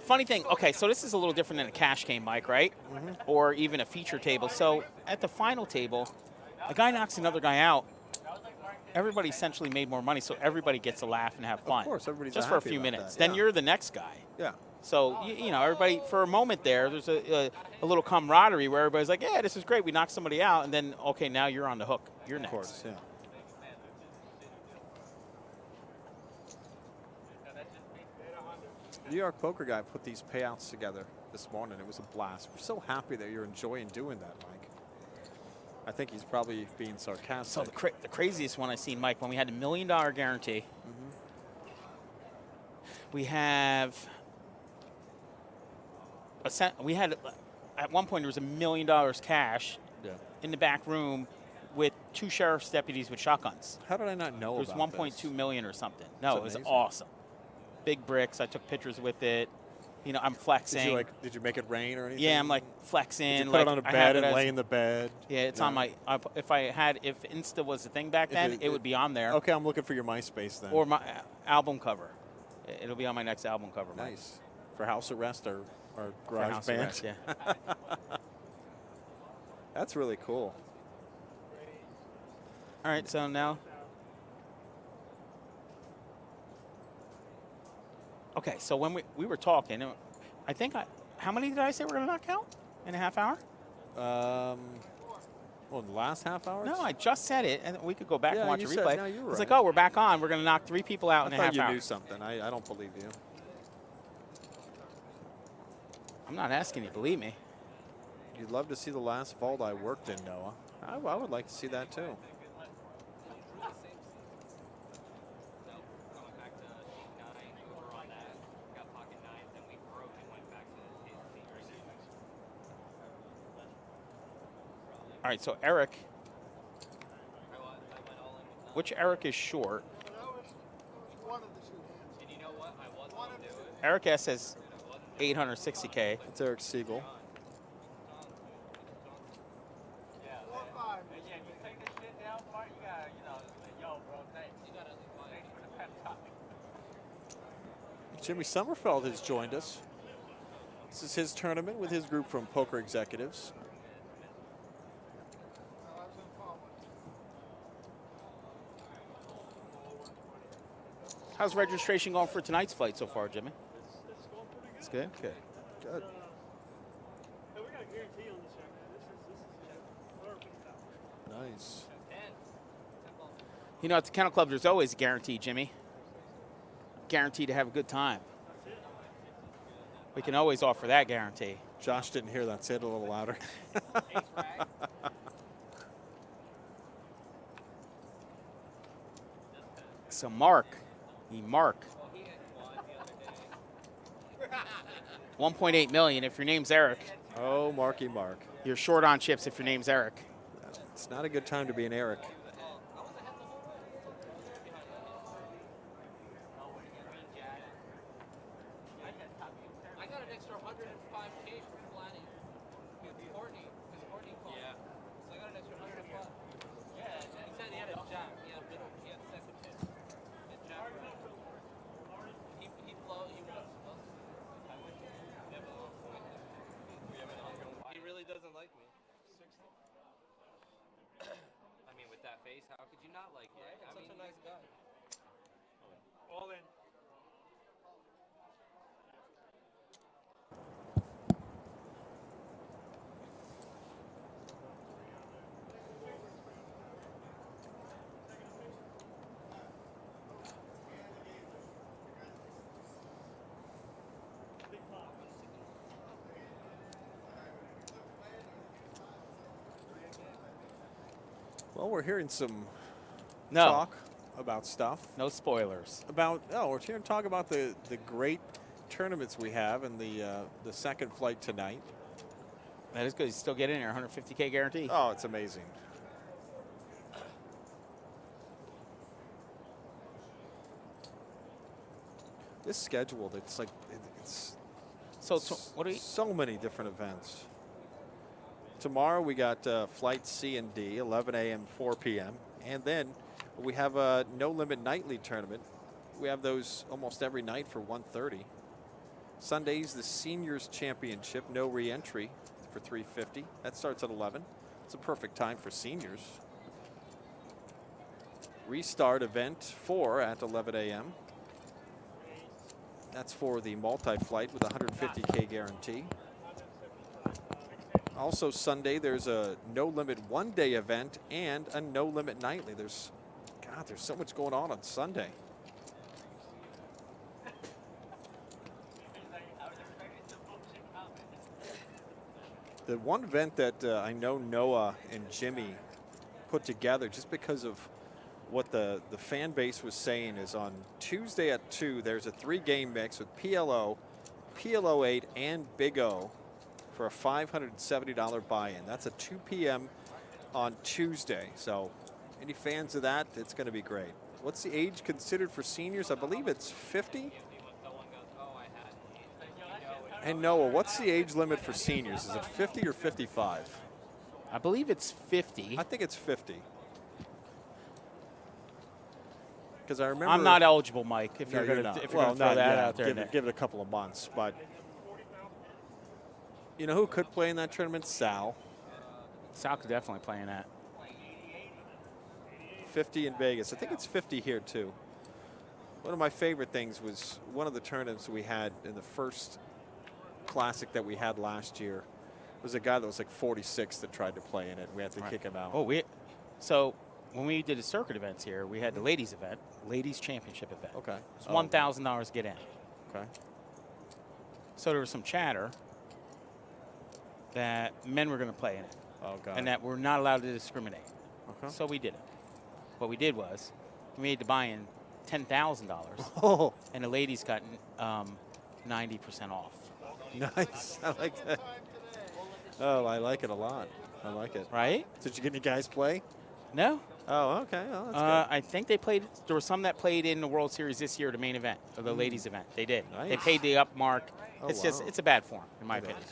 Funny thing, okay, so this is a little different than a cash game, Mike, right? Or even a feature table. So at the final table, a guy knocks another guy out. Everybody essentially made more money, so everybody gets to laugh and have fun. Of course, everybody's just for a happy few about minutes. that, Then yeah. you're the next guy. Yeah. So, you know, everybody, for a moment there's a little camaraderie where everybody's like, yeah, this is great. We knocked somebody out. And then, okay, now you're on the hook. You're next. Of course, yeah. New York Poker Guy put these payouts together this morning. It was a blast. We're so happy that you're enjoying doing that, Mike. I think he's probably being sarcastic. So the craziest one I seen, Mike, when we had $1 million guarantee, we have at one point there was $1 million cash Yeah. in the back room with 2 sheriff's deputies with shotguns. How did I not know It was about 1.2 million or something. No, That's it was amazing. awesome. Big bricks. I took pictures with it. You know, I'm flexing. this? Did you make it rain or anything? Yeah, I'm like flexing. Did you put like, it on a I have bed it and as- lay in the bed? Yeah, it's Yeah. on my. If Insta was the thing back then, it would be on there. Okay, I'm looking for your MySpace then. Or my album cover. It'll be on my next album cover. Mike. Nice. For House Arrest or For Garage House Band? Arrest, yeah. That's really cool. All right, so now. Okay, so when we were talking, I think how many did I say we're going to knock out in a half hour? Well, in the last half hour? No, I just said it, and we could go back and watch a you said- replay. no, you were It's like, right. oh, we're back on. We're going to knock 3 people out in a I half thought you hour. knew something. I don't believe you. I'm not asking you to believe me. You'd love to see the last vault I worked in, Noah. I would like to see that too. All right, so Eric. Which Eric is short? Eric S has 860K. It's Eric Siegel. Jimmy Sommerfeld has joined us. This is his tournament with his group from Poker Executives. How's registration going for tonight's flight so far, Jimmy? It's good? Good. Good. Nice. You know, at the Kennel Club, there's always a guarantee, Jimmy. Guaranteed to have a good time. We can always offer that guarantee. Josh didn't hear that. Say it a little louder. So Mark, 1.8 million if your name's Eric. Oh, Marky Mark. You're short on chips if your name's Eric. It's not a good time to be an Eric. I got an extra 105K for planning. Courtney, because Courtney called. Yeah. So I got an extra 105. Yeah. He said he had a jam. He had middle. He had second hit. He had jam. He blow. He blows. He really doesn't like me. I mean, with that face, how could you not like me? Right? I'm such a nice guy. All in. Well, we're hearing some No, talk about stuff. no spoilers. We're here to talk about the great tournaments we have and the second flight tonight. That is good. You still get in there, 150K guarantee. Oh, it's amazing. This schedule, it's like it's So what do we? so many different events. Tomorrow we got flight C and D, 11 a.m., 4 p.m. And then we have a No Limit Nightly tournament. We have those almost every night for 1:30. Sundays, the Seniors Championship, no re-entry for 350. That starts at 11. It's a perfect time for seniors. Restart event 4 at 11 a.m. That's for the multi-flight with 150K guarantee. Also Sunday, there's a No Limit one-day event and a No Limit nightly. There's so much going on Sunday. The one event that I know Noah and Jimmy put together just because of what the fan base was saying is on Tuesday at 2, there's a 3-game mix with PLO, PLO 8, and Big O for a $570 buy-in. That's at 2 p.m. on Tuesday. So any fans of that, it's going to be great. What's the age considered for seniors? I believe it's 50. And Noah, what's the age limit for seniors? Is it 50 or 55? I believe it's 50. I think it's 50. Because I remember I'm not eligible, Mike. If No, you're you're going not. to Well, throw not that yet. out there. Give it a couple of months, but you know who could play in that tournament? Sal. Sal could definitely play in that. 50 in Vegas. I think it's 50 here too. One of my favorite things was one of the tournaments we had in the first classic that we had last year. Was a guy that was like 46 that tried to play in it. We had to kick him out. Oh, so when we did the circuit events here, we had the ladies event, ladies championship event. Okay. It's $1,000 to get in. Okay. So there was some chatter that men were going to play in it. Oh, God. And that we're not allowed to discriminate. Okay. So we didn't. What we did was we made the buy-in $10,000, Oh, and the ladies got 90% off. nice. I like that. Oh, I like it a lot. I like it. Right? Did you get any guys play? No. Oh, okay. Oh, that's I think they played. There were some that played in the World Series this year, the main event, or the ladies event. They did. They Nice. paid the up mark. Oh, It's just, wow. it's a bad form, in my opinion.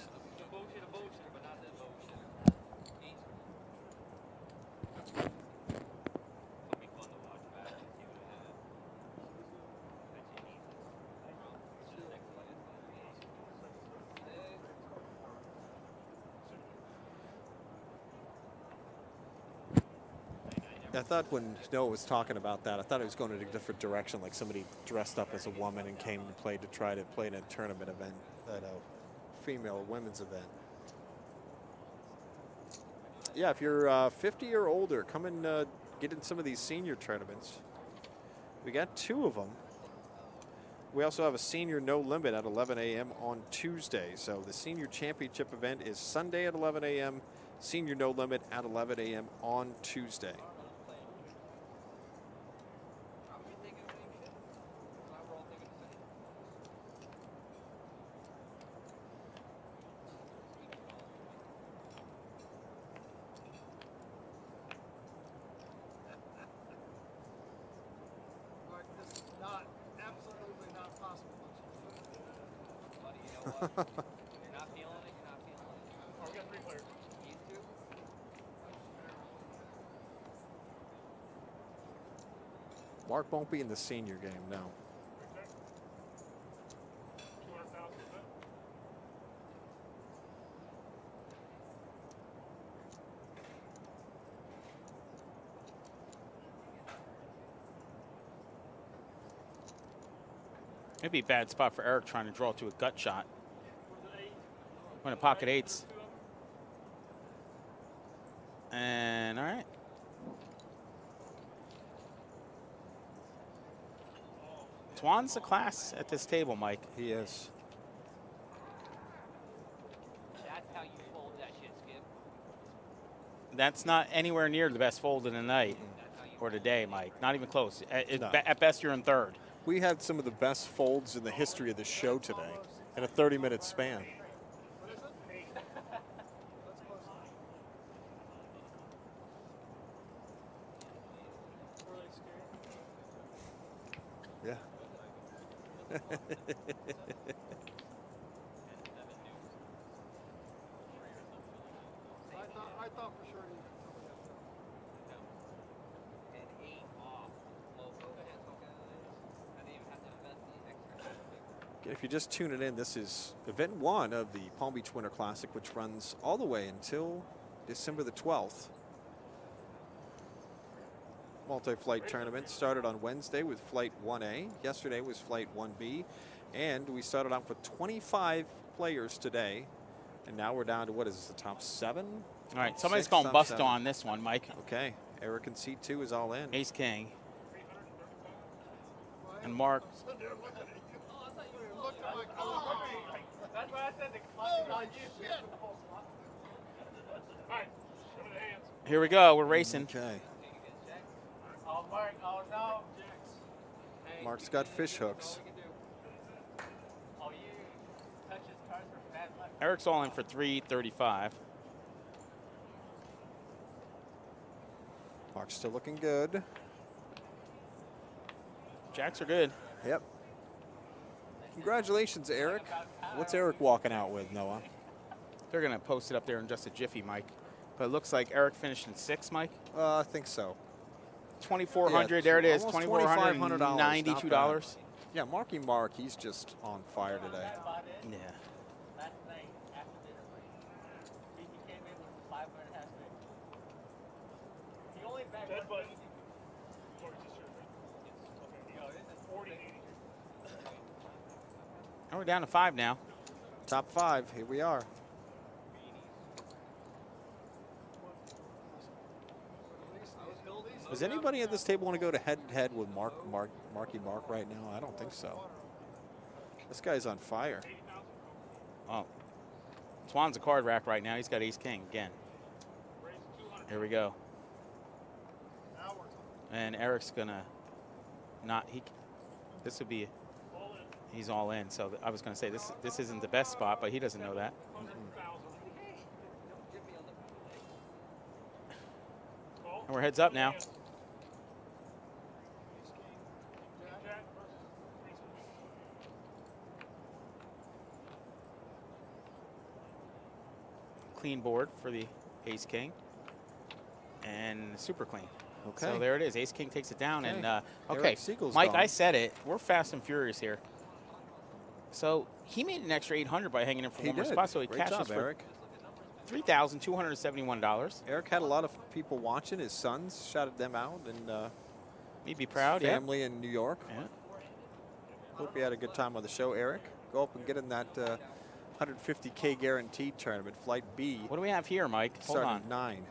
I thought when Noah was talking about that, I thought it was going in a different direction, like somebody dressed up as a woman and came and played to try to play in a tournament event, at a female women's event. Yeah, if you're 50 or older, come and get in some of these senior tournaments. We got 2 of them. We also have a senior no limit at 11 a.m. on Tuesday. So the senior championship event is Sunday at 11 a.m., senior no limit at 11 a.m. on Tuesday. This is not, absolutely not possible. Buddy, you know what? You're not feeling it. You're not feeling it. Oh, we got 3 players. These two? Mark won't be in the senior game, no. 200,000, is that? It'd be a bad spot for Eric trying to draw to a gut shot. When a pocket 8s. And all right. Twan's a class at this table, Mike. He is. That's how you fold that shit, Skip. That's not anywhere near the best fold of the night or the day, Mike. Not even close. No. At best, you're in third. We had some of the best folds in the history of the show today in a 30-minute span. Yeah. I thought for sure he And 8 off. Low overhead. I didn't even have to invest the extra. If you're just tuning in, this is event 1 of the Palm Beach Winter Classic, which runs all the way until December the 12th. Multi-flight tournament started on Wednesday with flight 1A. Yesterday was flight 1B. And we started out with 25 players today. And now we're down to, what is this, the top 7? All right, somebody's 6, going top bust 7. on this one, Mike. Okay, Eric in seat 2 is all in. Ace King. And Mark. looked at my color. That's why I said the Oh, shit. Alright, come in the hands. Here we go. We're racing. Okay. Oh, Mark. Oh, no. Mark's got fish hooks. Oh, you touch his cards for bad luck. Eric's all in for 335. Mark's still looking good. Jacks are good. Yep. Congratulations, Eric. What's Eric walking out with, Noah? They're going to post it up there in just a jiffy, Mike. But it looks like Eric finished in 6th, Mike. I think so. 2,400. Yeah, there it is. almost $2,492. Yeah, Marky Mark, he's just on fire today. Yeah. Last night after dinner, he came in with 5 and a half minutes. He only backed Dead one button. easy. Or is this your thing? Yo, this is 40. Oh, we're down to 5 now. Top 5. Here we are. Does anybody at this table want to go to head-to-head with Marky Mark right now? I don't think so. This guy's on fire. Oh. Swan's a card rack right now. He's got ace king again. Here we go. And Eric's gonna this would be, he's all in. So I was gonna say this isn't the best spot, but he doesn't know that. And we're heads up now. Clean board for the ace king and super clean. Okay. So there it is. Ace king takes it down. Okay. And okay, Eric Siegel's Mike, gone. I said it. We're fast and furious here. So he made an extra 800 by hanging in for He one more did. spot. So he Great cashes job, for Eric. $3,271. Eric had a lot of people watching. His sons shouted them out, and He'd be proud. Yeah. family in New York. Yeah. Hope you had a good time on the show, Eric. Go up and get in that 150K guaranteed tournament, Flight B. What do we have here, Mike? Hold Starting on. at 9.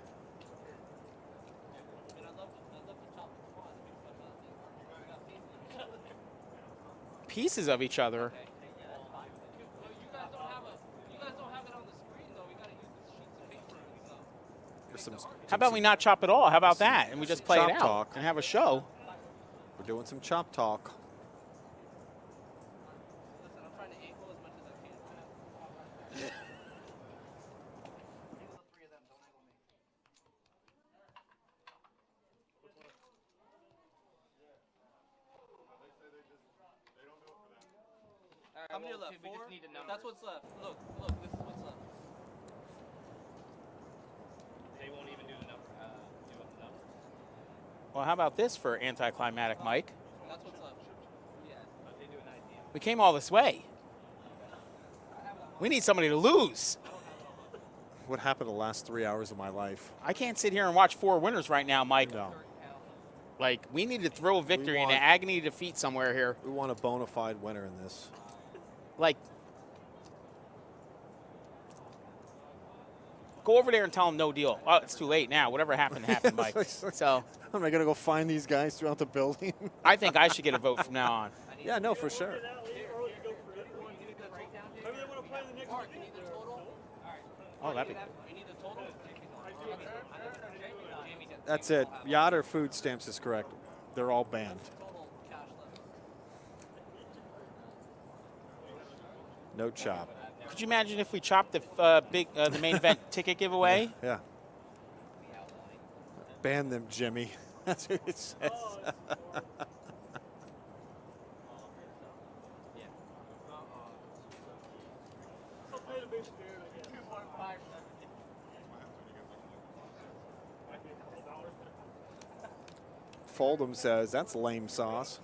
Pieces of each other. There's some, How about we not chop it all? How about that? And we just play it chop out talk. and have a show. We're doing some chop talk. How many are left? We 4? just need a number. That's what's left. Look, this is what's left. They won't even do the number. Do the number. Well, how about this for anticlimactic, Mike? That's what's left. Yeah. But they do an idea. We came all this way. We need somebody to lose. What happened the last 3 hours of my life? I can't sit here and watch 4 winners right now, Mike. No. Like, we need to throw a victory in want- an agony defeat somewhere here. We want a bona fide winner in this. Like, go over there and tell them no deal. Oh, it's too late now. Whatever happened, happened, Mike. So Am I going to go find these guys throughout the building? I think I should get a vote from now on. Yeah, no, for sure. Oh, that'd be. That's it. Yacht or food stamps is correct. They're all banned. No chop. Could you imagine if we chopped the the main event ticket giveaway? Yeah. Ban them, Jimmy. That's what it says. Fold'em says that's lame sauce.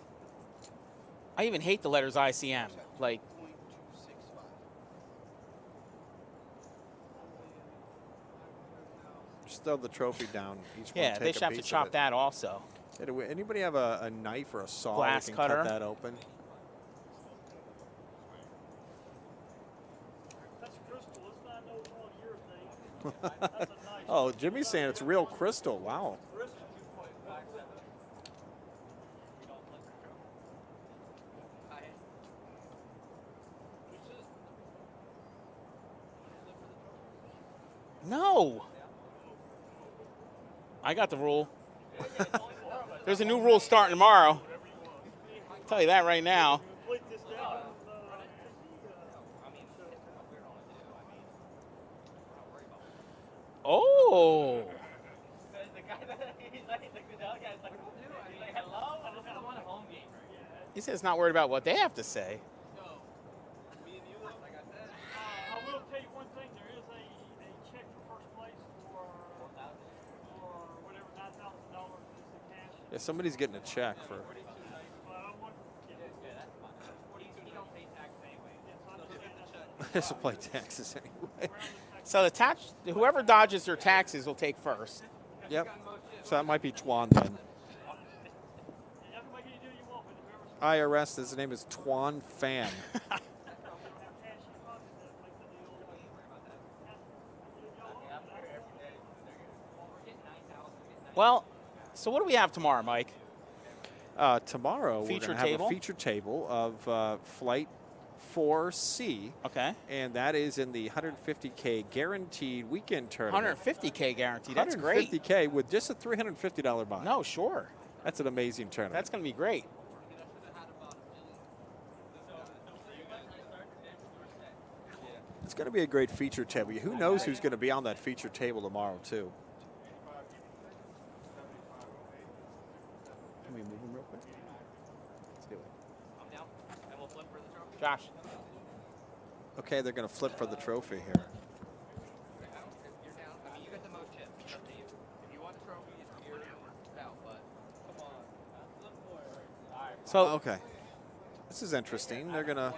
I even hate the letters ICM. Like, Just throw the trophy down. Each one yeah, take they a should have to piece of chop it. that also. Yeah, anybody have a knife or a saw Glass that can cutter? cut that open? That's crystal. It's not no all year thing. That's a nice Oh, Jimmy's saying it's real crystal. Wow. crystal. No. I got the rule. There's a new rule starting tomorrow. I'll tell you that right now. Complete this down. Oh. The guy that he's like, the other guy's like, hello? I just want a home game. He says not worried about what they have to say. I will tell you one thing. There is a check for first place for whatever $9,000 is the cash. Yeah, somebody's getting a check for. But I want You don't pay tax anyway. This will play taxes anyway. So the tax, whoever dodges their taxes will take first. Yep. So that might be Twan then. you have to make any deal you want, but whoever's IRS, his name is Twan Fan. Well, so what do we have tomorrow, Mike? Tomorrow, Feature we're going to have table? a feature table of Flight 4C, Okay. and that is in the 150K guaranteed weekend tournament. 150K guarantee. That's great. 150K with just a $350 buy. No, sure. That's an amazing tournament. That's going to be great. It's going to be a great feature table. Who knows who's going to be on that feature table tomorrow, too? Can we move him real quick? Let's do it. I'm down. And we'll flip for the trophy. Josh. Okay, they're going to flip for the trophy here. I don't, if you're down, I mean, you got the most chips. It's up to you. If you want the trophy, you're out. But come on. Flip for it. All right. So, Okay. This is interesting. They're gonna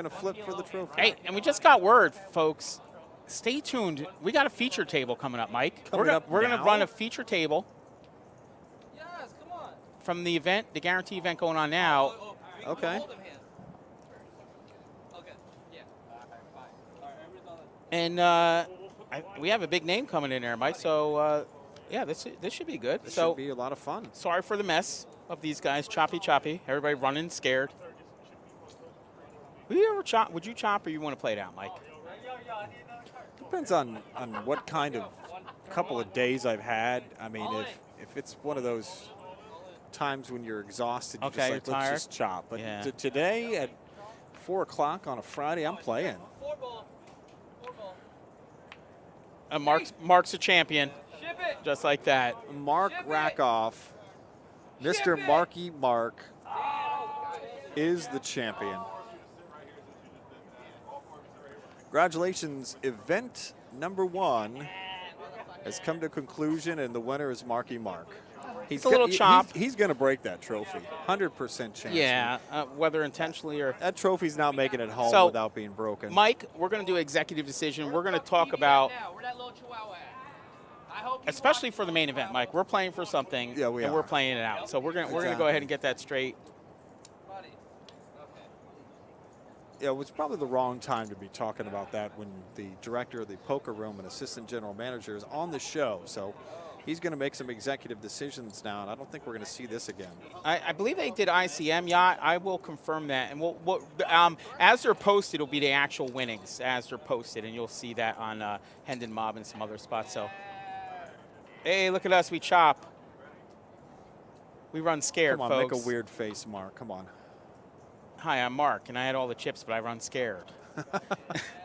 flip for the trophy. hey, and we just got word, folks. Stay tuned. We got a feature table coming up, Mike. Coming up we're gonna now? run a feature table Yes, come on. from the event, the guarantee event going on now. Okay. Hold them hands. Okay. Yeah. All right, fine. All right, everybody's on it. And we have a big name coming in there, Mike. So yeah, this should be good. This So should be a lot of fun. sorry for the mess of these guys, choppy. Everybody running scared. Would you ever chop? Would you chop, or you want to play it out, Mike? Depends on what kind of couple of days I've had. I mean, if it's one of those times when you're exhausted, you're Okay, just you're like, let's tired. just chop. But Yeah. Today at 4 o'clock on a Friday, I'm playing. Four ball. Four ball. And Mark's a champion, Ship it. just like that. Mark Ship it. Rackoff, Mr. Ship it. Marky Mark, is the champion. Congratulations, event number 1 has come to conclusion, and the winner is Marky Mark. He's a little chopped. He's going to break that trophy. 100% chance. Yeah, whether intentionally or. That trophy's not making it home So, without being broken. Mike, we're going to do executive decision. We're going to talk about, Where that little chihuahua at? I hope he's especially for the main event, Mike. We're playing for something, Yeah, we and are. we're playing it out. So we're going to go Exactly. ahead and get that straight. buddy. Okay. Yeah, it was probably the wrong time to be talking about that when the director of the poker room and assistant general manager is on the show. So he's going to make some executive decisions now, and I don't think we're going to see this again. I believe they did ICM yacht. I will confirm that, and we'll as they're posted, it'll be the actual winnings as they're posted, and you'll see that on Hendon Mob and some other spots. So, hey, look at us, we chop. We run scared, Come on, folks. make a weird face, Mark. Come on. Hi, I'm Mark, and I had all the chips, but I run scared.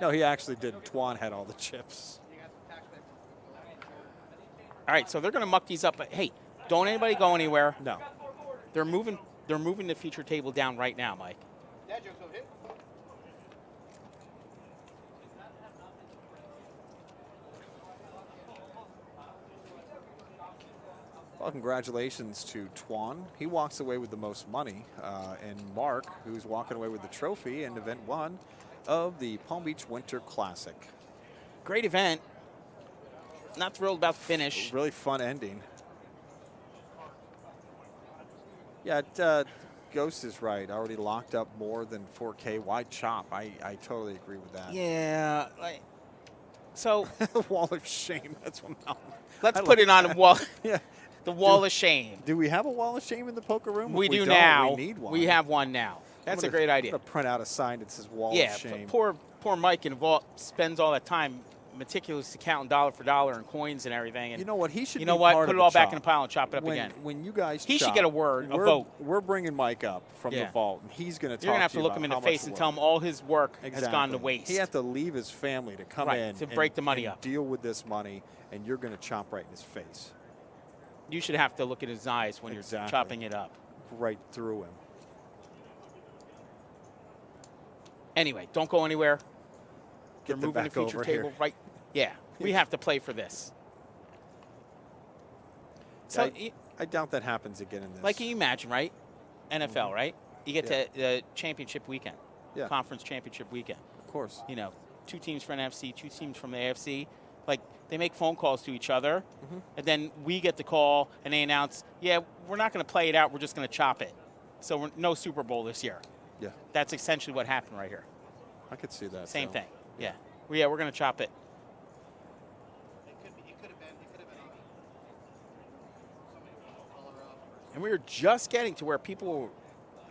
No, he actually didn't. Twan had all the chips. All right, so they're going to muck these up, but hey, don't anybody go anywhere. No. They're moving the feature table down right now, Mike. Well, congratulations to Twan. He walks away with the most money. And Mark, who's walking away with the trophy in event 1 of the Palm Beach Winter Classic. Great event. Not thrilled about the finish. Really fun ending. Yeah, Ghost is right. Already locked up more than 4K. Why chop? I totally agree with that. Yeah, like, so Wall of shame. That's what I'm. let's I put it on the wall. Yeah. The wall of shame. Do we have a wall of shame in the poker room? We If do don't, now. We need one. We have one now. That's a great idea. I'm gonna print out a sign that says wall Yeah, of shame. poor Mike in Vault spends all that time meticulously counting dollar for dollar and coins and everything. And You know what? He should. you know be what? part Put of it all the back chop. in the pile and chop it up when, again. When you guys He should chop, get a word, a we're- vote. We're bringing Mike up from the Yeah. vault, and he's going to talk You're gonna have to you look about him in the how much face and work. tell him all his work has gone to Exactly. waste. He had to leave his family to come Right, in to and- break the money and up. deal with this money, and you're going to chop right in his face, You should have to look at his eyes when you're Exactly. chopping it up. right through him. Anyway, don't go anywhere. Get They're them moving the back feature over table here. right. Yeah, we have to play for this. So, I doubt that happens again in this. like you imagine, right? NFL, right? You get Yeah. to the championship weekend, Yeah. conference championship weekend. Of course. You know, 2 teams from NFC, 2 teams from the AFC. Like, they make phone calls to each other, and then we get the call, and they announce, yeah, we're not going to play it out. We're just going to chop it. So no Super Bowl this year. Yeah, That's essentially what happened right here. I could see that. Same so. thing. Yeah. Well, yeah, we're going to chop it. And we were just getting to where people were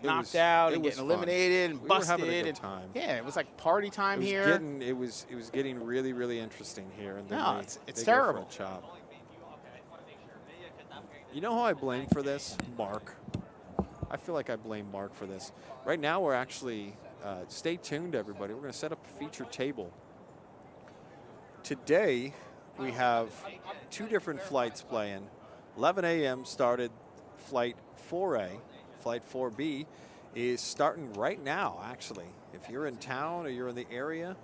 knocked was- out it and was getting fun. eliminated and We were busted. having a good and- time. Yeah, it was like party time here. It was getting really, really interesting here. And then No, they- it's they go for terrible. a chop. You know who I blame for this? Mark. I feel like I blame Mark for this. Right now, we're actually, stay tuned, everybody. We're going to set up a feature table. Today, we have 2 different flights playing. 11 a.m. started flight 4A. Flight 4B is starting right now, actually. If you're in town or you're in the area,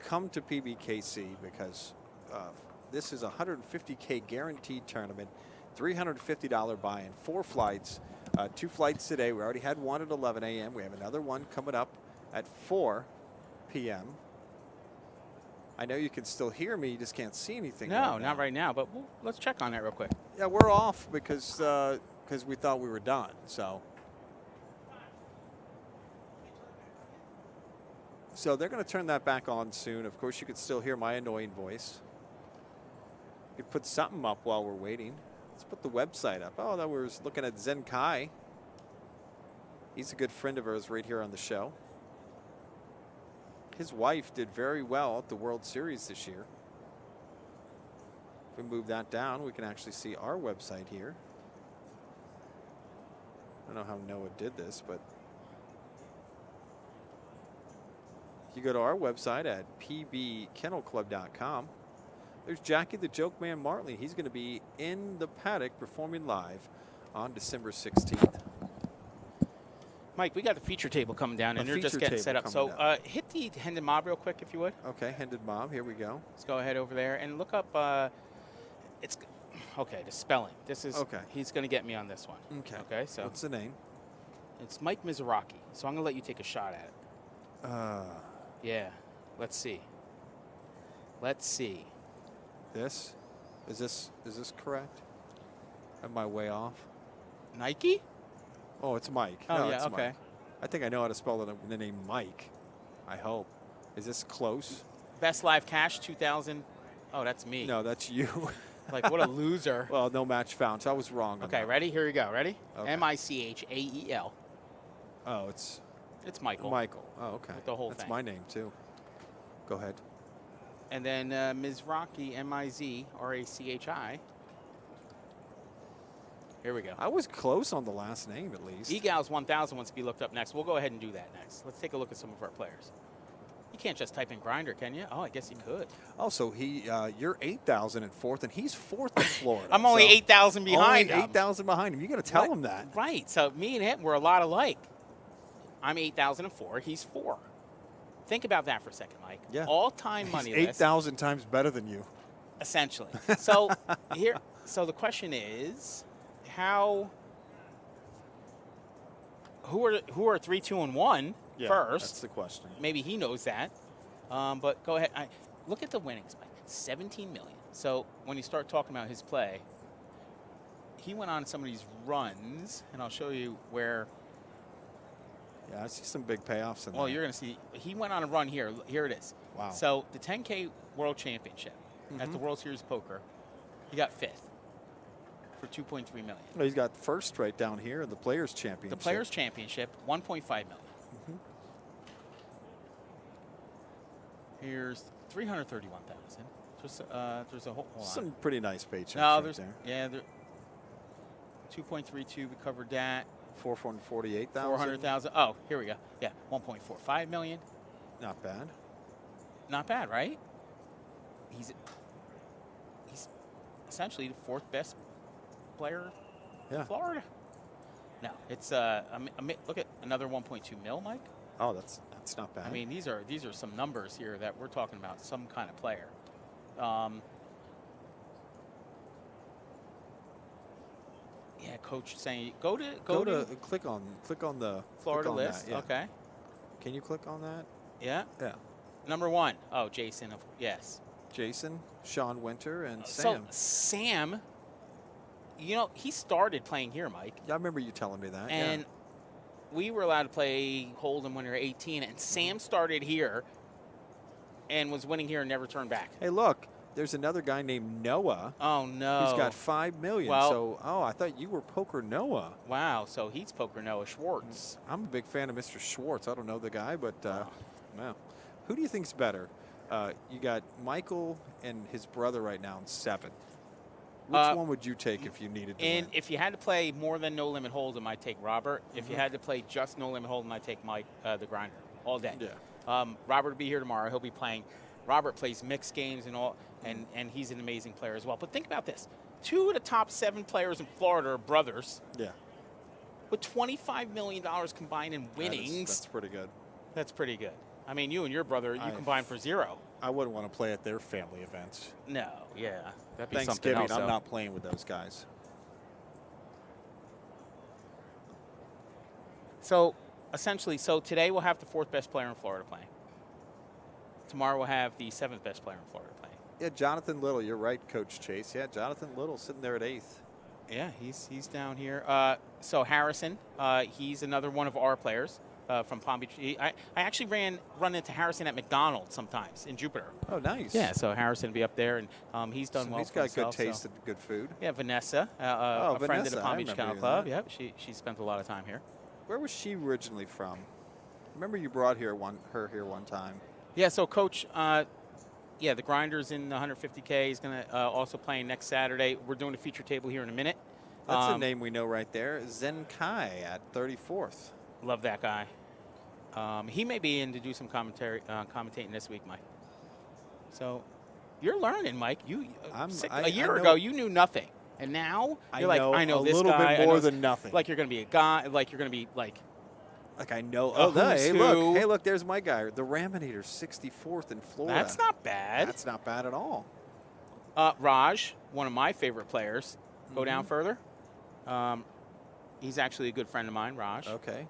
come to PBKC because this is a $150K guaranteed tournament, $350 buy-in, 4 flights, 2 flights today. We already had one at 11 a.m. We have another one coming up at 4 p.m. I know you can still hear me, you just can't see anything. No, not right now, but let's check on that real quick. Yeah, we're off because we thought we were done. So they're going to turn that back on soon. Of course, you could still hear my annoying voice. You could put something up while we're waiting. Let's put the website up. Oh, that was looking at Zen Kai. He's a good friend of ours right here on the show. His wife did very well at the World Series this year. If we move that down, we can actually see our website here. I don't know how Noah did this, but if you go to our website at pbkennelclub.com, there's Jackie the Joke Man Martley. He's going to be in the paddock performing live on December 16th. Mike, we got the feature table coming down, and A they're just feature getting table set up. coming So down. hit the Hendon Mob real quick, if you would. Okay, Hendon Mob, here we go. Let's go ahead over there and look up. It's okay. The spelling. This is Okay. He's going to get me on this one. Okay. Okay. So What's the name? it's Mike Mizrachi. So I'm going to let you take a shot at it. Yeah. Let's see. Let's see. This? Is this correct? Am I way off? Nike? Oh, it's Mike. Oh, No, yeah, it's okay. Mike. I think I know how to spell the name Mike. I hope. Is this close? Best Live Cash 2000. Oh, that's me. No, that's you. Like, what a loser. Well, no match found, so I was wrong. on Okay, that. ready? Here we go. Ready? Okay. Michael. Oh, it's It's Michael. Michael. Oh, okay. With the whole That's thing. my name, too. Go ahead. And then Mizrachi, Mizrachi. Here we go. I was close on the last name, at least. Egals 1000 wants to be looked up next. We'll go ahead and do that next. Let's take a look at some of our players. You can't just type in Grinder, can you? Oh, I guess you could. Also, you're 8,000 in 4th, and he's 4th in Florida. I'm only so 8,000 behind Only him. 8,000 behind him. You got to tell Right- him that. Right. So me and him, we're a lot alike. I'm 8,004. He's 4. Think about that for a second, Mike. Yeah. All-time money He's list. 8,000 times better than you. Essentially. So here. So the question is, who are 3, 2, and 1 first? That's the question. Maybe he knows that. But go ahead. Look at the winnings, Mike. 17 million. So when you start talking about his play, he went on some of these runs, and I'll show you where. Yeah, I see some big payoffs in Well, there. you're going to see. He went on a run here. Here it is. Wow. So the 10K World Championship at the World Series of Poker, he got 5th for 2.3 million. Well, he's got first right down here in the Players' Championship. The Players Championship, 1.5 million. Here's 331,000. There's a whole. Hold on. Some pretty nice paychecks No, right there's there. yeah. 2.32. We covered that. 448,000. 400,000. Oh, here we go. Yeah, 1.45 million. Not bad. Not bad, right? He's essentially the 4th best player Yeah. in Florida. No, it's look at another 1.2 mil, Mike. Oh, that's not bad. I mean, these are some numbers here that we're talking about. Some kind of player. Yeah, coach saying go to click on the Florida click on list. that, yeah. Okay. Can you click on that? Yeah. Yeah. Number 1. Oh, Jason. Yes. Jason, Sean Winter, and So Sam. Sam, you know, he started playing here, Mike, Yeah, I remember you telling me that. and yeah. we were allowed to play Hold'em when we were 18, and Sam started here and was winning here and never turned back. Hey, look, There's another guy named Noah. Oh no. He's got $5 million. Well- So, I thought you were Poker Noah. Wow. So he's Poker Noah Schwartz. I'm a big fan of Mr. Schwartz. I don't know the guy, but wow. Who do you think's better? You got Michael and his brother right now in 7. Which one would you take if you needed to And win? if you had to play more than No Limit Hold'em, I'd take Robert. If you had to play just No Limit Hold'em, I'd take Mike, the grinder, all day. Yeah. Robert will be here tomorrow. He'll be playing. Robert plays mixed games and all, and he's an amazing player as well. But think about this: 2 of the top 7 players in Florida are brothers. Yeah. With $25 million combined in winnings. That's pretty good. That's pretty good. I mean, you and your brother, you combined for 0. I wouldn't want to play at their family events. No, yeah. That'd be something Thanksgiving, else, I'm though. not playing with those guys. So, essentially, today we'll have the 4th best player in Florida playing. Tomorrow we'll have the 7th best player in Florida playing. Yeah, Jonathan Little. You're right, Coach Chase. Yeah, Jonathan Little sitting there at 8th. Yeah, he's down here. So Harrison, he's another one of our players from Palm Beach. I actually run into Harrison at McDonald's sometimes in Jupiter. Oh, nice. Yeah, so Harrison will be up there, and he's done well He's for got himself, good taste so. and good food. Yeah, Vanessa, a friend of the Vanessa, Palm I Beach remember Kennel you Club. that. Yep, she spent a lot of time here. Where was she originally from? Remember you brought her here one time. Yeah, so Coach, the Grinder's in the 150K. He's going to also playing next Saturday. We're doing a feature table here in a minute. That's a name we know right there. Zen Kai at 34th. Love that guy. He may be in to do some commentating this week, Mike. So you're learning, Mike. A year ago, you knew nothing. And now you're I know this little guy. bit more than nothing. Like you're going to be a guy. Like you're going to be like I know. a Hey, who's look. who. Hey, look. There's my guy. The Raminator, 64th in Florida. That's not bad. That's not bad at all. Raj, one of my favorite players. Go down further. He's actually a good friend of mine, Raj. Okay.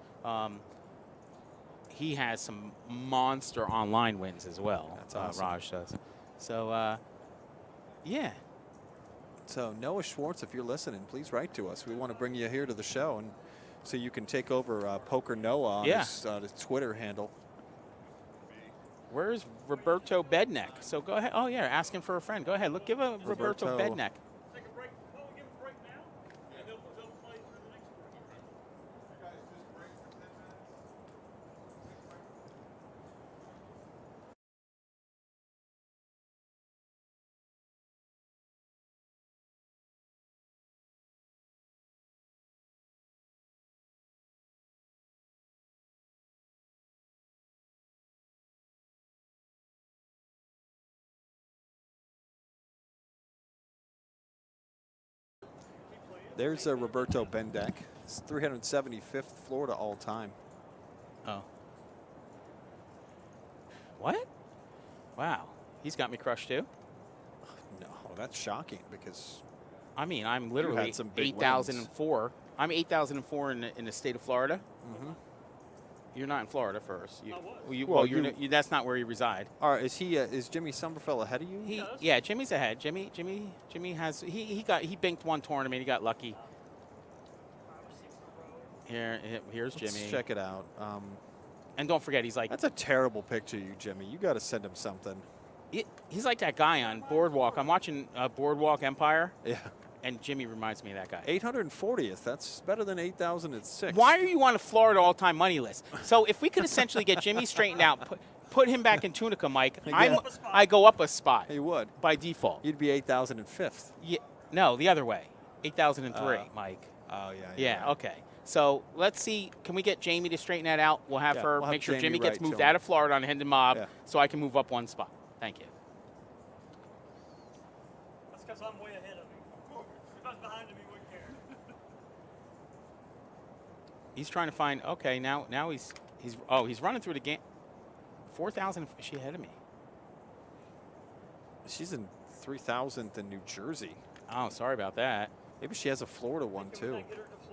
He has some monster online wins as well. That's awesome. Raj does. So, yeah. So Noah Schwartz, if you're listening, please write to us. We want to bring you here to the show, and so you can take over Poker Noah on his Twitter handle. Where's Roberto Bednack? So go ahead. Oh, yeah, asking for a friend. Go ahead. Look, give a Roberto Bednack. Take a break. Well, we'll give them a break now, and they'll play through the next break. There's Roberto Bendeck. It's 375th Florida all time. Oh. What? Wow. He's got me crushed, too. No, that's shocking because I mean, I'm literally some big 8,004. I'm 8,004 in the state of Florida. You're not in Florida first. That's not where you reside. All right, is Jimmy Summerfell ahead of you? Yeah, Jimmy's ahead. Jimmy has he binked one tournament. He got lucky. Here's Let's Jimmy. check it out. And don't forget, he's like That's a terrible picture, you Jimmy. You got to send him something. he's like that guy on Boardwalk. I'm watching Boardwalk Empire. Yeah. And Jimmy reminds me of that guy. 840th. That's better than 8,006. Why are you on a Florida all-time money list? So if we could essentially get Jimmy straightened out, put him back in Tunica, Mike, I go up a spot. He would. By default. You'd be 8,005th. Yeah, no, the other way. 8,003, Mike. Oh, yeah. Yeah, okay. So let's see. Can we get Jamie to straighten that out? We'll have her we'll have make sure Jamie Jimmy gets write moved to him. out of Florida on Hendon Mob Yeah. so I can move up one spot. Thank you. That's because I'm way ahead of him. If I was behind him, he wouldn't care. He's trying to find. Okay, now he's running through the game. 4,000. Is she ahead of me? She's in 3,000th in New Jersey. Oh, sorry about that. Maybe she has a Florida one, too.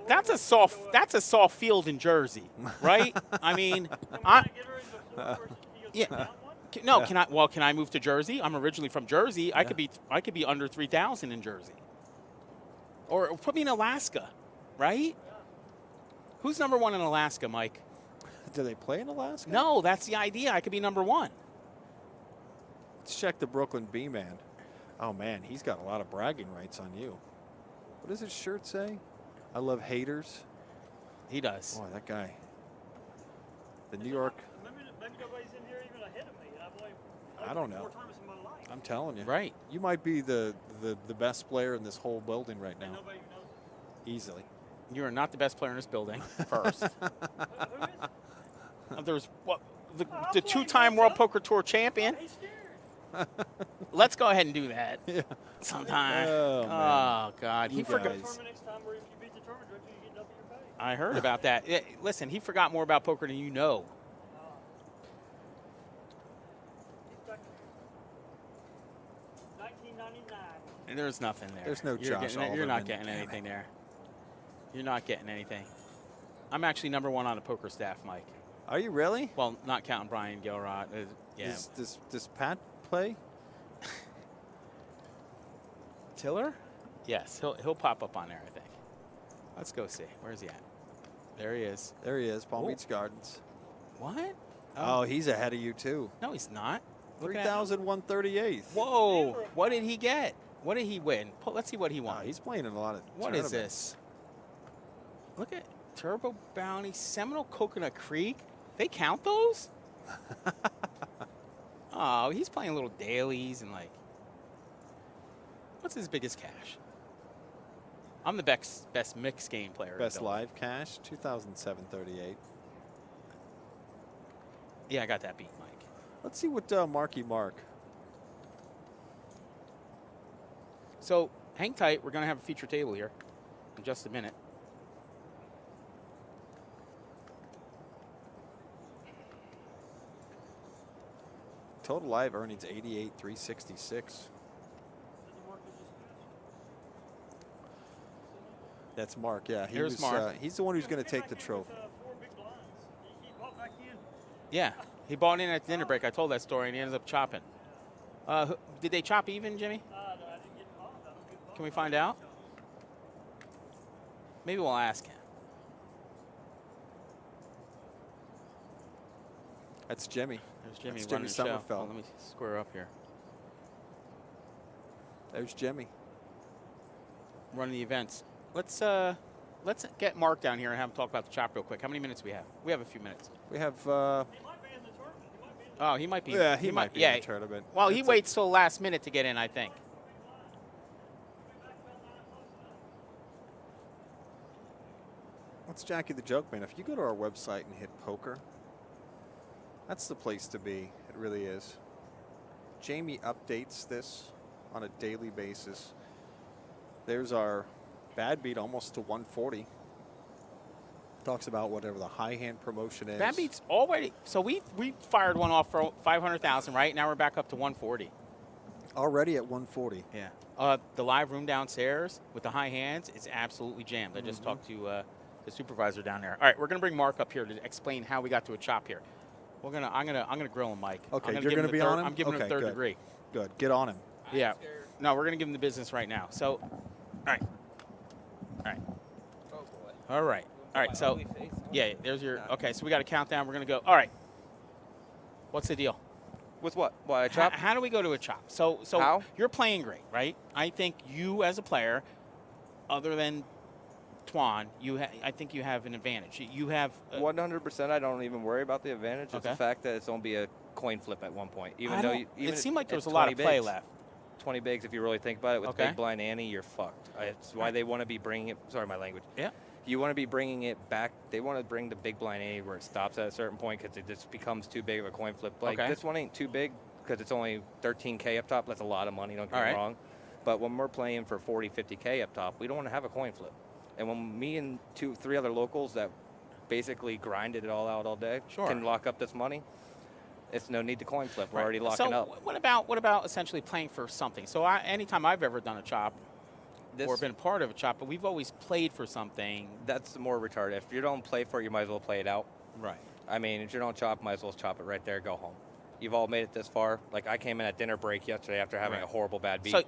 That's a soft field in Jersey, right? I mean, yeah. No, can I move to Jersey? I'm originally from Jersey. Yeah. I could be under 3,000 in Jersey. Or put me in Alaska, right? Who's number one in Alaska, Mike? Do they play in Alaska? No, that's the idea. I could be number one. Let's check the Brooklyn B-Man. Oh, man, he's got a lot of bragging rights on you. What does his shirt say? I love haters. He does. Boy, that guy. The New York. Maybe nobody's in here even ahead of me. And I've only I don't know. 4 tournaments in my life. I'm telling you. Right. You might be the best player in this whole building right And now. nobody knows it. Easily. You are not the best player in this building, first. Who is? There's the two-time World Poker Tour champion. He's scared. Let's go ahead and do that Yeah. sometime. Oh, man. Oh, God. You He forgot. guys. Tournament next time where if you beat the tournament director, you get double your pay. I heard about that. Listen, he forgot more about poker than you know. He's back in 1999. And there's nothing there. There's no You're Josh getting, You're not Alderman. getting Damn anything it. there. You're not getting anything. I'm actually number 1 on the poker staff, Mike. Are you really? Well, not counting Brian Gilrod. Yeah. Does Pat play? Tiller? Yes, he'll pop up on there, I think. Let's go see. Where's he at? There he is. There he is, Palm Oh. Beach Gardens. What? Oh, he's ahead of you, too. No, he's not. Look at that. 3,138. Whoa! What did he get? What did he win? Let's see what he won. Wow, he's playing in a lot of What is tournaments. this? Look at Turbo Bounty, Seminole Coconut Creek. They count those? Oh, he's playing little dailies and like. What's his biggest cash? I'm the best mixed game player. in the Best building. live cash, 2,738. Yeah, I got that beat, Mike. Let's see what Marky Mark. So hang tight. We're going to have a feature table here in just a minute. Total live earnings 88,366. That's Mark. Yeah, Here's Mark. He's the one who's going to take the trophy. 4 big blinds. He bought back in. Yeah, he bought in at dinner break. I told that story, and he ended up chopping. Did they chop even, Jimmy? No, I didn't get involved. I don't get involved. Can we find out? Maybe we'll ask him. That's Jimmy. There's Jimmy That's running Jimmy the show. Sommerfeld. Oh, let me square up here. There's Jimmy. Running the events. Let's get Mark down here and have him talk about the chop real quick. How many minutes do we have? We have a few minutes. We have. He might be in the tournament. He might be in the Oh, he might be. Yeah, he might be Yeah. in the tournament. Well, he It's waits till last minute to get in, I think. That's Jackie the Joke Man. If you go to our website and hit poker, that's the place to be. It really is. Jamie updates this on a daily basis. There's our bad beat almost to 140. Talks about whatever the high hand promotion is. That beats already. So we fired one off for 500,000, right? Now we're back up to 140. Already at 140. Yeah. The live room downstairs with the high hands is absolutely jammed. I just talked to the supervisor down there. All right, we're gonna bring Mark up here to explain how we got to a chop here. I'm gonna grill him, Mike. Okay, I'm you're give gonna the be third- on him? I'm giving him Okay, third good. degree. Good. Get on him. Yeah. No, we're gonna give him the business right now. So, all right. Oh boy. All right. All right. So, Ugly face. yeah, there's your. Okay, so we got a countdown. We're gonna go. All right. What's the deal? With what? Why I chop? How do we go to a chop? So How? you're playing great, right? I think you as a player, other than Twan, I think you have an advantage. You have 100%. I don't even worry about the advantage. It's Okay. the fact that it's going to be a coin flip at one point. Even I though don't- even it seemed like there was it's a lot of 20 play bigs. left. 20 bigs, if you really think about it, with Okay. big blind Annie, you're fucked. It's why they want to be bringing it. Sorry, my language. Yeah. You want to be bringing it back. They want to bring the big blind Annie where it stops at a certain point because it just becomes too big of a coin flip. Like Okay. this one ain't too big because it's only 13K up top. That's a lot of money. Don't get All me right. wrong. But when we're playing for 40, 50K up top, we don't want to have a coin flip. And when me and 2-3 other locals that basically grinded it all out all day Sure. can lock up this money, it's no need to coin flip. We're Right. already locking so up. what about essentially playing for something? So anytime I've ever done a chop or been part of a chop, but we've always played for something. That's more retarded. If you don't play for it, you might as well play it out. Right. I mean, if you don't chop, might as well chop it right there, go home. You've all made it this far. Like, I came in at dinner break yesterday after having Right. a horrible bad beat. So-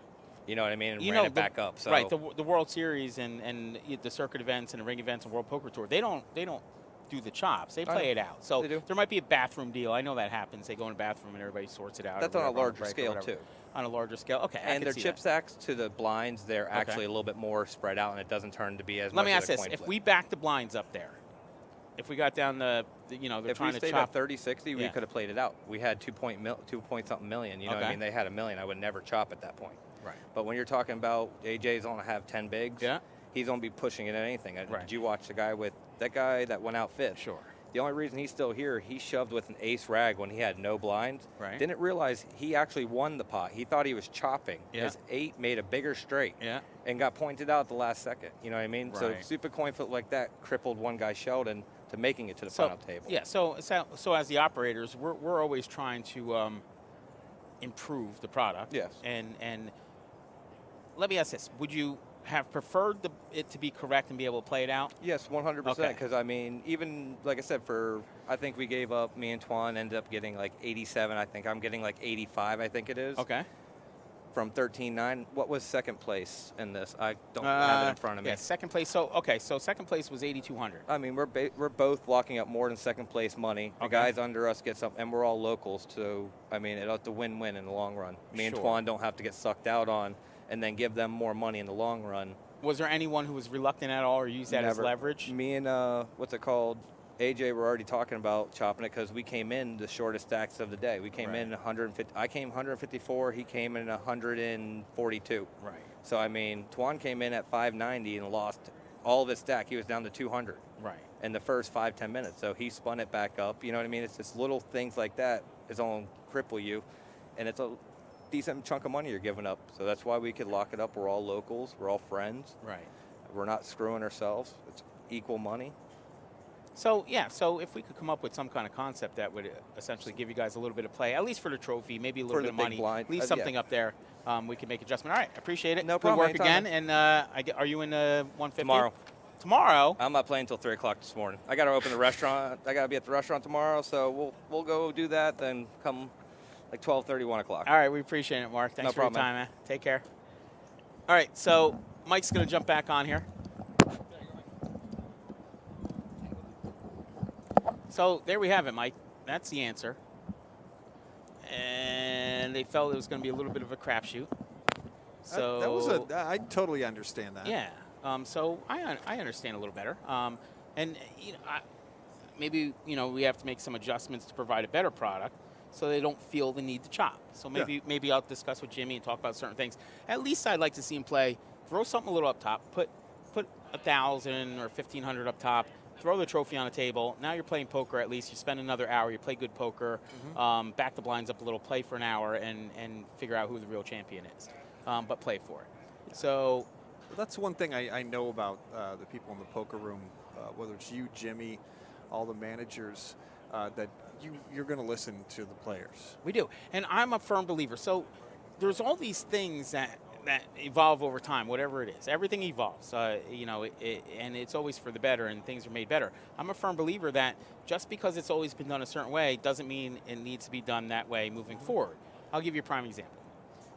you know what I mean? And You ran know, it back up. So Right. The World Series and the circuit events and the ring events and World Poker Tour, they don't do the chops. They I play know. it out. So They do. there might be a bathroom deal. I know that happens. They go in a bathroom and everybody sorts it out. or That's on a whatever, larger break or scale, whatever. too. On a larger scale. Okay. I And can their see chip that. stacks to the blinds, they're actually a little bit more spread out, and it doesn't turn to be as Let much me of ask a this: coin if flip. we back the blinds up there, if we got down they're If we trying to stayed chop. at 30-60, we Yeah. could have played it out. We had 2 point something million. You know what Okay. I mean? They had $1 million. I would never chop at that point. Right. But when you're talking about AJ's going to have 10 bigs, Yeah. he's going to be pushing it at anything. Right. Did you watch the guy that went out fifth? Sure. The only reason he's still here, he shoved with an ace rag when he had no blinds. Right. Didn't realize he actually won the pot. He thought he was chopping. Yeah. His 8 made a bigger straight. Yeah. And got pointed out at the last second. You know what I mean? So Right. stupid coin flip like that crippled one guy, Sheldon, to making it to the final table. Yeah. So as the operators, we're always trying to improve the product. Yes. And let me ask this: would you have preferred it to be correct and be able to play it out? Yes, 100%. Okay. Because, I mean, even, like I said, I think we gave up, me and Twan ended up getting like 87, I think. I'm getting like 85, I think it is. Okay. From 13-9. What was second place in this? I don't have it in front of me. Yeah, second place. So second place was 8,200. I mean, we're both locking up more than second place money. The Okay. guys under us get some, and we're all locals, so I mean, it's a win-win in the long run. Me and Sure. Twan don't have to get sucked out on, and then give them more money in the long run. Was there anyone who was reluctant at all, or used that as Never. leverage? Me and AJ were already talking about chopping it because we came in the shortest stacks of the day. We came Right. in 150. I came 154. He came in 142. Right. So I mean, Twan came in at 590 and lost all of his stack. He was down to 200. Right. In the first 5-10 minutes. So he spun it back up. You know what I mean? It's just little things like that is going to cripple you. And it's a decent chunk of money you're giving up. So that's why we could lock it up. We're all locals. We're all friends. Right. We're not screwing ourselves. It's equal money. So if we could come up with some kind of concept that would essentially give you guys a little bit of play, at least for the trophy, maybe a little For bit the of big money, blind. leave Yeah. something up there, we can make adjustment. All right, appreciate it. No Good problem, work anytime. again. And are you in 150? Tomorrow. Tomorrow? I'm not playing until 3 o'clock this morning. I got to open the restaurant. I got to be at the restaurant tomorrow. So we'll go do that. Then come like 12:30, 1 o'clock. All right, we appreciate it, Mark. Thanks No for problem, your time, man. Take care. All right, so Mike's going to jump back on here. So there we have it, Mike. That's the answer. And they felt it was going to be a little bit of a crapshoot. So that was I totally understand that. yeah. So I understand a little better. And maybe we have to make some adjustments to provide a better product, so they don't feel the need to chop. So maybe I'll discuss with Jimmy and talk about certain things. At least I'd like to see him play. Throw something a little up top. Put 1,000 or 1,500 up top. Throw the trophy on the table. Now you're playing poker. At least you spend another hour. You play good poker. Back the blinds up a little. Play for an hour and figure out who the real champion is. But play for it. So That's one thing I know about the people in the poker room, whether it's you, Jimmy, all the managers, that you're going to listen to the players. we do, and I'm a firm believer. So there's all these things that evolve over time, whatever it is. Everything evolves, and it's always for the better, and things are made better. I'm a firm believer that just because it's always been done a certain way doesn't mean it needs to be done that way moving forward. I'll give you a prime example.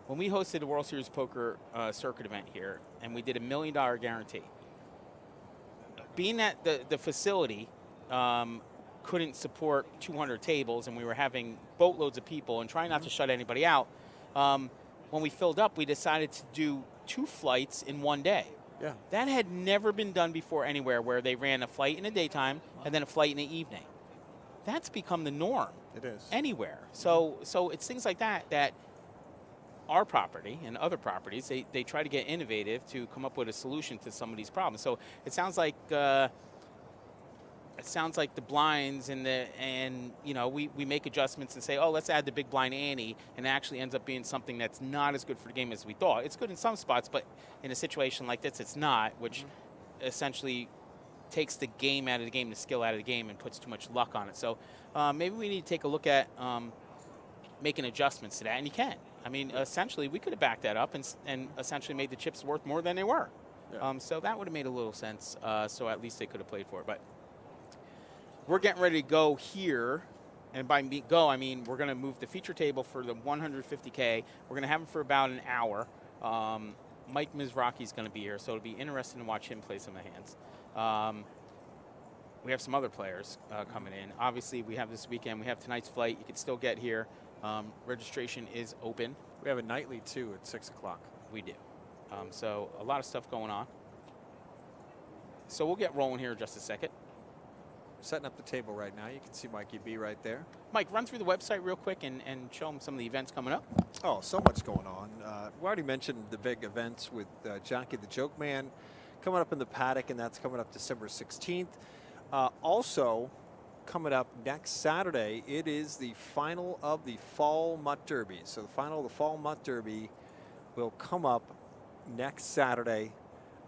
When we hosted the World Series Poker circuit event here, and we did $1 million guarantee, being that the facility couldn't support 200 tables, and we were having boatloads of people and trying not to shut anybody out, when we filled up, we decided to do 2 flights in one day. Yeah. That had never been done before anywhere, where they ran a flight in the daytime and then a flight in the evening. That's become the norm. It is. Anywhere. So it's things like that our property and other properties, they try to get innovative to come up with a solution to some of these problems. So it sounds like the blinds and we make adjustments and say, oh, let's add the big blind ante, and it actually ends up being something that's not as good for the game as we thought. It's good in some spots, but in a situation like this, it's not, which essentially takes the game out of the game, the skill out of the game, and puts too much luck on it. So maybe we need to take a look at making adjustments to that, and you can. I mean, essentially, we could have backed that up and essentially made the chips worth more than they were. Yeah. So that would have made a little sense. So at least they could have played for it. But we're getting ready to go here. And by go, I mean we're going to move the feature table for the 150K. We're going to have it for about an hour. Mike Mizrachi's going to be here, so it'll be interesting to watch him play some of the hands. we have some other players coming in. Obviously, we have this weekend. We have tonight's flight. You can still get here. Registration is open. We have a nightly, too, at 6 o'clock. We do. So a lot of stuff going on. So we'll get rolling here in just a second. Setting up the table right now. You can see Mikey B right there. Mike, run through the website real quick and show them some of the events coming up. Oh, so much going on. We already mentioned the big events with Jockey the Joke Man coming up in the paddock, and that's coming up December 16th. Also, coming up next Saturday, it is the final of the Fall Mutt Derby. So the final of the Fall Mutt Derby will come up next Saturday.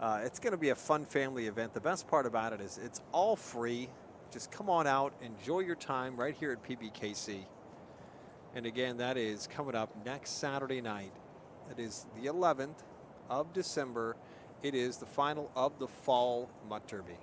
It's going to be a fun family event. The best part about it is it's all free. Just come on out, enjoy your time right here at PBKC. And again, that is coming up next Saturday night. It is the 11th of December. It is the final of the Fall Mutt Derby.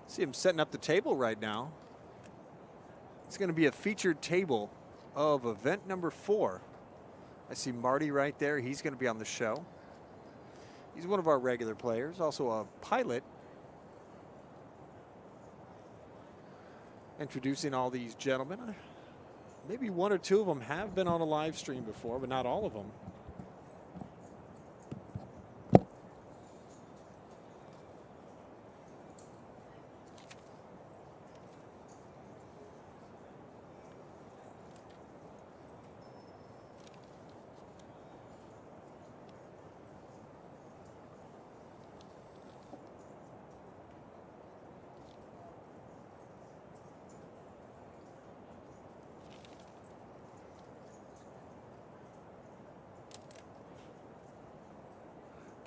See him setting up the table right now. It's going to be a featured table of event number 4. I see Marty right there. He's going to be on the show. He's one of our regular players, also a pilot. Introducing all these gentlemen. Maybe one or two of them have been on a live stream before, but not all of them.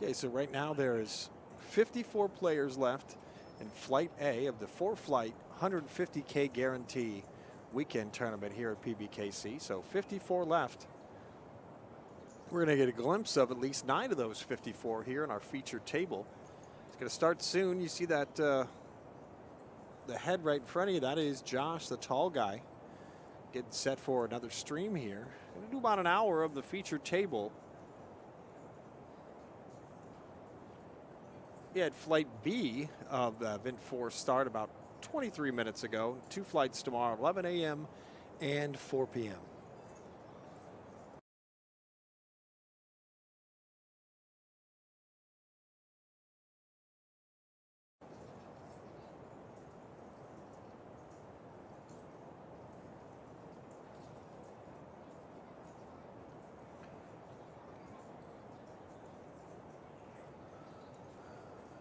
Okay, so right now there's 54 players left in Flight A of the 4-flight 150K guarantee weekend tournament here at PBKC. So 54 left. We're going to get a glimpse of at least 9 of those 54 here in our featured table. It's going to start soon. You see that the head right in front of you, that is Josh, the tall guy, getting set for another stream here. Going to do about an hour of the featured table. We had Flight B of Event 4 start about 23 minutes ago. 2 flights tomorrow, 11 a.m. and 4 p.m.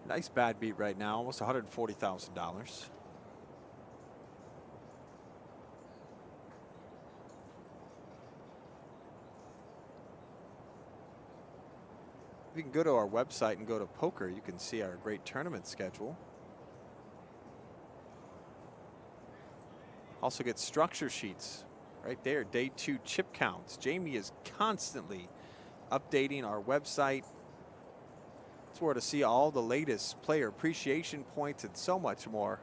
Nice bad beat right now, almost $140,000. If you can go to our website and go to poker, you can see our great tournament schedule. Also get structure sheets right there, day 2 chip counts. Jamie is constantly updating our website. It's where to see all the latest player appreciation points and so much more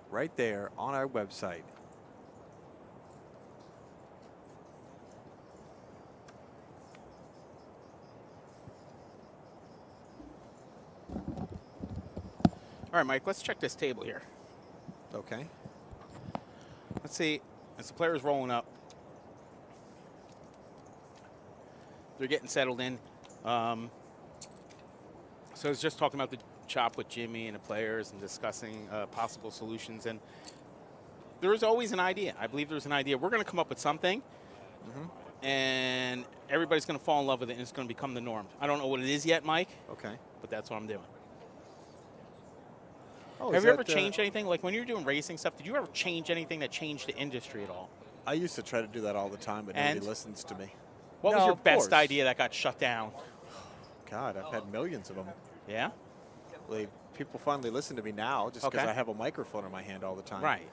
right there on our website. All right, Mike, let's check this table here. Okay. Let's see, as the players rolling up, they're getting settled in. So I was just talking about the chop with Jimmy and the players and discussing possible solutions. And there is always an idea. I believe there's an idea. We're going to come up with something, and everybody's going to fall in love with it, and it's going to become the norm. I don't know what it is yet, Mike. Okay. But that's what I'm doing. Oh, Have is you ever that, changed anything? Like when you're doing racing stuff, did you ever change anything that changed the industry at all? I used to try to do that all the time, but And? nobody listens to me. What was No, your of best course. idea that got shut down? God, I've had millions of them. Yeah? People finally listen to me now just because Okay. I have a microphone in my hand all the time. Right.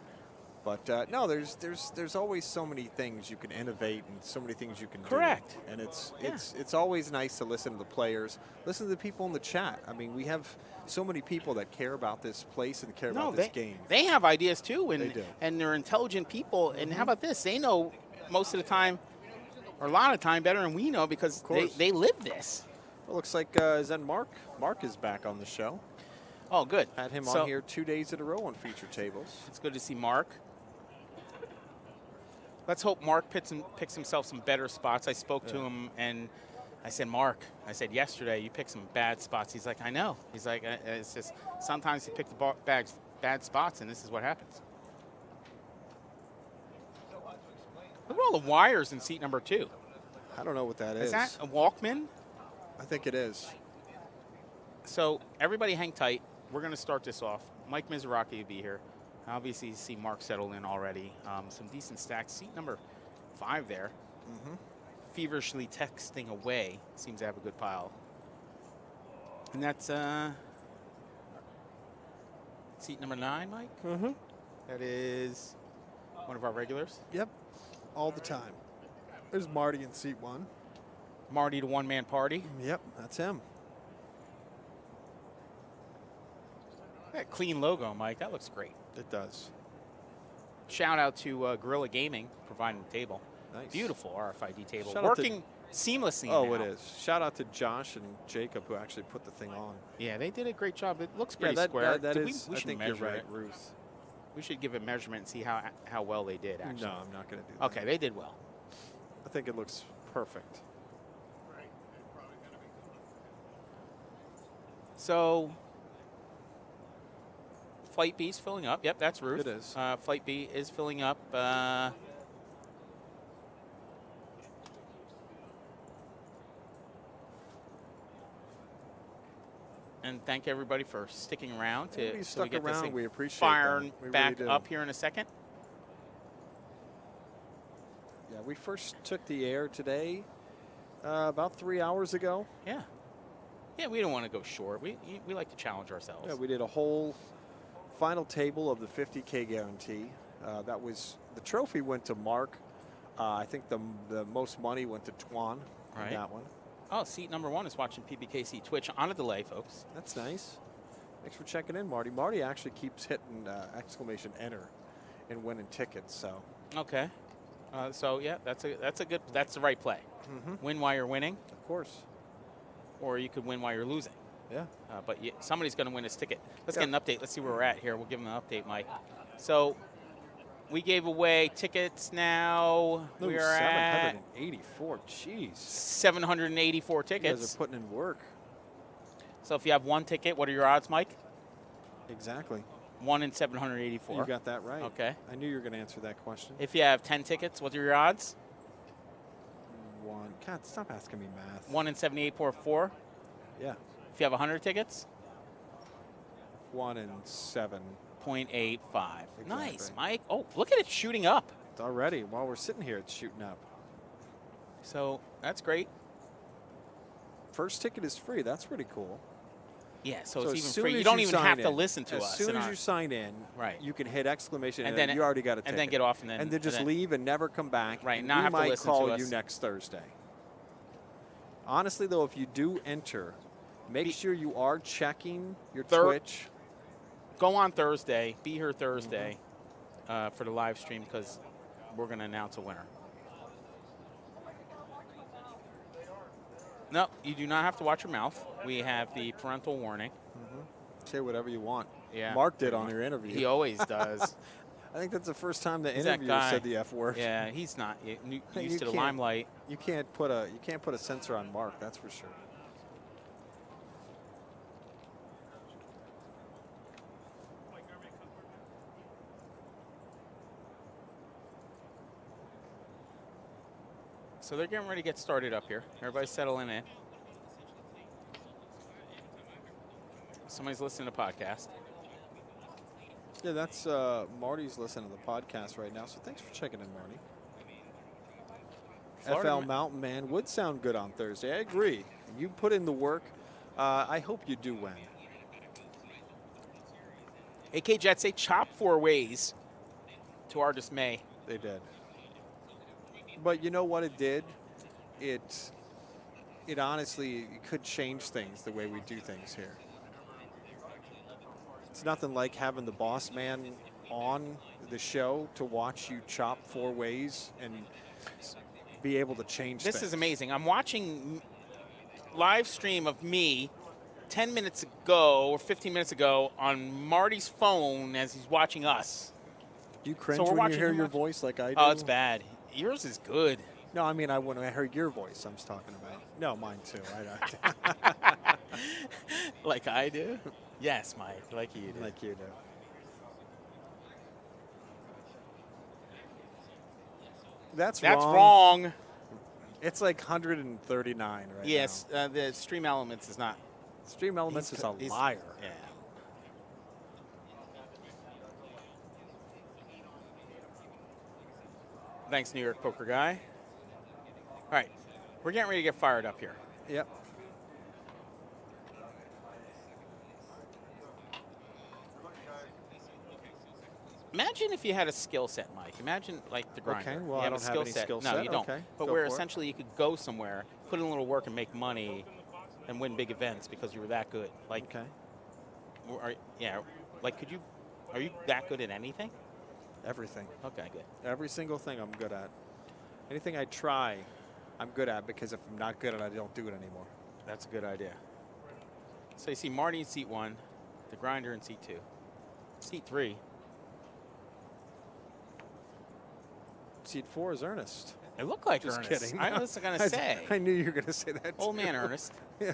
But no, there's always so many things you can innovate and so many things you can Correct. do. And it's always nice to listen to the players, listen to the people in the chat. I mean, we have so many people that care about this place and care about this game. They have ideas too, and They do. and they're intelligent people. And how about this? They know most of the time, or a lot of the time, better than we know because they live this. Well, looks like Zen Mark is back on the show. Oh, good. Had him So- on here 2 days in a row on feature tables. It's good to see Mark. Let's hope Mark picks himself some better spots. I spoke to him and I said, Mark, I said, yesterday you picked some bad spots. He's like, I know. He's like, it's just sometimes you pick the bad spots and this is what happens. Look at all the wires in seat number 2. I don't know what that is. Is that a Walkman? I think it is. So everybody hang tight. We're going to start this off. Mike Mizuraki will be here. Obviously, you see Mark settled in already. Some decent stacks. Seat number 5 there. Feverishly texting away. Seems to have a good pile. And that's seat number 9, Mike? Mm-hmm. That is one of our regulars. Yep. All the time. There's Marty in seat 1. Marty, the one-man party. Yep, that's him. That clean logo, Mike. That looks great. It does. Shout out to Gorilla Gaming providing the table. Nice. Beautiful RFID table. Shout out to- Working seamlessly Oh, now. it is. Shout out to Josh and Jacob who actually put the thing on. Yeah, they did a great job. It looks pretty that square. that Did is. we I should think you're measure right, it. Ruth. We should give a measurement and see how well they did, actually. No, I'm not going to do that. Okay, they did well. I think it looks perfect. So, Flight B is filling up. Yep, that's Ruth. It is. Flight B is filling up. And thank everybody for sticking around Everybody so we stuck get this around. thing We appreciate firing that. We back really do. up here in a second. Yeah, we first took the air today about 3 hours ago. Yeah. Yeah, we don't want to go short. We like to challenge ourselves. Yeah, we did a whole final table of the 50K guarantee. That was the trophy went to Mark. I think the most money went to Twan on Right. that one. Oh, seat number 1 is watching PBKC Twitch on a delay, folks. That's nice. Thanks for checking in, Marty. Marty actually keeps hitting exclamation enter and winning tickets. So Okay. So yeah, that's the right play. Win while you're winning, of course, or you could win while you're losing. yeah. But somebody's going to win his ticket. Let's Yeah. get an update. Let's see where we're at here. We'll give them an update, Mike. So we gave away tickets now. No, We are at 784. Jeez, 784 you guys tickets. are putting in work. So if you have 1 ticket, what are your odds, Mike? Exactly. 1 in 784. You got that right. Okay. I knew you were going to answer that question. If you have 10 tickets, what are your odds? 1. God, stop asking me math. 1 in 78.4. Yeah. If you have 100 tickets, 1 in 7. 0.85. Nice, Exactly. Mike. Oh, look at it shooting up. It's already, while we're sitting here, it's shooting up. So that's great. First ticket is free. That's pretty cool. Yeah, so as it's even soon free. You as don't even sign have to in- listen to as us. soon in as our- you sign in, Right. you can hit exclamation And and then- you already got a ticket. and then get off and then- just and then- leave and never come back. Right, and not we have to might listen call to you us. next Thursday. Honestly, though, if you do enter, make sure you are checking your Twitch. Go on Thursday. Be here Thursday for the live stream because we're going to announce a winner. No, you do not have to watch your mouth. We have the parental warning. Say whatever you want. Yeah. Mark did on your interview. He always does. I think that's the first time the He's that interviewer guy. said the F word. Yeah, he's not used You to the can't- limelight. You can't put a censor on Mark. That's for sure. So they're getting ready to get started up here. Everybody's settling in. Somebody's listening to podcast. Yeah, that's Marty's listening to the podcast right now, so thanks for checking in, Marty. Florida FL Mountain Man would sound good on Thursday. I agree. You put in the work. I hope you do win. AK Jets, they chopped 4 ways to our dismay. They did. But you know what it did? It honestly could change things the way we do things here. It's nothing like having the boss man on the show to watch you chop 4 ways and be able to change This things. is amazing. I'm watching live stream of me 10 minutes ago or 15 minutes ago on Marty's phone as he's watching us. Do you cringe So we're when you watching hear him your watch- voice like I do? Oh, it's bad. Yours is good. No, I mean, when I heard your voice, I'm talking about. No, mine too. Like I do? Yes, Mike, like you do. Like you do. That's wrong. It's like 139 right Yes, the Stream Elements is not. now. Stream Elements is a he's- liar. Yeah. Thanks, New York Poker Guy. All right, we're getting ready to get fired up here. Yep. Imagine if you had a skill set, Mike. Imagine like the grinder. Okay, well, you I have don't a have skill any set. skill No, set. you don't. Okay, But go where for it. essentially you could go somewhere, put in a little work, and make money, and win big events because you were that good. Like, Okay. Are you that good at anything? Everything. Okay, good. Every single thing I'm good at. Anything I try, I'm good at, because if I'm not good at it, I don't do it anymore. That's a good idea. So you see Marty in seat 1, the grinder in seat 2. Seat 3. Seat 4 is Ernest. It looked like Just Ernest. kidding. I was going to say. I knew you were going to say that. Old too. man Ernest. Yeah.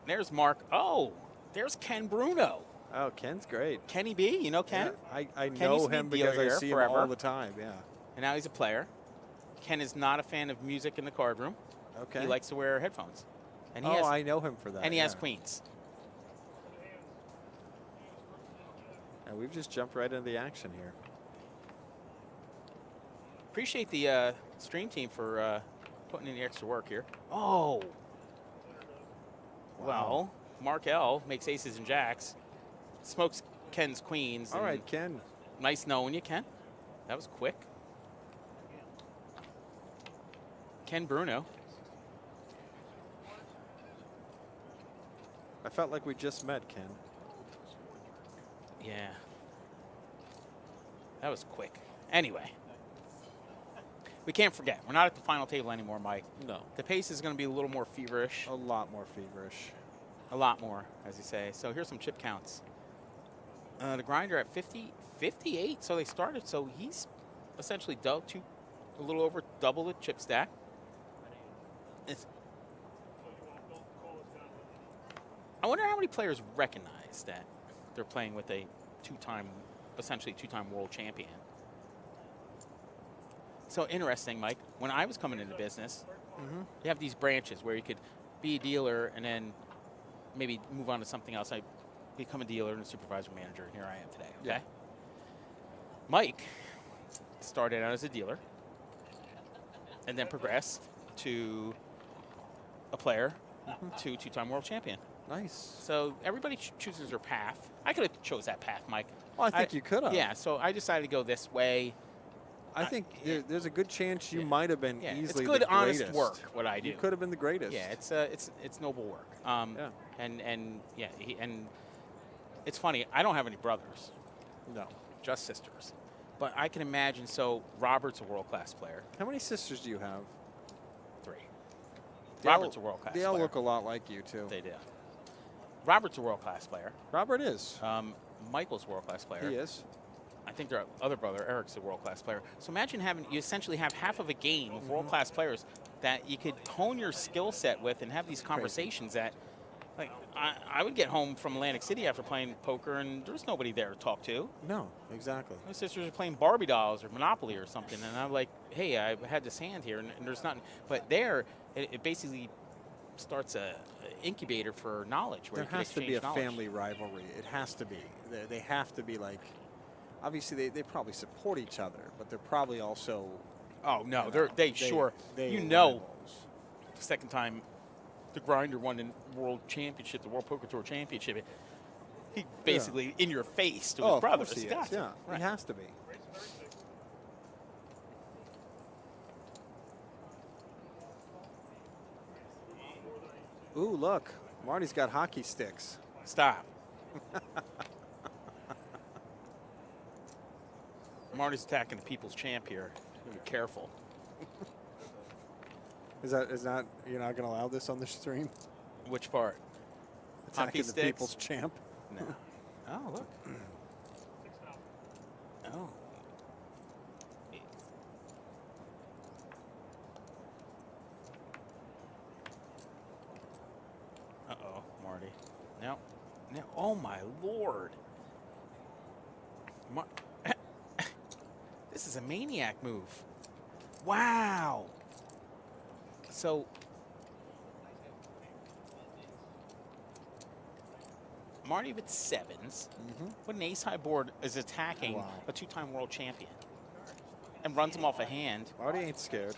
There's Mark. Oh, there's Ken Bruno. Oh, Ken's great. Kenny B, you know Ken? Yeah, I Ken used know to be him a dealer because I here see him forever. all the time. Yeah. And now he's a player. Ken is not a fan of music in the card room. Okay. He likes to wear headphones. And he Oh, has, I know him for that. and he has yeah. queens. And we've just jumped right into the action here. Appreciate the stream team for putting in the extra work here. Oh. Well, Mark L makes aces and jacks. Smokes Ken's queens. All and right, Ken. Nice knowing you, Ken. That was quick. Ken Bruno. I felt like we just met, Ken. Yeah. That was quick. Anyway. We can't forget. We're not at the final table anymore, Mike. No. The pace is going to be a little more feverish. A lot more feverish. A lot more, as you say. So here's some chip counts. The grinder at 50, 58. So they started. So he's essentially a little over double the chip stack. I wonder how many players recognize that they're playing with a essentially two-time world champion. So interesting, Mike. When I was coming into business, you have these branches where you could be a dealer and then maybe move on to something else. I become a dealer and a supervisor manager, and here I am today. Okay. Yeah. Mike started out as a dealer and then progressed to a player to two-time world champion. Nice. So everybody chooses their path. I could have chose that path, Mike. Well, I think you could have. Yeah, so I decided to go this way. I think there's a good chance you might have been Yeah, easily it's good, the honest greatest. work, what I do. You could have been the greatest. Yeah, it's noble work. Yeah. And it's funny. I don't have any brothers, No. just sisters. But I can imagine. So Robert's a world-class player. How many sisters do you have? 3. They Robert's all- a world-class They player. all look a lot like you, too. They do. Robert's a world-class player. Robert is. Michael's a world-class player. He is. I think their other brother, Eric's a world-class player. So imagine you essentially have half of a game of world-class players that you could hone your skill set with and have these conversations that, like, I would get home from Atlantic City after playing poker and there's nobody there to talk to. No, exactly. My sisters are playing Barbie dolls or Monopoly or something, and I'm like, hey, I had this hand here, and there's nothing. But there, it basically starts a incubator for knowledge. Where There you can has to be a exchange knowledge. family rivalry. It has to be. They have to be like, obviously they probably support each other, but they're probably also. Oh no, you know, they sure. they You know, rivals. the second time the Grinder won the World Championship, the World Poker Tour Championship, he basically in your face to his Of brothers. course he Got is. to. Yeah, Right. he has to be. Ooh, look, Marty's got hockey sticks. Stop. Marty's attacking the people's champ here. Be careful. Is that you're not going to allow this on the stream? Which part? Attacking Hockey the sticks? people's champ. No. Oh, look. Oh. Uh-oh, Marty. Now, oh my Lord. This is a maniac move. Wow. So, Marty with sevens, when an ace-high board is attacking Wow. a two-time world champion and runs him off a hand. Marty ain't scared.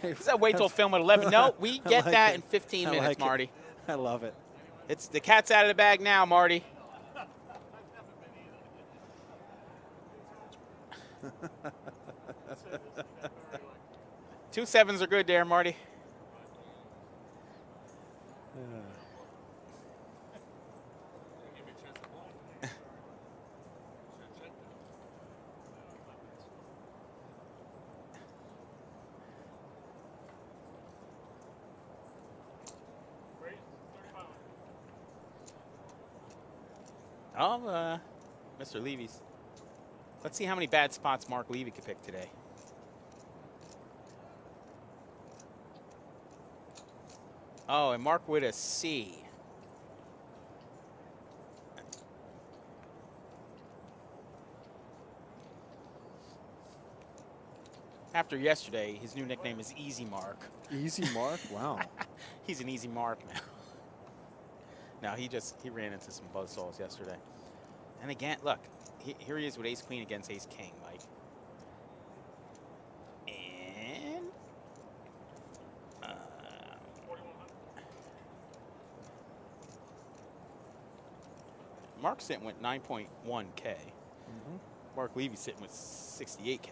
Does that wait till film at 11? No, we get like that it. in 15 I minutes, like it. Marty. I love it. It's the cat's out of the bag now, Marty. Two sevens are good there, Marty. Oh, Mr. Levy's. Let's see how many bad spots Mark Levy could pick today. Oh, and Mark with a C. After yesterday, his new nickname is Easy Mark. Easy Mark? Wow. He's an easy mark now. No, he ran into some buzzsaws yesterday. And again, look, here he is with ace-queen against ace-king, Mike. And Mark's sitting with 9.1K. Mark Levy's sitting with 68K.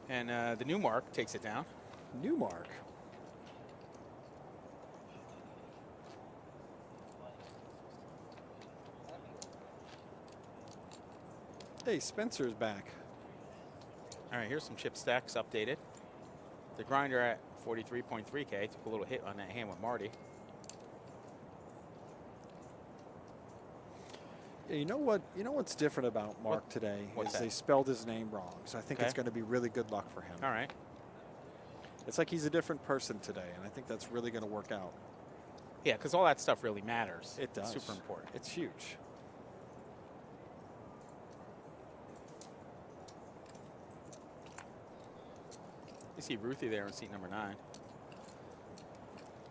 And the new Mark takes it down. New Mark. Hey, Spencer's back. All right, here's some chip stacks updated. The Grinder at 43.3K. Took a little hit on that hand with Marty. Yeah, you know what's different about Mark today what's is that? they spelled his name wrong. So I think it's Okay. going to be really good luck for him. All right. It's like he's a different person today, and I think that's really going to work out. Yeah, because all that stuff really matters. It does. It's super important. It's huge. You see Ruthie there in seat number 9.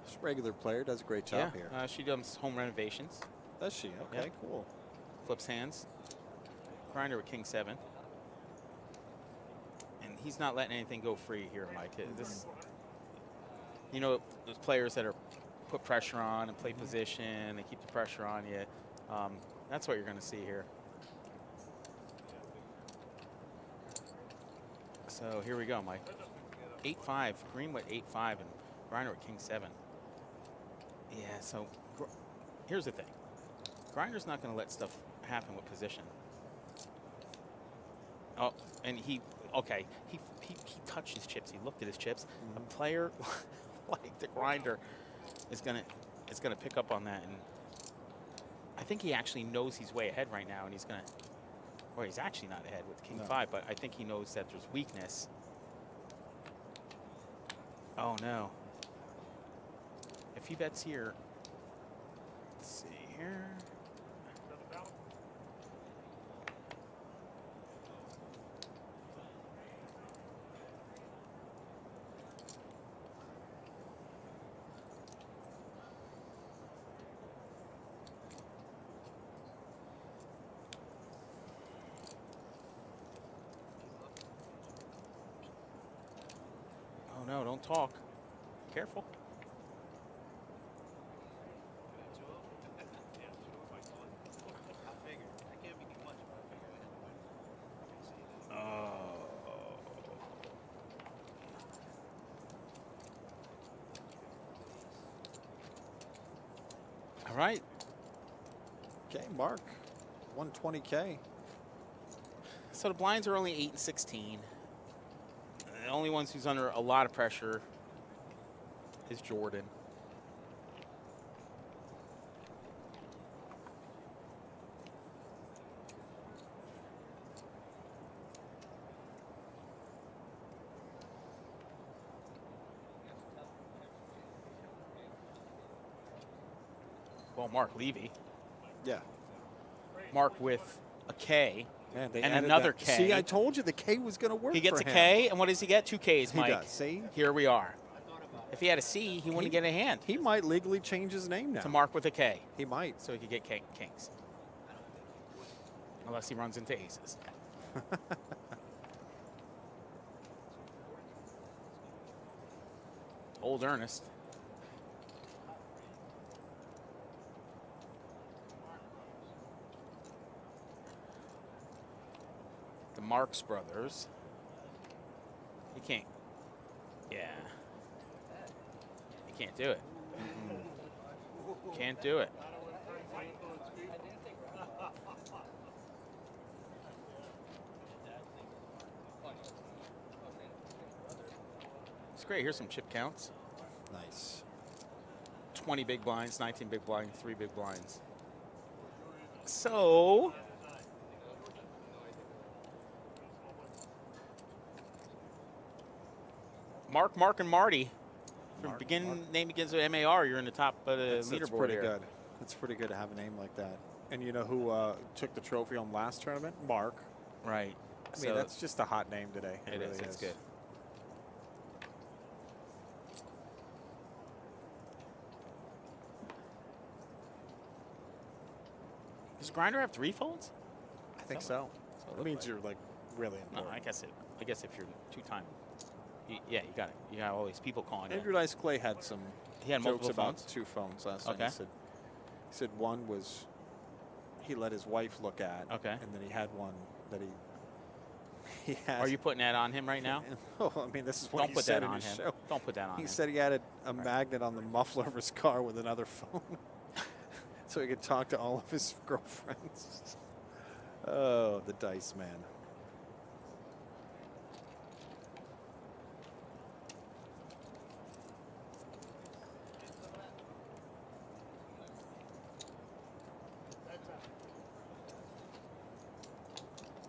Just a regular player, does a great job here. She does home renovations, Does she? Okay, Yep. cool. flips hands. Grinder with king 7. And he's not letting anything go free here, Mike. This, you know, those players that are put pressure on and play position, they keep the pressure on you. That's what you're going to see here. So here we go, Mike. 8-5, Green with 8-5, and Grinder with king 7. Yeah, so here's the thing. Grinder's not going to let stuff happen with position. Oh, and he touched his chips. He looked at his chips. A player like the Grinder is gonna pick up on that, and I think he actually knows he's way ahead right now, and he's gonna, or he's actually not ahead with king 5, but I think he knows that there's weakness. Oh no! If he bets here, let's see here. don't talk. Careful. All right. Okay, Mark, 120K. So the blinds are only 8 and 16. The only ones who's under a lot of pressure is Jordan. Well, Mark Levy. Yeah. Mark with a K. Man, they and added another that. K. See, I told you the K was going to work. He gets for a him. K, and what does he get? 2 Ks, He Mike. does. See? Here we are. If he had a C, he wouldn't get a hand. He might legally change his name now. To Mark with a K. He might. So he could get kings. Unless he runs into aces. Old Ernest. The Marx brothers. You can't. Yeah. You can't do it. Can't do it. It's great. Here's some chip counts. Nice. 20 big blinds, 19 big blinds, 3 big blinds. So Mark, and Marty. Name begins with MAR. You're in the top of the leaderboard That's pretty here. good. It's pretty good to have a name like that. And you know who took the trophy on last tournament? Mark. Right. I mean, that's just a hot name today. It really is. It's good. Does Grinder have 3 folds? I think so. It means you're like really No, important. I guess if you're 2-time, yeah, you got it. You got all these people calling Andrew you. Dice Clay had some He had jokes multiple about phones? 2 phones last time. Okay. He said one was he let his wife look at. Okay. And then he had one that he has. Are you putting that on him right now? Oh, I mean, this is what Don't he put said that in on his him. show. Don't put that on He him. said he had a magnet on the muffler of his car with another phone, so he could talk to all of his girlfriends. Oh, the Dice man.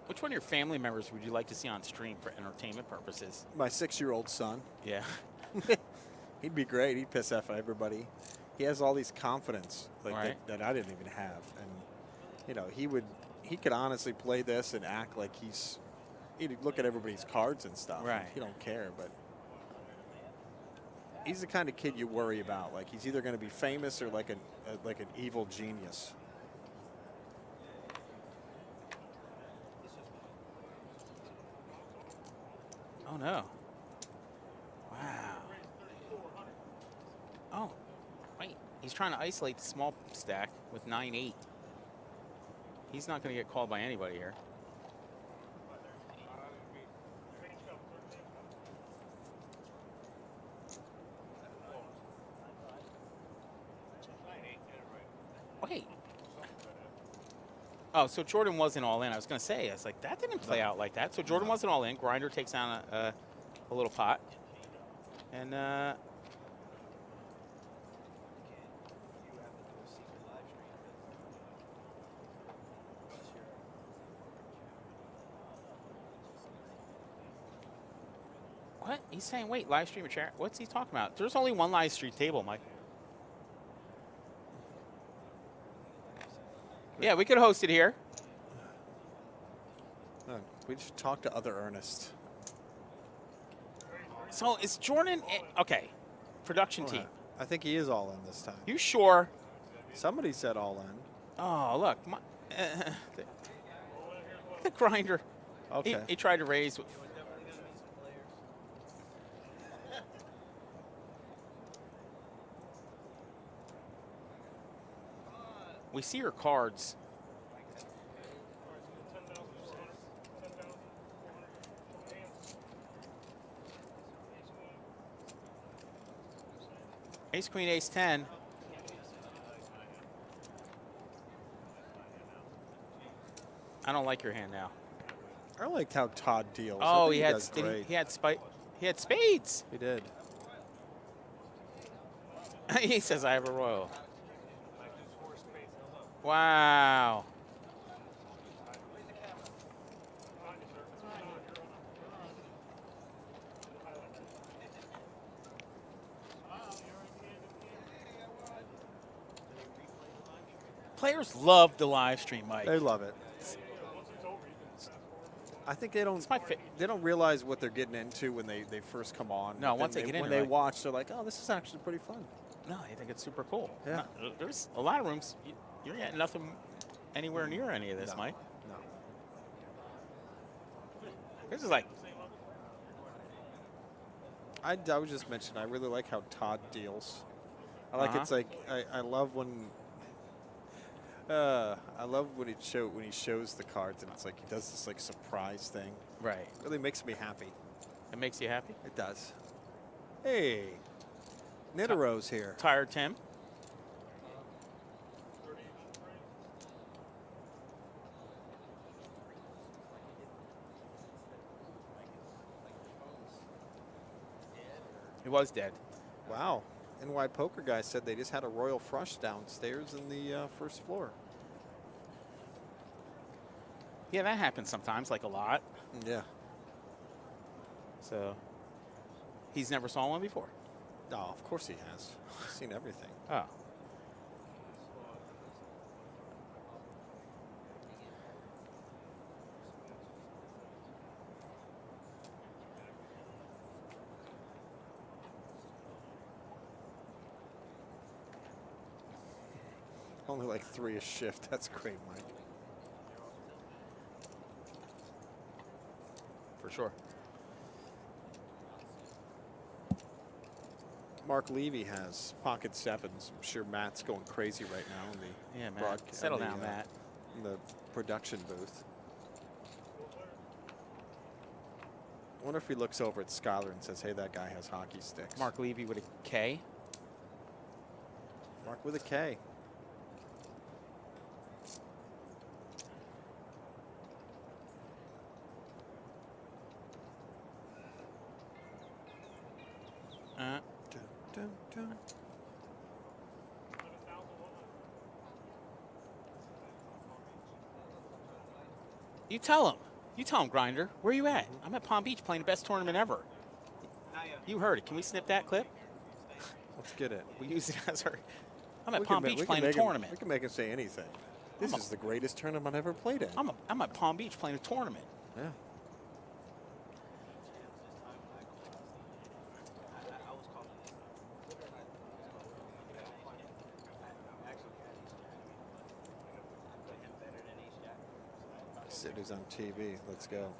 Which one of your family members would you like to see on stream for entertainment purposes? My 6-year-old son. Yeah. He'd be great. He'd piss off everybody. He has all these confidence like Right. that I didn't even have, and you know he could honestly play this and act like he'd look at everybody's cards and stuff. Right. He don't care, but he's the kind of kid you worry about. Like he's either going to be famous or like an evil genius. Oh no. Wow. Oh, wait. He's trying to isolate the small stack with 9-8. He's not going to get called by anybody here. Wait. Oh, so Jordan wasn't all in. I was going to say, I was like, that didn't play out like that. So Jordan wasn't all in. Grinder takes down a little pot. And what? He's saying, wait, live stream a chair? What's he talking about? There's only one live stream table, Mike. Yeah, we could host it here. We should talk to other Ernest. So is Jordan okay? Production team. I think he is all in this time. You sure? Somebody said all in. Oh, look, the Grinder. Okay. He tried to raise. We see her cards. Ace, queen, ace, 10. I don't like your hand now. I liked how Todd deals. Oh, he does great. he had spades. He did. He says I have a royal. Wow. Players love the live stream, Mike. They love it. I think they don't. It's my they don't realize what they're getting into when they first come on. No, But once then they get in, when they're they like- watch, they're like, "Oh, this is actually pretty fun." No, I think it's super cool. Yeah. No, there's a lot of rooms. You're getting nothing anywhere near any of this, No. Mike. No. This is like, I was just mentioning. I really like how Todd deals. I like it's like I love when. I love when he shows the cards and it's like he does this like surprise thing. right. It really makes me happy. It makes you happy? It does. Hey, Nidaro's here. Tired Tim? He was dead. Wow. NY Poker guy said they just had a royal flush downstairs in the first floor. Yeah, that happens sometimes, like a lot. Yeah. So, he's never saw one before. Oh, of course he has. He's seen everything. Oh. Only like 3 a shift. That's great, Mike. For sure. Mark Levy has pocket sevens. I'm sure Matt's going crazy right now in the Yeah, Matt. Settle down, Matt. in the production booth. I wonder if he looks over at Skylar and says, "Hey, that guy has hockey sticks." Mark Levy with a K. Mark with a K. Dun, dun. You tell him. You tell him, Grinder. Where you at? I'm at Palm Beach playing the best tournament ever. You heard it. Can we snip that clip? Let's get it. We use it as our. I'm at We can Palm ma- Beach we can playing a make him- tournament. We can make him say anything. This I'm a- is the greatest tournament I've ever played in. I'm at Palm Beach playing a tournament. Yeah. Sid is on TV. Let's go.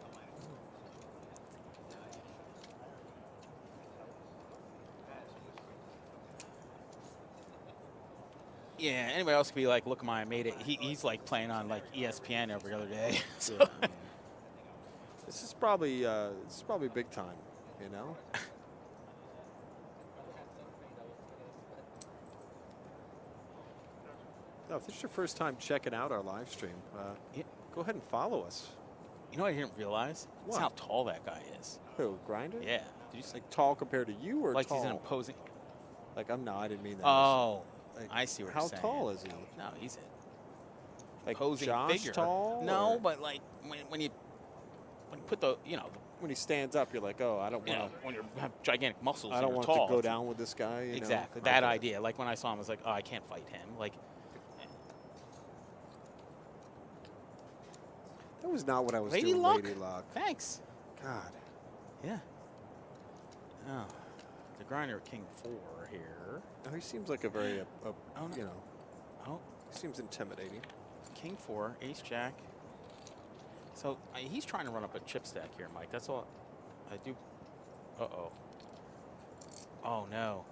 Yeah, anybody else could be like, look, I made it. He's like playing on like ESPN every other day. So Yeah. This is probably big time, you know. No, if this is your first time checking out our live stream, Yeah. go ahead and follow us. You know what I didn't realize? It's What? how tall that guy is. Who, Grinder? Yeah. Did you see? Like tall compared to you, or Like tall? he's an imposing. Like I didn't mean that. Oh, Like, I see what how you're saying. tall is he? No, he's an Like imposing Josh figure. tall? No, or- but like when you put the when he stands up, you're like, oh, I don't you know want to. when you have gigantic muscles, I and don't you're want tall. to go down with this guy. You know? Exactly I that get it. idea. Like when I saw him, I was like, oh, I can't fight him. Like That was not what I was Lady doing. Luck. Lady Luck. Thanks. God. Yeah. Oh, the Grinder at King 4 here. No, he seems like a very, Oh, no. you know, Oh, he seems intimidating. King 4, Ace Jack. So he's trying to run up a chip stack here, Mike. That's all I do. Uh-oh. Oh, no.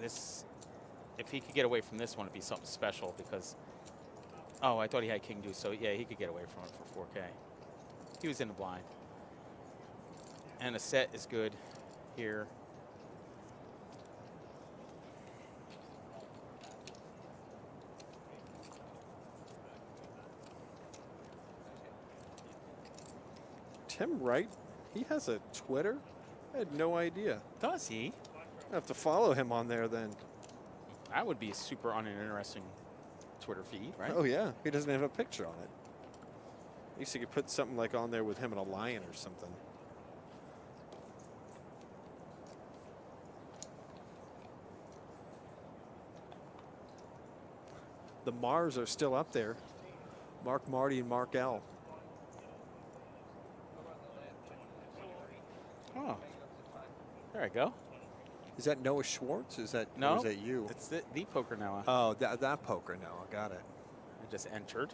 this, if he could get away from this one, it'd be something special because, oh, I thought he had king deuce, so yeah, he could get away from it for 4K. He was in the blind. And a set is good here. Tim Wright, he has a Twitter? I had no idea. Does he? I have to follow him on there then. That would be a super uninteresting Twitter feed, right? Oh, yeah. He doesn't have a picture on it. At least you could put something like on there with him and a lion or something. The Mars are still up there. Mark Marty and Mark L. Oh, there I go. Is that Noah Schwartz? Is that No, or is that you? It's the poker Noah. Oh, that poker Noah. Got it. I just entered.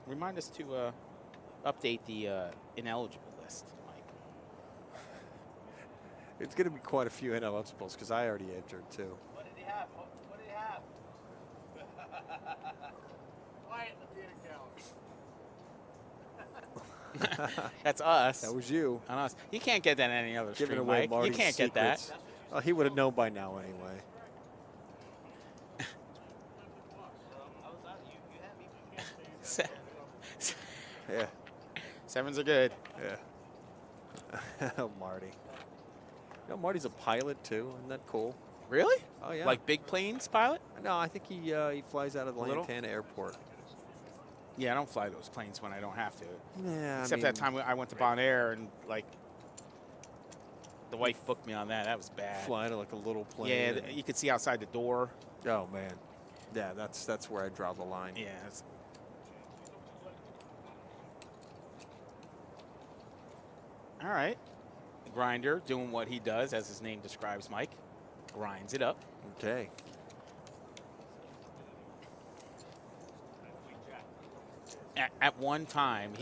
Remind us to update the ineligible list, Mike. It's going to be quite a few ineligibles because I already entered too. What did he have? What did he have? Quiet in the theater gallery. That's us. That was you. On us. You can't get that in any other Giving stream, away Mike. Marty's You can't secrets. get that. Oh, he would have known by now anyway. Yeah. Sevens are good. Yeah. Oh, Marty. You know, Marty's a pilot too. Isn't that cool? Really? Oh yeah. Like big planes pilot? No, I think he flies out of the Little? Lantana Airport. Yeah, I don't fly those planes when I don't have to. Yeah. Except that time I went to Bon Air and like the wife booked me on that. That was bad. Flying like a little plane. Yeah, you could see outside the door. Oh man. Yeah, that's where I draw the line. Yeah. All right. Grinder doing what he does, as his name describes, Mike. Grinds it up. Okay. At one time,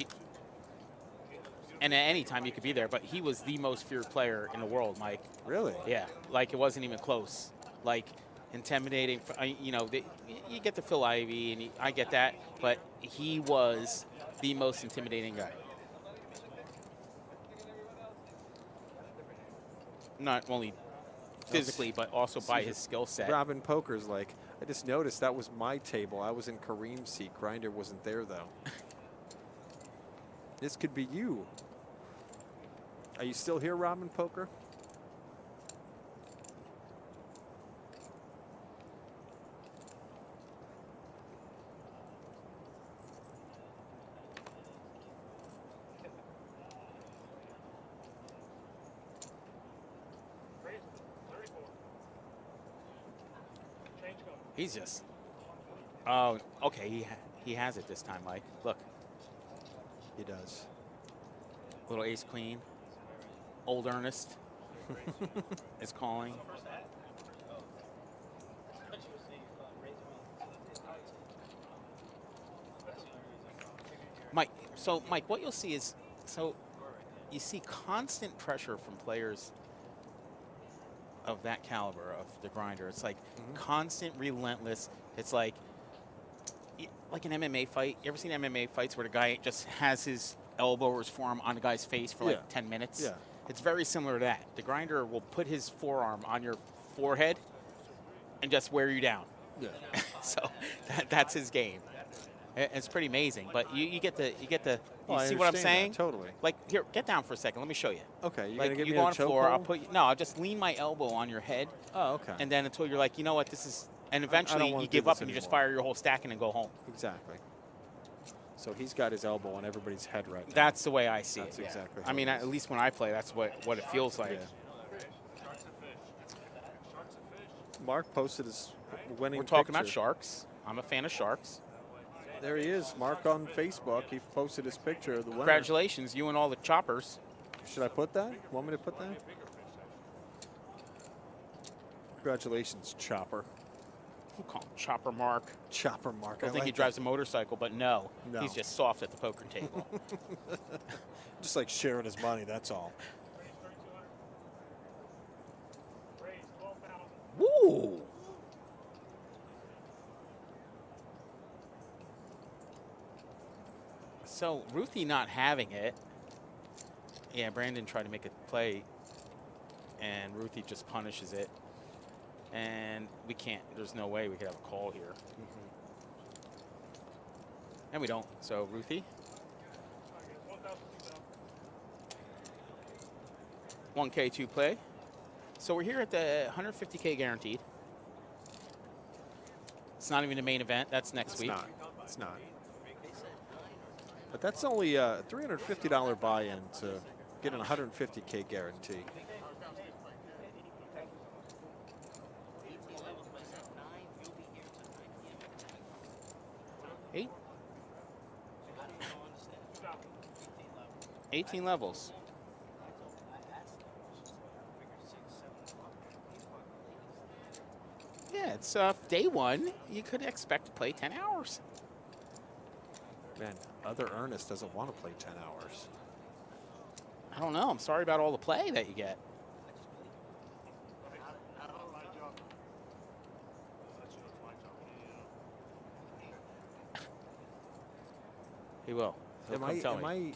and at any time you could be there, but he was the most feared player in the world, Mike. Really? Yeah, like it wasn't even close. Like intimidating, you know, you get to Phil Ivey, and I get that, but he was the most intimidating guy. Not only physically, but also by his skill set. Robin Poker's like, I just noticed that was my table. I was in Kareem's seat. Grinder wasn't there, though. This could be you. Are you still here, Robin Poker? He's just, oh, okay, he has it this time, Mike. Look. He does. Little ace queen. Old Ernest is calling. Mike, so Mike, what you'll see is, so you see constant pressure from players of that caliber, of the grinder. It's like constant, relentless. It's like an MMA fight. You ever seen MMA fights where the guy just has his elbow or his forearm on the guy's face for like 10 minutes? Yeah. It's very similar to that. The grinder will put his forearm on your forehead and just wear you down. Yeah. So that's his game. It's pretty amazing. But you get the Oh, I see what I'm understand saying? that, totally. Like, here, get down for a second. Let me show you. Okay, you're Like, gonna give you me go a on the floor. I'll chokehold? put no. I'll just lean my elbow on your head. Oh, okay. And then until you're like, you know what, this is, and don't eventually wanna you do give this up and you just anymore. fire your whole stack and then go home. Exactly. So he's got his elbow on everybody's head right now. That's the way I see That's it. Yeah. exactly I how mean, it at is. least when I play, that's what it feels like. Yeah. Mark posted his winning We're talking about picture. sharks. I'm a fan of sharks. There he is, Mark on Facebook. He posted his picture of the winner. Congratulations, you and all the choppers. Should I put that? Want me to put that? Congratulations, Chopper. We'll call him Chopper Mark. Chopper Mark. I think he drives a motorcycle, but no, No. he's just soft at the poker table. Just like sharing his money, that's all. So Ruthie not having it. Yeah, Brandon tried to make a play, and Ruthie just punishes it. And we can't. There's no way we could have a call here. And we don't. So Ruthie. 1K to play. So we're here at the 150K guaranteed. It's not even the main event. That's next week. It's not. But that's only a $350 buy-in to get an 150K guarantee. Eight. 18 levels. Yeah, it's day one. You could expect to play 10 hours. Man, other Ernest doesn't want to play 10 hours. I don't know. I'm sorry about all the play that you get. He will. He'll come tell me.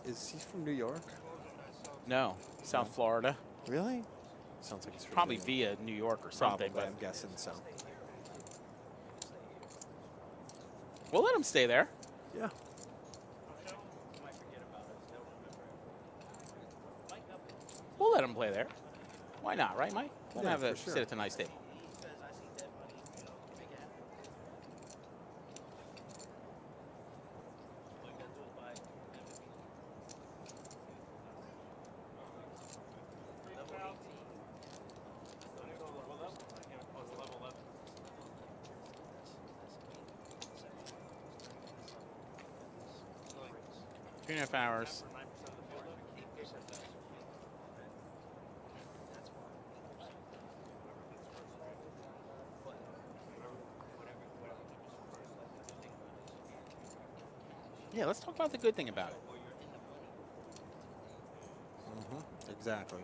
Is he from New York? No, South Florida. Really? Sounds like he's from Probably New York. via New York or something. Probably, But I'm guessing so. we'll let him stay there. Yeah. We'll let him play there. Why not, right, Mike? We'll Yeah, have for a sure. sit at the nice table. Two and a half hours. Yeah, let's talk about the good thing about it. Exactly.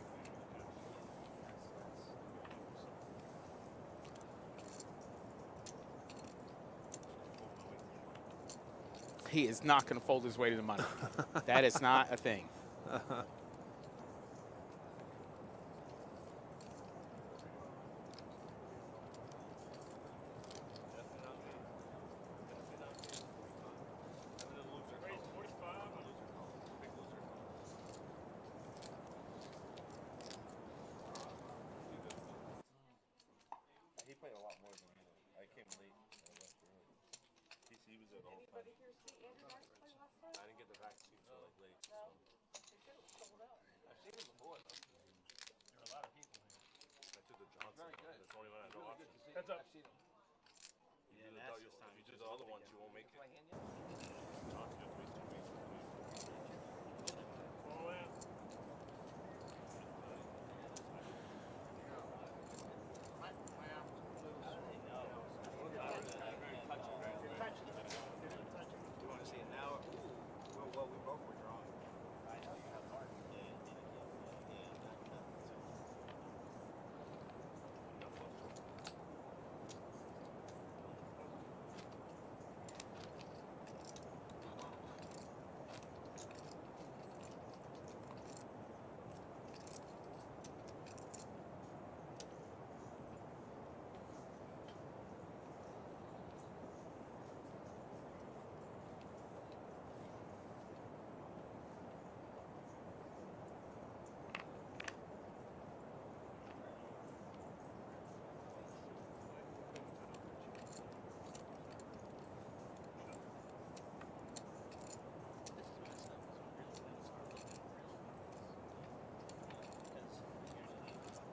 He is not going to fold his way to the money. That is not a thing. He played a lot more than me. I came late. I left early. He was there the whole time. I didn't get the vaccine till like late. So. I've seen him before though. There are a lot of people here. I took the Johnson. Very good. That's the only one I know. Heads up. I've seen him. If you do the other ones, you won't make it.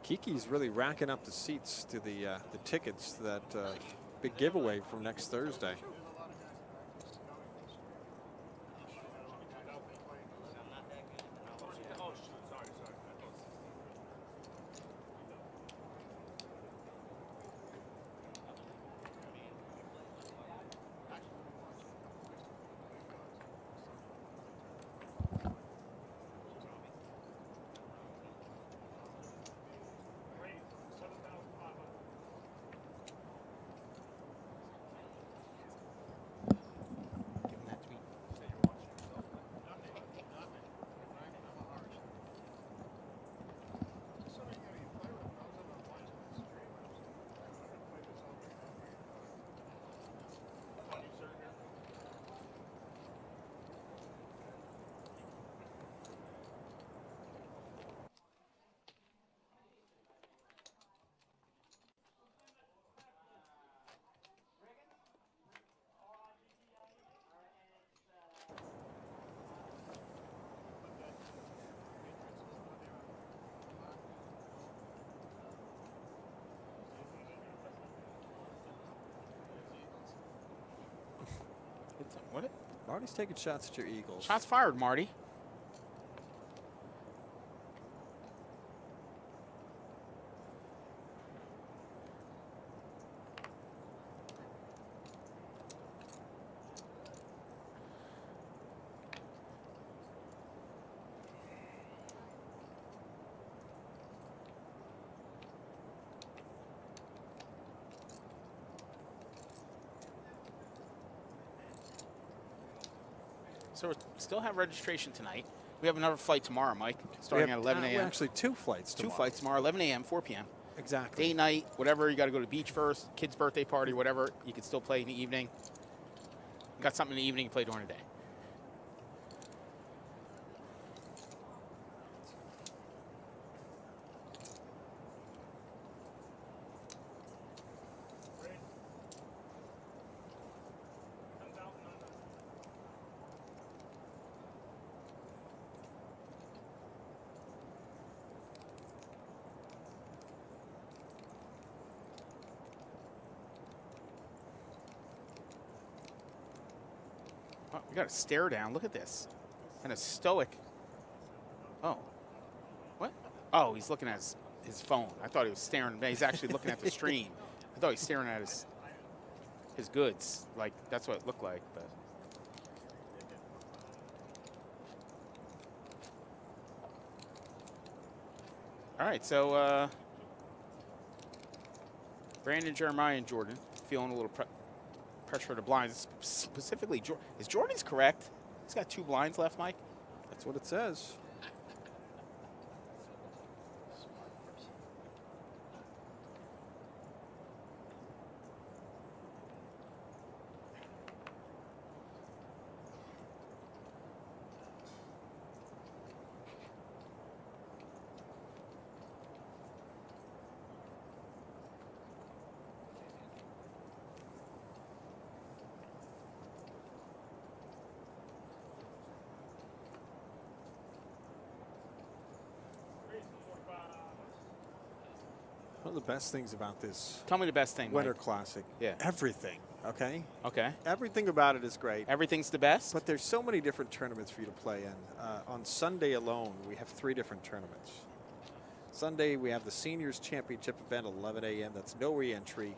Kiki's really racking up the seats to the tickets, that big giveaway from next Thursday. What? Marty's taking shots at your Eagles. Shots fired, Marty. So we still have registration tonight. We have another flight tomorrow, Mike, starting at 11 a.m. Actually, 2 flights tomorrow. 2 flights tomorrow, 11 a.m., 4 p.m. Exactly. Day, night, whatever. You got to go to the beach first, kid's birthday party, whatever. You can still play in the evening. Got something in the evening, you play during the day. Oh, we got a stare down. Look at this. And a stoic. Oh. What? Oh, he's looking at his phone. I thought he was staring. He's actually looking at the stream. I thought he was staring at his goods. Like, that's what it looked like. But all right, so Brandon, Jeremiah, and Jordan feeling a little pressure to blinds. Specifically, is Jordan's correct? He's got 2 blinds left, Mike? That's what it says. One of the best things about this Tell me the best thing, Winter Mike. Classic. Yeah. Everything, okay? Okay. Everything about it is great. Everything's the best? But there's so many different tournaments for you to play in. On Sunday alone, we have 3 different tournaments. Sunday, we have the Seniors Championship event, 11 a.m. That's no re-entry.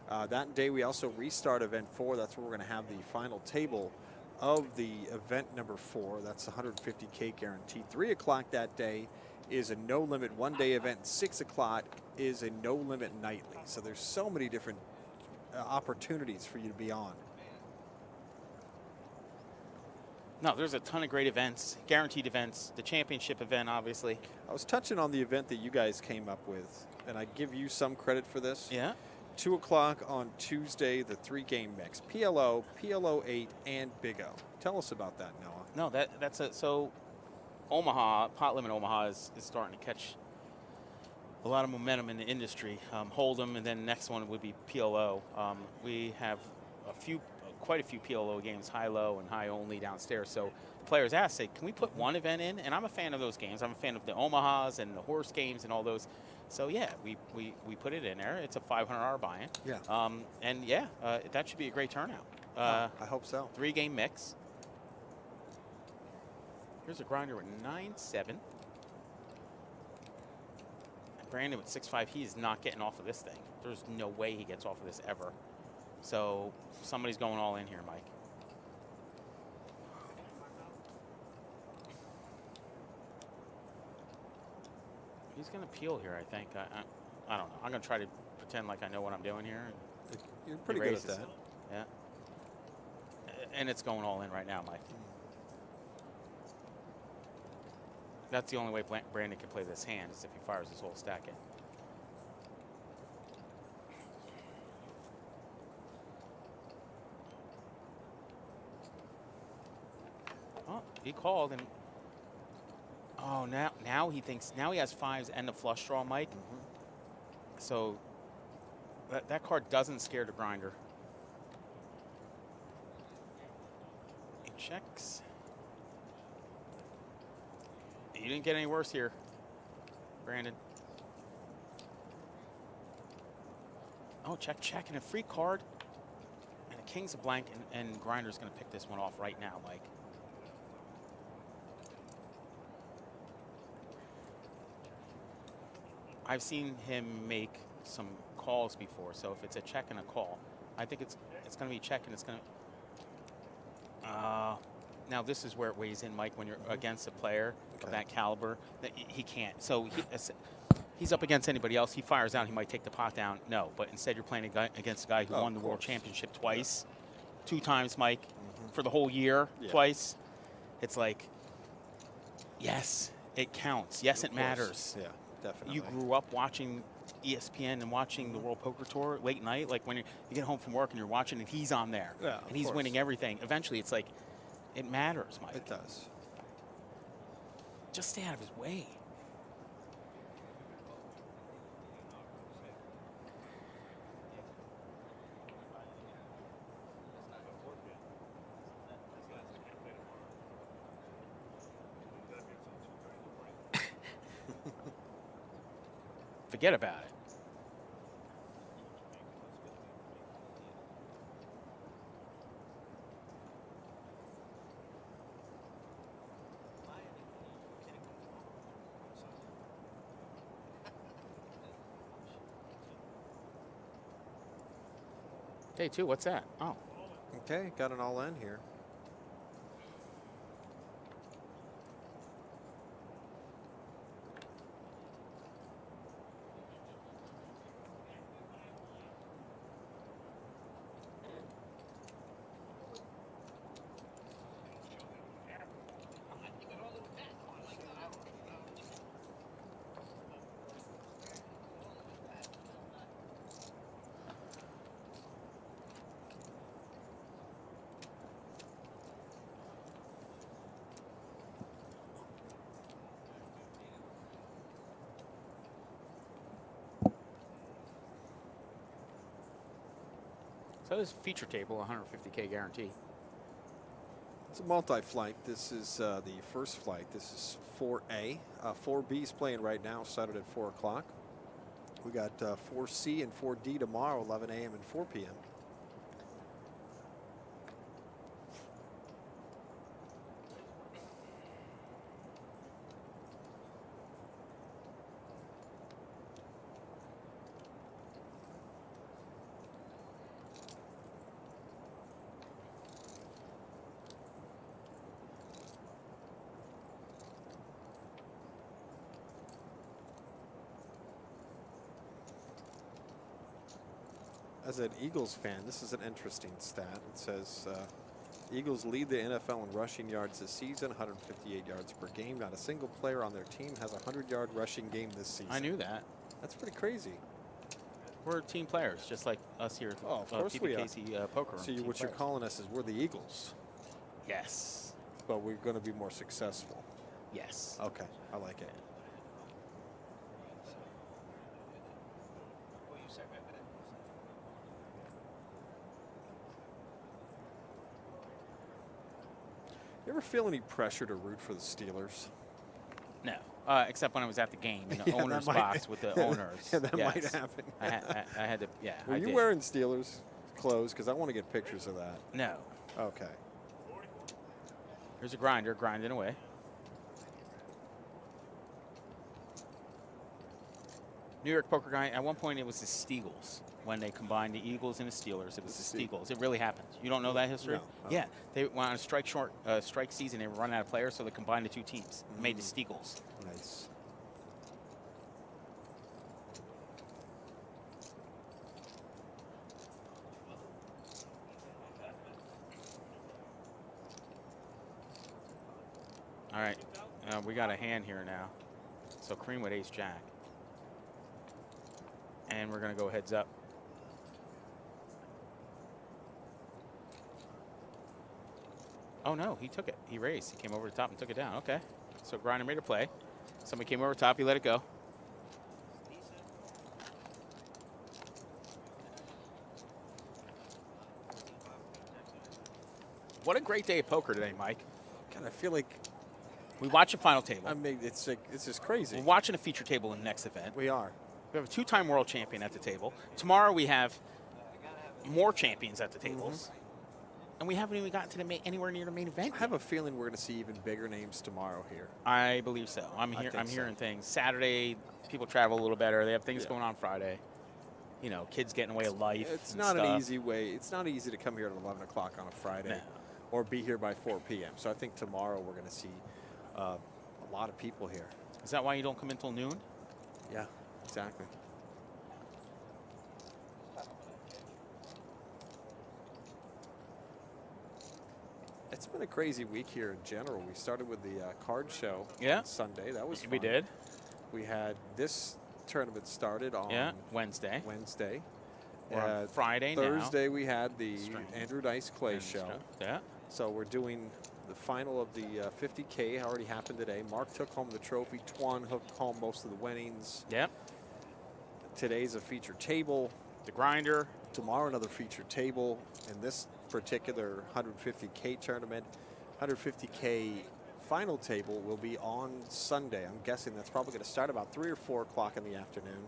That day, we also restart event 4. That's where we're going to have the final table of the event number 4. That's 150K guaranteed. 3 o'clock that day is a no-limit one-day event. 6 o'clock is a no-limit nightly. So there's so many different opportunities for you to be on. No, there's a ton of great events, guaranteed events, the championship event, obviously. I was touching on the event that you guys came up with, and I give you some credit for this. Yeah. 2 o'clock on Tuesday, the 3-game mix. PLO, PLO 8, and Big O. Tell us about that, Noah. No, that's so Omaha, Pot Limit Omaha is starting to catch a lot of momentum in the industry. Hold'em, and then next one would be PLO. We have quite a few PLO games, high-low and high-only downstairs. So the players asked, say, can we put one event in? And I'm a fan of those games. I'm a fan of the Omahas and the horse games and all those. So yeah, we put it in there. It's a $500 buy-in. Yeah. And yeah, that should be a great turnout. I hope so. 3-game mix. Here's a grinder with 9-7. Brandon with 6-5, he is not getting off of this thing. There's no way he gets off of this ever. So somebody's going all in here, Mike. He's going to peel here, I think. I don't know. I'm going to try to pretend like I know what I'm doing here. You're pretty good at that. Yeah. And it's going all in right now, Mike. That's the only way Brandon can play this hand is if he fires his whole stack in. Oh, he called and oh now he thinks now he has 5s and the flush draw, Mike. So that card doesn't scare the grinder. He checks. You didn't get any worse here, Brandon. Oh, check, and a free card and a Kings of Blank and Grinder's going to pick this one off right now, Mike. I've seen him make some calls before, so if it's a check and a call, I think it's going to be check, and it's going to. Now this is where it weighs in, Mike. When you're against a player of that caliber, that he can't. So he's up against anybody else. He fires out. He might take the pot down. No, but instead you're playing against a guy who won the World Championship twice, 2 times, Mike, for the whole year, twice. It's like, yes, it counts. Yes, it matters. Yeah, definitely. You grew up watching ESPN and watching the World Poker Tour late night, like when you get home from work and you're watching and he's on there, and he's winning everything. Eventually, it's like, it matters, Mike. It does. Just stay out of his way. Forget about it. Day 2, what's that? Oh. Okay, got an all in here. So this feature table, 150K guarantee. It's a multi-flight. This is the first flight. This is 4A. 4B is playing right now, started at 4 o'clock. We got 4C and 4D tomorrow, 11 a.m. and 4 p.m. As an Eagles fan, this is an interesting stat. It says Eagles lead the NFL in rushing yards this season, 158 yards per game. Not a single player on their team has a 100-yard rushing game this season. I knew that. That's pretty crazy. We're team players, just like us here at of course PBKC we are. Poker. So what you're calling us is we're the Eagles. Yes. But we're going to be more successful. Yes. Okay, I like it. You ever feel any pressure to root for the Steelers? No, except when I was at the game in the Yeah, owner's that might- box with the owners. Yeah, that Yes. might happen. I had to, yeah. Were I you did. wearing Steelers clothes? Because I want to get pictures of that. No. Okay. Here's a grinder grinding away. New York Poker Guy, at one point it was the Steagles. When they combined the Eagles and the Steelers, it was the Steagles. It really happened. You don't know that history? No. Yeah, they went on a strike season. They were running out of players, so they combined the 2 teams, made the Steagles. Nice. All right, we got a hand here now. So cream with ace jack. And we're going to go heads up. Oh, no, he took it. He raised. He came over the top and took it down. Okay. So grinder made a play. Somebody came over top. He let it go. What a great day of poker today, Mike. God, I feel like we watch a final table. I mean, it's just crazy. We're watching a feature table in the next event. We are. We have a 2-time world champion at the table. Tomorrow we have more champions at the tables. and we haven't even gotten to the anywhere near the main event. I have a feeling we're going to see even bigger names tomorrow here. I believe so. I'm think so. hearing things. Saturday, people travel a little better. They have things Yeah. going on Friday. You know, kids getting away of life. It's and not stuff. an easy way. It's not easy to come here at 11 o'clock on a Friday No. or be here by 4 p.m. So I think tomorrow we're going to see a lot of people here. Is that why you don't come until noon? Yeah, exactly. It's been a crazy week here in general. We started with the card show on Sunday. That was fun. We did. We had this tournament started on Wednesday. We're on Friday Thursday we had the Stream. Andrew Dice Clay show. Yeah. So we're doing the final of the 50K already happened today. Mark took home the trophy. Twan hooked home most of the winnings. Yep. Today's a featured table. The grinder. Tomorrow another featured table. In this particular 150K tournament, 150K final table will be on Sunday. I'm guessing that's probably going to start about 3 or 4 o'clock in the afternoon.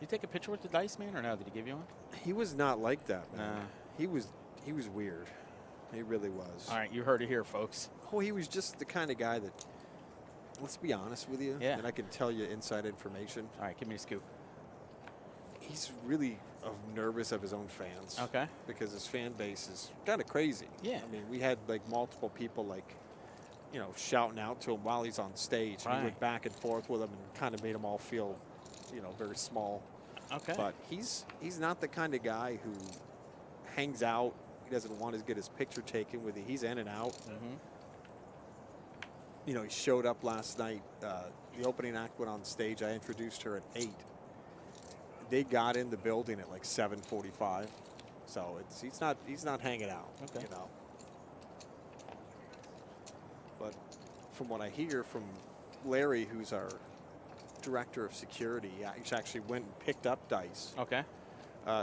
You take a picture with the dice man or no? Did he give you one? He was not like that, man. Nah. He was weird. He really was. All right, you heard it here, folks. Oh, he was just the kind of guy that, let's be honest with you, Yeah. and I can tell you inside information. All right, give me a scoop. He's really nervous of his own fans. Okay. Because his fan base is kind of crazy. Yeah. I mean, we had like multiple people like, you know, shouting out to him while he's on stage. And he Right. went back and forth with them and kind of made them all feel, you know, very small. Okay. But he's not the kind of guy who hangs out. He doesn't want to get his picture taken with you. He's in and out. Mm-hmm. You know, he showed up last night. The opening act went on stage. I introduced her at 8. They got in the building at like 7:45. So he's not hanging out. Okay. You know. But from what I hear from Larry, who's our director of security, he actually went and picked up Dice. Okay.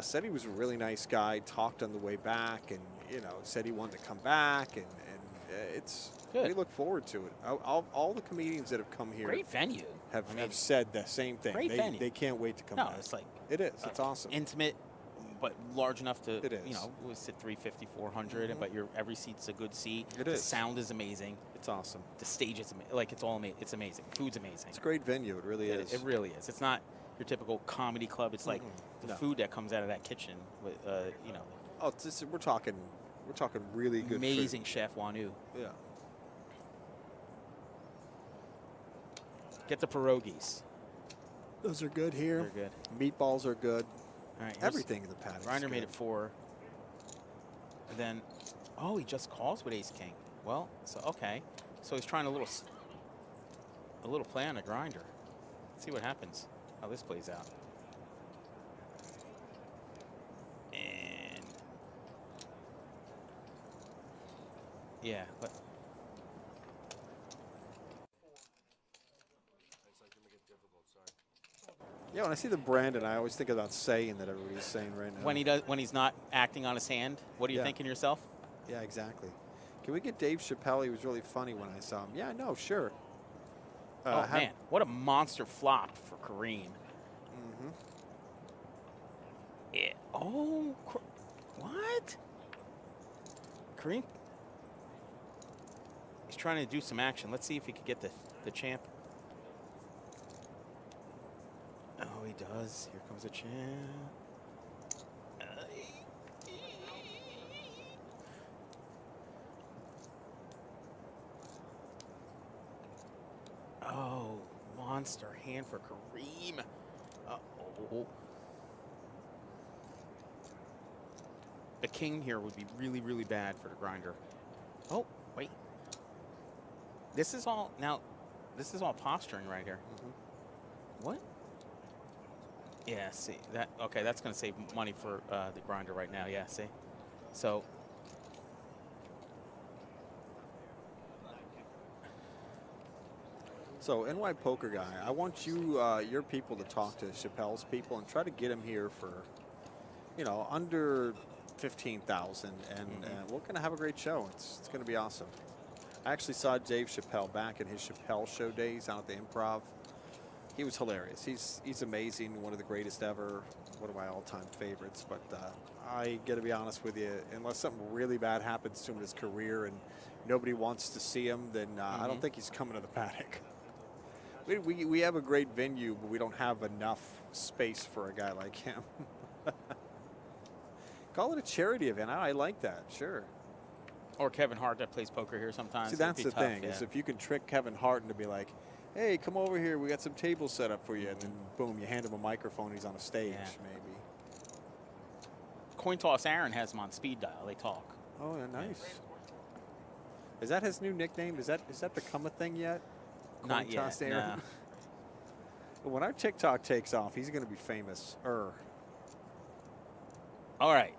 Said he was a really nice guy, talked on the way back, and, you know, said he wanted to come back, and it's Good. we look forward to it. All the comedians that have come here Great venue. have I mean, said the same thing. great venue. They can't wait to come No, back. it's like It is. It's awesome. intimate, but large enough to, It is. you know, we sit 350, 400, but every seat's a good seat. It the is. sound is amazing. It's awesome. The stage is like it's all it's amazing. Food's amazing. It's a great venue. It really is. It really is. It's not your typical comedy club. It's like the No. food that comes out of that kitchen with, you know, Oh, it's just, we're talking really good amazing chef Wanu. food. Yeah. Get the pierogies. Those are good here. They're good. Meatballs are good. All right. here's- Everything in the paddock. Grinder made it 4. And then, oh, he just calls with ace king. Well, so okay. So he's trying a little play on the grinder. Let's see what happens. How this plays out. And yeah, but Yeah, when I see the Brandon, I always think about saying that everybody's saying right now. when he's not acting on his hand, what are you Yeah. thinking to yourself? Yeah, exactly. Can we get Dave Chappelle? He was really funny when I saw him. Yeah, no, sure. Oh man, what a monster flop for Kareem. Mm-hmm. Yeah. Oh, what? Kareem? He's trying to do some action. Let's see if he could get the champ. Oh, he does. Here comes the champ. Oh, monster hand for Kareem. Uh-oh. The king here would be really, really bad for the grinder. Oh, wait. This is all posturing right here. What? Yeah, see that. Okay, that's going to save money for the grinder right now. Yeah, see. So. So, NY Poker Guy, I want you, your people, to talk to Chappelle's people and try to get him here for, you know, under 15,000, and we're going to have a great show. It's going to be awesome. I actually saw Dave Chappelle back in his Chappelle show days out at the Improv. He was hilarious. He's amazing, one of the greatest ever, one of my all-time favorites. But I got to be honest with you, unless something really bad happens to him in his career and nobody wants to see him, then I don't think he's coming to the paddock. We have a great venue, but we don't have enough space for a guy like him. Call it a charity event. I like that, sure. Or Kevin Hart that plays poker here sometimes. See, that's the thing, is if you can trick Kevin Hart into be like, hey, come over here, we got some tables set up for you, and then boom, you hand him a microphone, he's on a stage, maybe. Coin Toss Aaron has him on speed dial. They talk. Oh, yeah, nice. Is that his new nickname? Is that become a thing yet? Not Coin Toss yet, Aaron? But when our TikTok takes off, he's going to be famous. All right.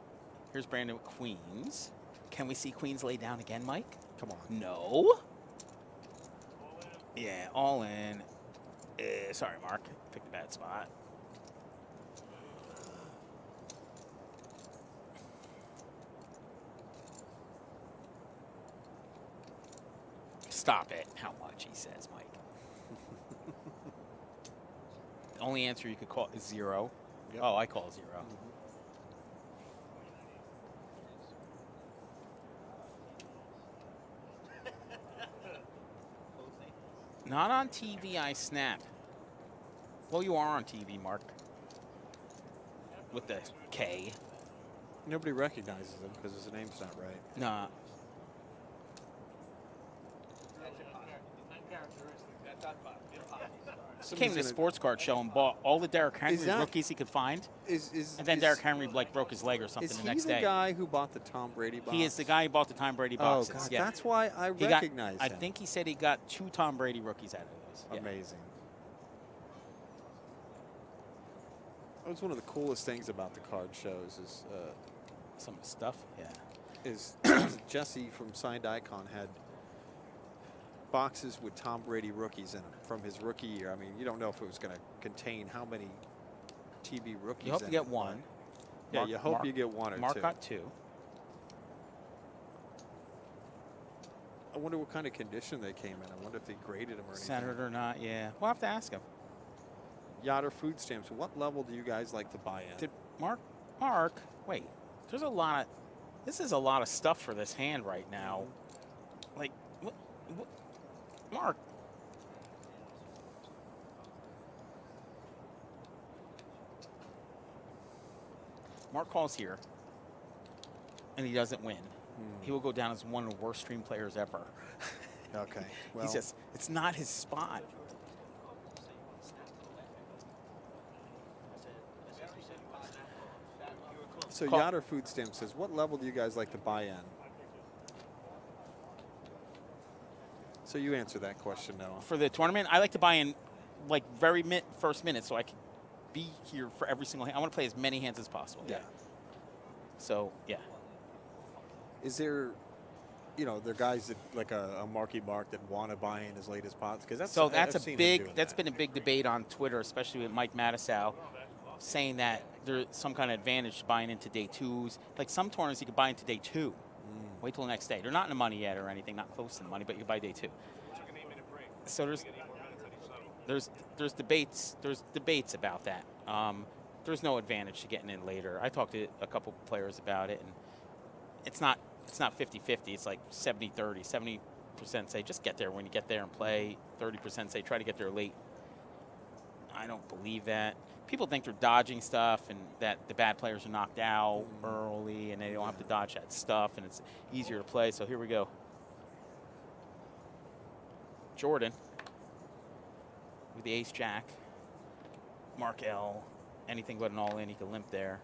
Here's Brandon with Queens. Can we see Queens lay down again, Mike? Come on. No. Yeah, all in. Sorry, Mark. Picked a bad spot. Stop it. How much, he says, Mike. The only answer you could call is 0. Yep. Oh, I call 0. Not on TV, I snap. Well, you are on TV, Mark. With the K. Nobody recognizes him because his name's not right. Nah. Came to the sports card show and bought all the Derrick Henry rookies he could find. And then Derrick Henry like broke his leg or something the next day. Is he the guy who bought the Tom Brady box? He is the guy who bought the Tom Brady boxes. Oh, God, yeah. that's why I recognize him. I think he said he got 2 Tom Brady rookies out of those. Yeah. Amazing. That was one of the coolest things about the card shows is some of the stuff. Yeah. Is Jesse from Signed Icon had boxes with Tom Brady rookies in them from his rookie year. I mean, you don't know if it was going to contain how many TB rookies. You hope to get one. Yeah, you hope you get one or two. Mark got 2. I wonder what kind of condition they came in. I wonder if they graded them or anything. Centered or not, yeah. We'll have to ask him. Yoder Food Stamps. What level do you guys like to buy in? Did Mark, wait. There's a lot of, this is a lot of stuff for this hand right now. Like, what Mark. Mark calls here, and he doesn't win. He will go down as one of the worst stream players ever. Okay. Well, He's just, it's not his spot. So Yoder Food Stamps says, what level do you guys like to buy in? So you answer that question, Noah. For the tournament, I like to buy in like very first minute so I can be here for every single hand. I want to play as many hands as possible. Yeah. So, yeah. Is there, there are guys that like a Marky Mark that want to buy in as late as possible? Because that's that's been a big debate on Twitter, especially with Mike Matisow, saying that there's some kind of advantage to buying into day 2s. Like some tournaments, you can buy into day 2. Wait till the next day. They're not in the money yet or anything, not close to the money, but you buy day 2. So there's debates about that. There's no advantage to getting in later. I talked to a couple players about it, and it's not 50-50. It's like 70-30. 70% say just get there when you get there and play. 30% say try to get there late. I don't believe that. People think they're dodging stuff and that the bad players are knocked out early and they don't have to dodge that stuff and it's easier to play. So here we go. Jordan with the ace-jack. Mark L. Anything but an all-in. He can limp there.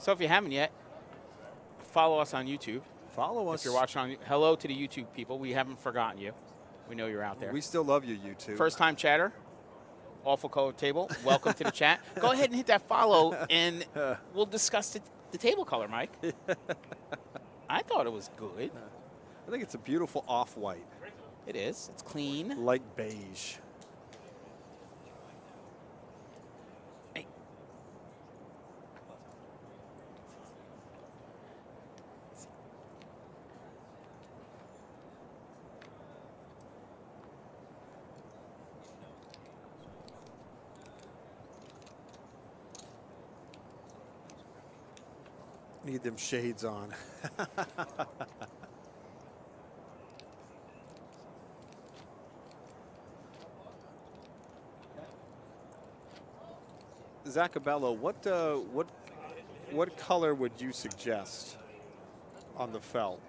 So if you haven't yet, follow us on YouTube. Follow us. If you're watching on, hello to the YouTube people. We haven't forgotten you. We know you're out there. We still love you, YouTube. First time chatter, awful color table. Welcome to the chat. Go ahead and hit that follow, and we'll discuss the table color, Mike. I thought it was good. I think it's a beautiful off-white. It is. It's clean. Light beige. Hey. Need them shades on. Zacabello, what color would you suggest on the felt?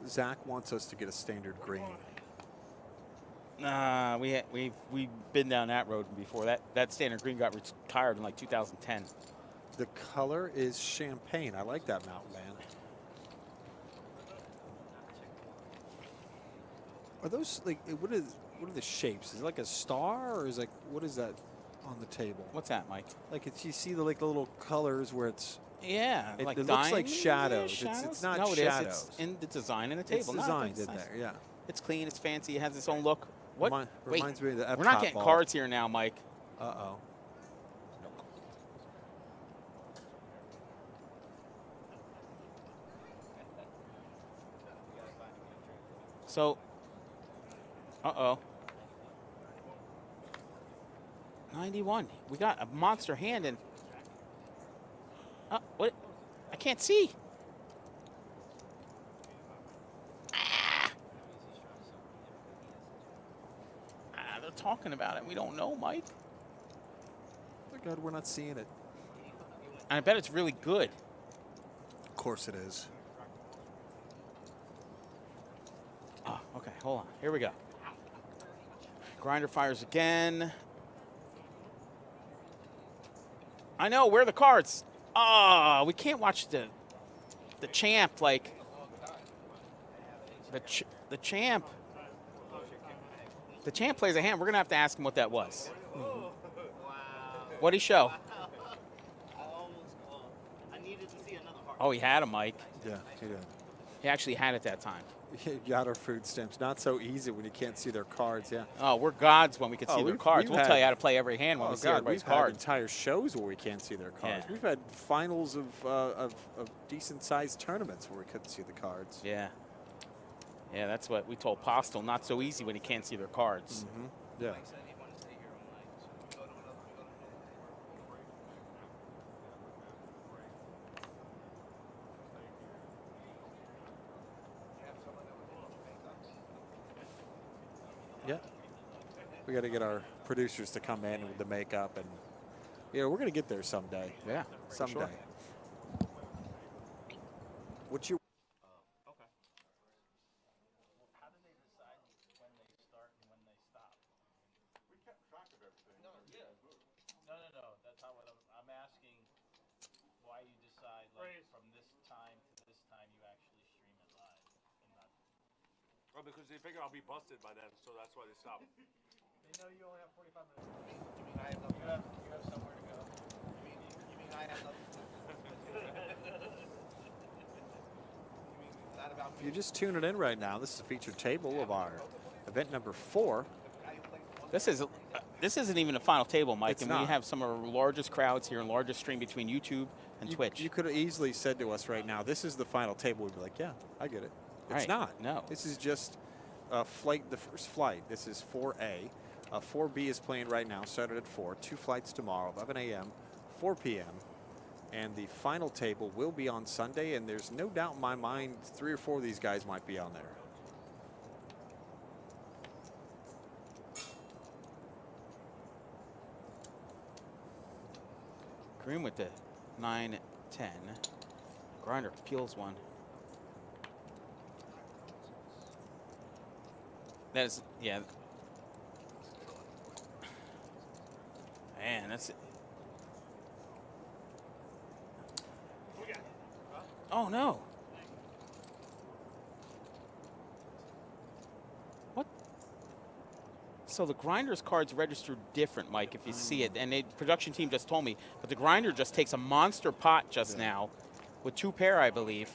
Zach wants us to get a standard green. Nah, we've been down that road before. That standard green got retired in like 2010. The color is champagne. I like that mountain man. Are those like what are the shapes? Is it like a star or is like what is that on the table? What's that, Mike? Like it's you see the like the little colors where it's Yeah, it like looks like diamonds? shadows. Yeah, It's not no, it shadows. is. It's in the design in the table. It's No, designed it's in nice. there, yeah. It's clean. It's fancy. It has its own look. What? Wait, reminds me of the we're not Epcot getting ball. cards here now, Mike. Uh-oh. So, uh-oh. 91. We got a monster hand and what? I can't see. They're talking about it. We don't know, Mike. Thank God we're not seeing it. I bet it's really good. Of course it is. Oh, okay. Hold on. Here we go. Grinder fires again. I know. Where are the cards? Oh, we can't watch the champ like the champ. The champ plays a hand. We're gonna have to ask him what that was. What'd he show? I needed to see another heart. Oh, he had a mic. Yeah, he did. He actually had it that time. Got our food stamps. Not so easy when you can't see their cards, yeah. Oh, we're gods when we can see their cards. We'll tell you how to play every hand when we see everybody's we've had cards. entire shows where we can't see their cards. Yeah. We've had finals of decent-sized tournaments where we couldn't see the cards. Yeah. Yeah, that's what we told Postel. Not so easy when you can't see their cards. Mm-hmm. Yeah. Yeah. We got to get our producers to come in with the makeup, and we're going to get there someday. Yeah, someday. sure. What's your Okay. How do they decide when they start and when they stop? We kept track of everything. No. That's not what I'm asking. Why you decide like from this time to this time you actually stream it live and not. Well, because they figure I'll be busted by then, so that's why they stop. They know you only have 45 minutes. You mean I have nothing? You have somewhere to go. You mean I have nothing? Not about If you're just tuning in right now, this is a featured table of our event number 4. This is this isn't even a final table, Mike, It's and we not. have some of our largest crowds here and largest stream between YouTube and Twitch. You could have easily said to us right now, this is the final table. We'd be like, yeah, I get it. It's Right. not. No. This is just flight, the first flight. This is 4A. 4B is playing right now, started at 4. 2 flights tomorrow, 11 a.m., 4 p.m. And the final table will be on Sunday, and there's no doubt in my mind 3 or 4 of these guys might be on there. Green with the 9-10. Grinder peels one. That is, yeah. Man, that's it. Oh, no. What? So the Grinder's card's registered different, Mike, if you see it. And the production team just told me. But the Grinder just takes a monster pot just now with 2 pair, I believe.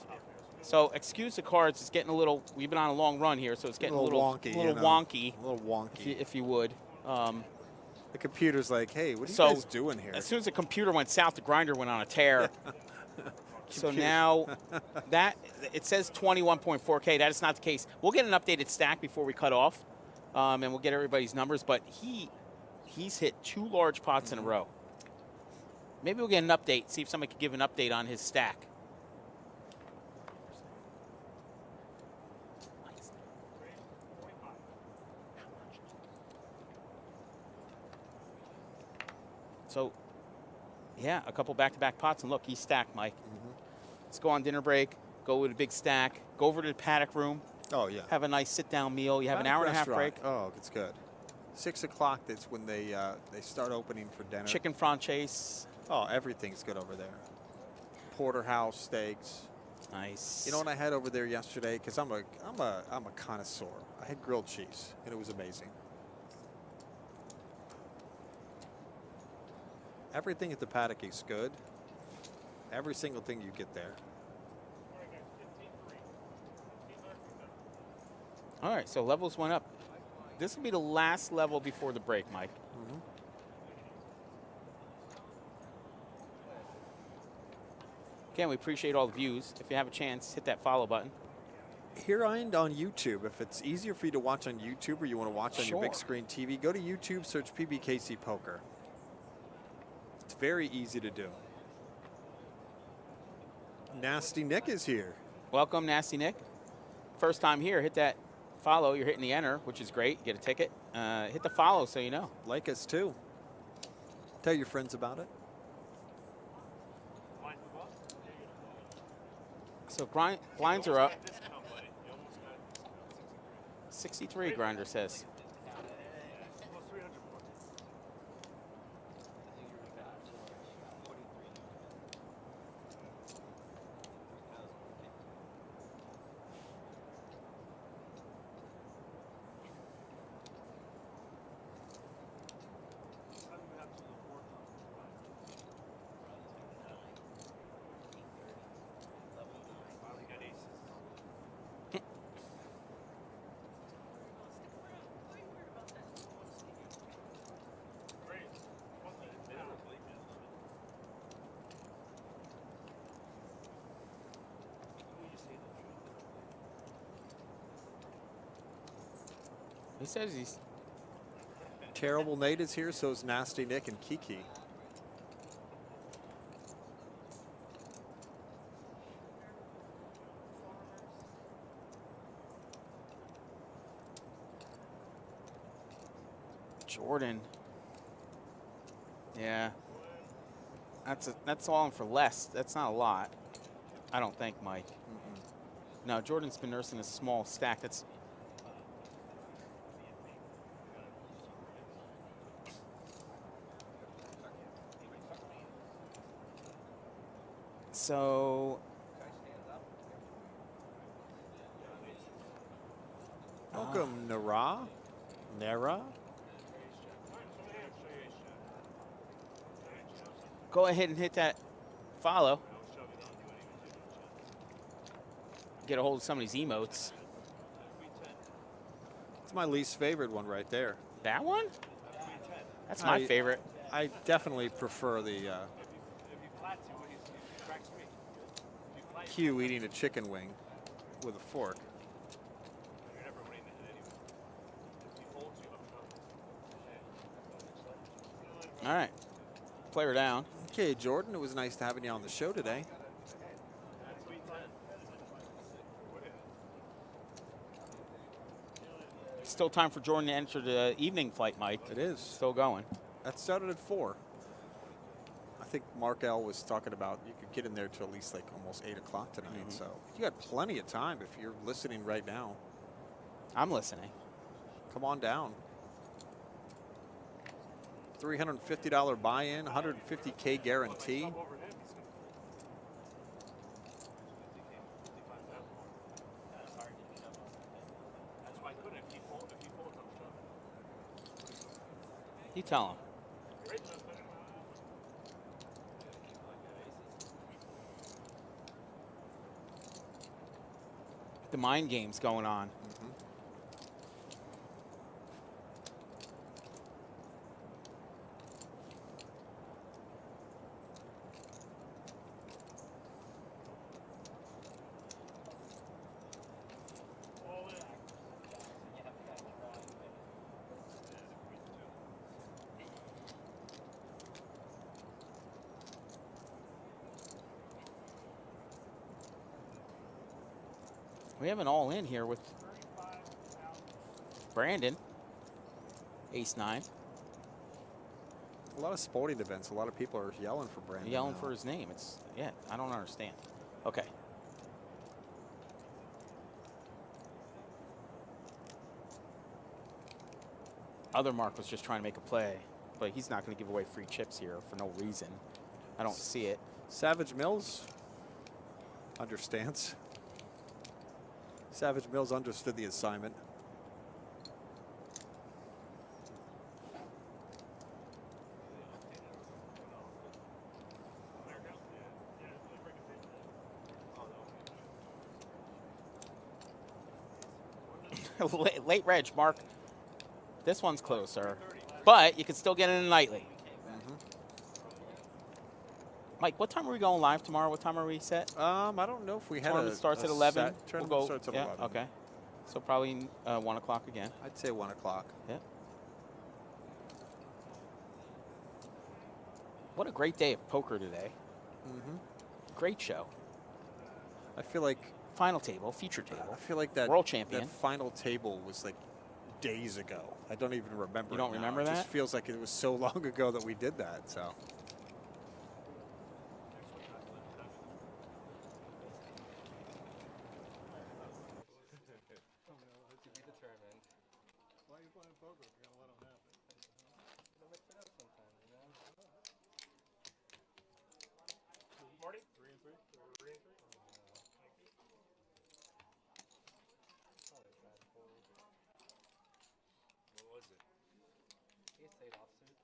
So excuse the cards. It's getting a little, we've been on a long run here, so it's getting a little wonky. wonky. A little wonky. If you would. The computer's like, hey, what are you guys doing here? As soon as the computer went south, the Grinder went on a tear. So now that it says 21.4K. That is not the case. We'll get an updated stack before we cut off, and we'll get everybody's numbers. But he's hit 2 large pots in a row. Maybe we'll get an update. See if somebody can give an update on his stack. So, yeah, a couple back-to-back pots, and look, he's stacked, Mike. Let's go on dinner break, go with a big stack, go over to the paddock room. Oh, yeah. Have a nice sit-down meal. You have an hour and a half break. Oh, it's good. 6 o'clock, that's when they start opening for dinner. Chicken franchise. Oh, everything's good over there. Porterhouse steaks. Nice. You know what I had over there yesterday? Because I'm a connoisseur. I had grilled cheese, and it was amazing. Everything at the paddock is good. Every single thing you get there. All right, so levels went up. This will be the last level before the break, Mike. Again, we appreciate all the views. If you have a chance, hit that follow button. Here and on YouTube. If it's easier for you to watch on YouTube or you want to watch on your big Sure. screen TV, go to YouTube, search PBKC Poker. It's very easy to do. Nasty Nick is here. Welcome, Nasty Nick. First time here, hit that follow. You're hitting the enter, which is great. Get a ticket. Hit the follow so you know. Like us too. Tell your friends about it. So blinds are up. 63, Grinder says. He says he's Terrible Nate is here, so is Nasty Nick and Kiki. Jordan. Yeah. That's all in for less. That's not a lot. I don't think, Mike. No, Jordan's been nursing a small stack. That's so. Welcome, Nara. Nara. Go ahead and hit that follow. Get a hold of some of these emotes. It's my least favorite one right there. That one? That's my favorite. I definitely prefer the If he flats you, he cracks me. If he flats Q eating a chicken wing with a fork. you're never winning the hit anyway. If he holds you, I'm All right. Player down. Okay, Jordan, it was nice having you on the show today. Still time for Jordan to enter the evening flight, Mike. It is. Still going. That started at 4. I think Mark L was talking about you could get in there to at least like almost 8 o'clock tonight. So you got plenty of time if you're listening right now. I'm listening. Come on down. $350 buy-in, $150K guarantee. You tell him. The mind game's going on. We have an all in here with Brandon, ace-9. A lot of sporting events. A lot of people are yelling for Brandon. Yelling now. for his name. It's, yeah, I don't understand. Okay. Other Mark was just trying to make a play, but he's not going to give away free chips here for no reason. I don't see it. Savage Mills understands. Savage Mills understood the assignment. Late reg, Mark. This one's closer, but you can still get in a nightly. Mike, what time are we going live tomorrow? What time are we set? I don't know if we had Tournament a starts at a 11. set. Tournament starts at 11. Okay. So probably 1 o'clock again. I'd say 1 o'clock. Yeah. What a great day of poker today. Great show. I feel like final table, feature table. I feel like that world champion. That final table was like days ago. I don't even remember. You don't it now. remember It that? just feels like it was so long ago that we did that. So. Marty? 3 and 3? 3 and 3? What was it? Ace 8 offsuit.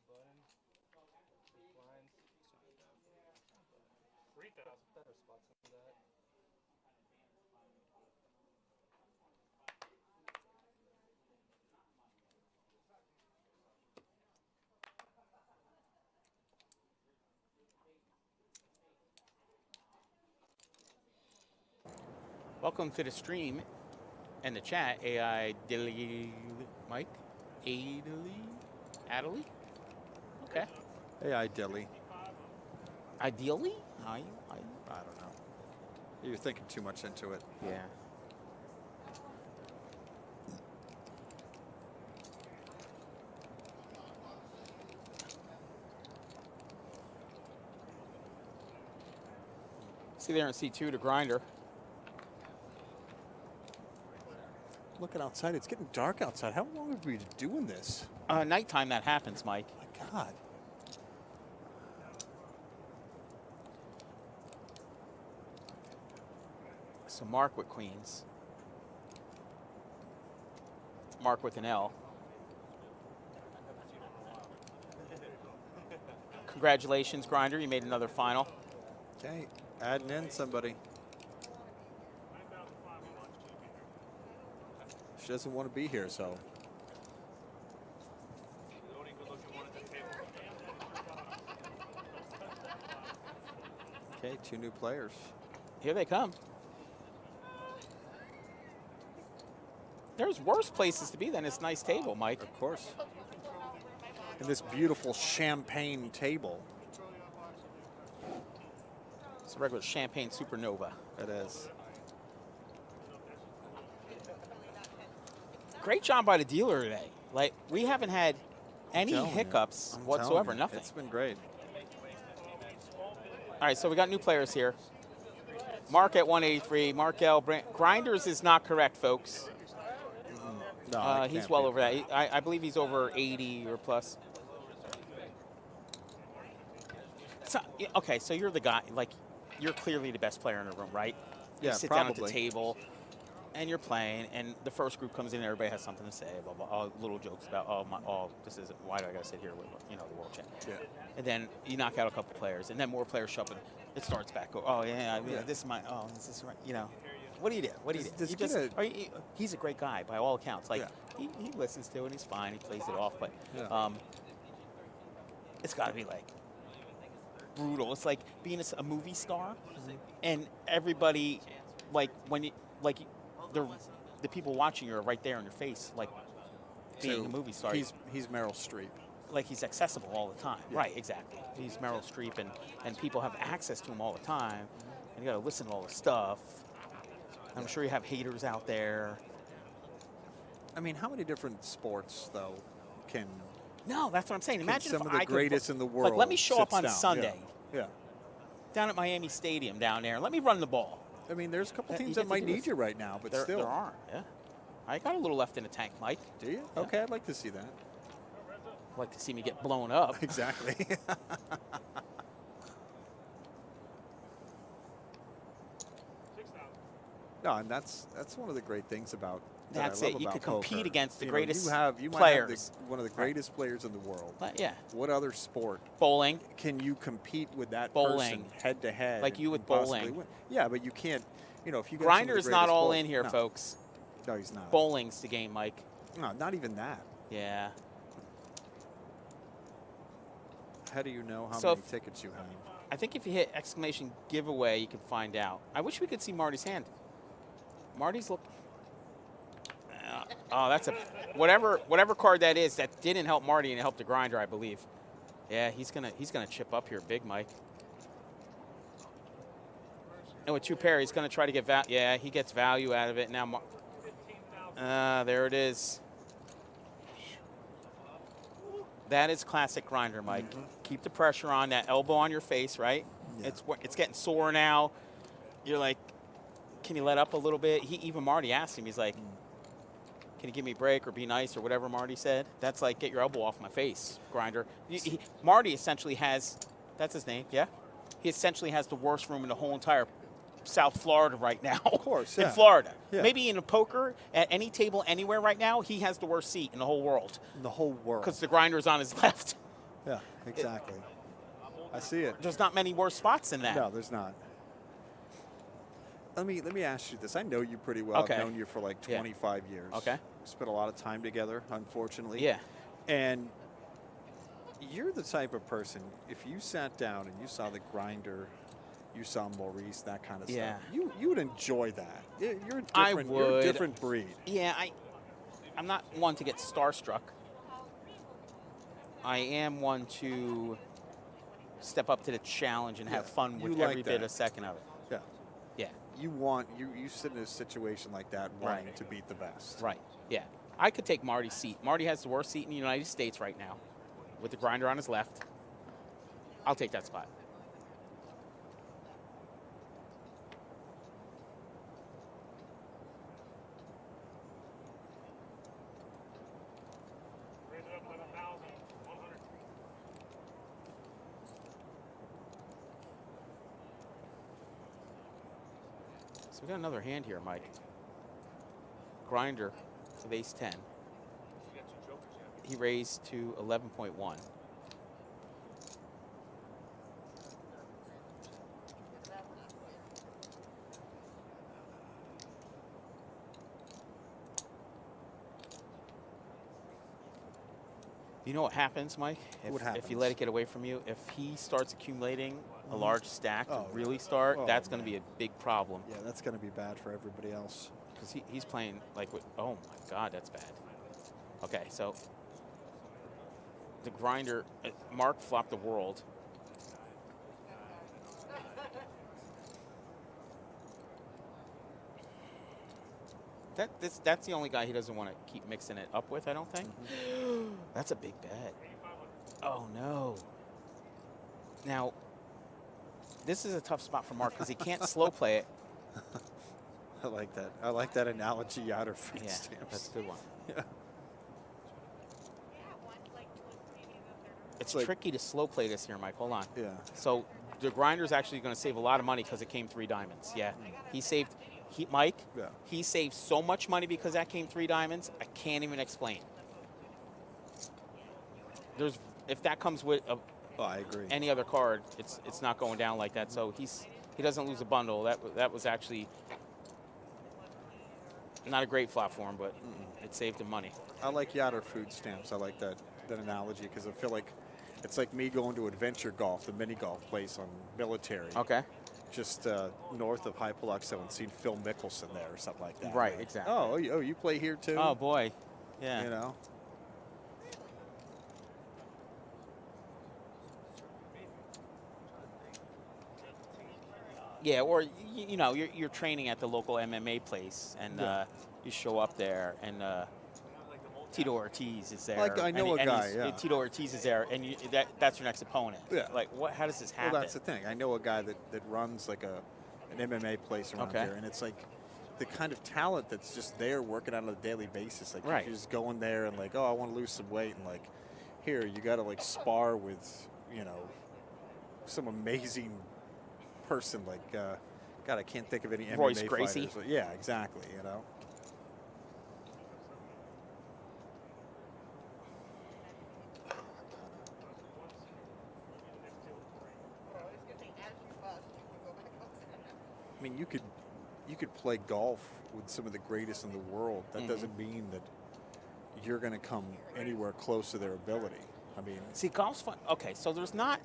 Button. 2 blinds. 3,000. Better spots than that. Welcome to the stream and the chat. AI Dilly Mike? Adley? Okay. AI Dilly. Ideally? I don't know. You're thinking too much into it. Yeah. See there in C2 to Grinder. Looking outside, it's getting dark outside. How long have we been doing this? Nighttime that happens, Mike. My God. So Mark with queens. Mark with an L. Congratulations, Grinder. You made another final. Okay, adding in somebody. She doesn't want to be here, so. Okay, 2 new players. Here they come. There's worse places to be than this nice table, Mike. Of course. And this beautiful champagne table. It's a regular champagne supernova. It is. Great job by the dealer today. Like, we haven't had any Telling you. hiccups I'm whatsoever, telling you, nothing. It's been great. All right, so we got new players here. Mark at 183. Markel Grinders is not correct, folks. No, it He's can't well be. over that. I believe he's over 80 or plus. So, okay, so you're the guy, like, you're clearly the best player in the room, right? You Yeah, sit down at the probably. table, and you're playing, and the first group comes in, and everybody has something to say, blah, blah, all little jokes about, this isn't, why do I got to sit here with, the world champ? Yeah. And then you knock out a couple players, and then more players show up, and it starts back. Oh, yeah, this is my, this is right, What do you do? What do you do? Does You get just, he's a great guy by all accounts. Like, Yeah. he listens to it, he's fine, he plays it off, but Yeah. it's got to be, like, brutal. It's like being a movie star, and everybody, like, when you, like, the people watching you are right there in your face, like, being So a movie star. He's Meryl Streep. Like, he's accessible all the time. Yeah. Right, exactly. He's Meryl Streep, and people have access to him all the time, and you got to listen to all the stuff. I'm sure you have haters out there. I mean, how many different sports, though, can No, that's what I'm saying. Imagine some if of the I could greatest in the world Like, let me show up sits on down. Sunday Yeah. down at Miami Stadium down there. Let me run the ball. I mean, there's a couple You teams get that to might do need this. you right now, but There, still. there are, yeah. I got a little left in the tank, Mike. Do you? Okay, I'd like to see that. Like to see me get blown up. Exactly. No, and that's one of the great things about. that I That's love it. You about could compete poker. against the You know, greatest you might have players. one of the greatest players in the world. But, yeah. What other sport Bowling. can you compete with that Bowling. person head to head? Like you and with possibly bowling. win? Yeah, but you can't. You know, if you got Grinder some of is the not greatest all bowl- in here, no. folks. No, he's not. Bowling's the game, Mike. No, not even that. Yeah. How do you know how So many if- tickets you have? I think if you hit exclamation giveaway, you can find out. I wish we could see Marty's hand. Marty's look. Oh, that's a whatever card that is. That didn't help Marty and it helped the Grinder, I believe. Yeah, he's gonna chip up here, big Mike. And with two pair, he's gonna try to get value. Yeah, he gets value out of it now. There it is. That is classic Grinder, Mike. Keep the pressure on, that elbow on your face, right? Yeah. It's getting sore now. You're like, can you let up a little bit? Even Marty asked him, he's like, can you give me a break or be nice or whatever Marty said? That's like, get your elbow off my face, Grinder. Marty essentially has, that's his name, yeah? He essentially has the worst room in the whole entire South Florida right now. Of course, In yeah. Florida. Yeah. Maybe in a poker, at any table anywhere right now, he has the worst seat in the whole world. In the whole world. Because the Grinder's on his left. Yeah, exactly. I see it. There's not many worse spots than that. No, there's not. Let me ask you this. I know you pretty well. Okay. I've known you for like Yeah. 25 years. Okay. We spent a lot of time together, unfortunately. Yeah. And you're the type of person, if you sat down and you saw the Grinder, you saw Maurice, that kind of Yeah. stuff, you would enjoy that. You're a I different, You're a would. different breed. Yeah, I'm not one to get starstruck. I am one to step up to the challenge and have Yeah, fun with you like every bit that. a second of it. Yeah. Yeah. You sit in a situation like that wanting Right. to beat the best. Right. Yeah. I could take Marty's seat. Marty has the worst seat in the United States right now with the Grinder on his left. I'll take that spot. Raise it up 11,100. So we got another hand here, Mike. Grinder with ace 10. He raised to 11.1. You know what happens, Mike? What If you happens? let it get away from you, if he starts accumulating a large stack to Oh, really start, oh, that's going to man. be a big problem. Yeah, that's going to be bad for everybody else. Because he's playing like with, oh my God, that's bad. Okay, so the grinder, Mark flopped the world. That's the only guy he doesn't want to keep mixing it up with, I don't think. That's a big bet. Oh no. Now, this is a tough spot for Mark because he can't slow play it. I like that. I like that analogy out of food Yeah, stamps. that's a good one. Yeah. It's like- tricky to slow play this here, Mike. Hold on. Yeah. So the grinder's actually going to save a lot of money because it came 3 diamonds. Yeah. He saved, Mike, Yeah. he saved so much money because that came 3 diamonds, I can't even explain. If that comes with I agree. any other card, it's not going down like that. So he doesn't lose a bundle. That was actually not a great flop for him, but it saved him money. I like Yatter food stamps. I like that analogy because I feel like it's like me going to Adventure Golf, the mini golf place on Military. Okay. Just north of Hypoluxo and seen Phil Mickelson there or something like that. Right, exactly. Oh, you play here too? Oh boy, yeah. You know. Yeah, or you know, you're training at the local MMA place, and Yeah. you show up there, and Tito Ortiz is there. Like, I know and a guy, he's- yeah. Tito Ortiz is there, and that's your next opponent. Yeah. Like, what? How does this happen? Well, that's the thing. I know a guy that runs like an MMA place around Okay. here, and it's like the kind of talent that's just there working out on a daily basis. Like Right. you're just going there and like, oh, I want to lose some weight, and like, here you got to like spar with, you know, some amazing person like, God, I can't think of any Royce MMA Gracie? fighters. Yeah, exactly. You know. I mean, you could play golf with some of the greatest in the world. That doesn't mean that you're going to come anywhere close to their ability. I mean, See, golf's fun. Okay, so there's not.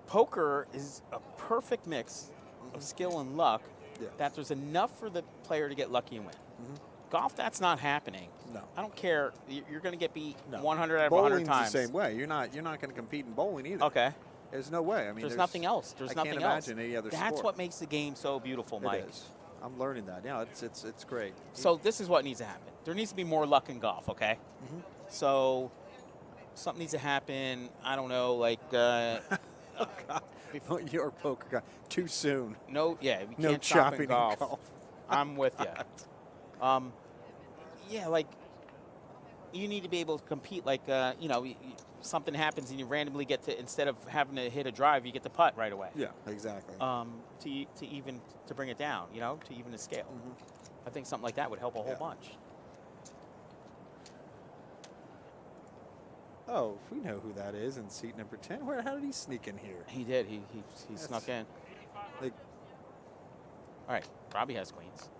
Poker is a perfect mix of skill and luck. Yeah. That there's enough for the player to get lucky and win. Golf, that's not happening. No. I don't care. You're going to get beat no. 100 out of 100 Bowling's times. the same way. You're not going to compete in bowling either. Okay. There's no way. I mean, There's nothing else. There's I nothing can't else. imagine any other That's sport. what makes the game so beautiful, Mike. It is. I'm learning that. Yeah, it's great. So this is what needs to happen. There needs to be more luck in golf, okay? So something needs to happen. I don't know, like You're a poker guy. Too soon. no, yeah, we No can't chop chopping in in golf. golf. I'm with you. Yeah, like you need to be able to compete. Like you know, something happens and you randomly get to, instead of having to hit a drive, you get to putt right away. Yeah, exactly. To bring it down, you know, to even the scale. I think something like that would help a whole bunch. Oh, we know who that is in seat number 10. How did he sneak in here? He did. He snuck in. Like, All right, Robbie has queens.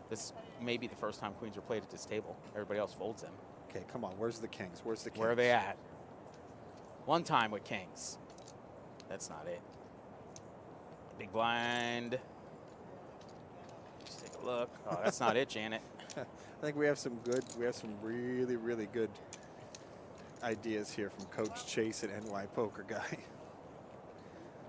This may be the first time queens are played at this table. Everybody else folds them. okay, come on. Where's the kings? Where's the kings? Where are they at? One time with kings. That's not it. Big blind. Let's take a look. Oh, that's not it, Janet. I think we have some really, really good ideas here from Coach Chase at NY Poker Guy.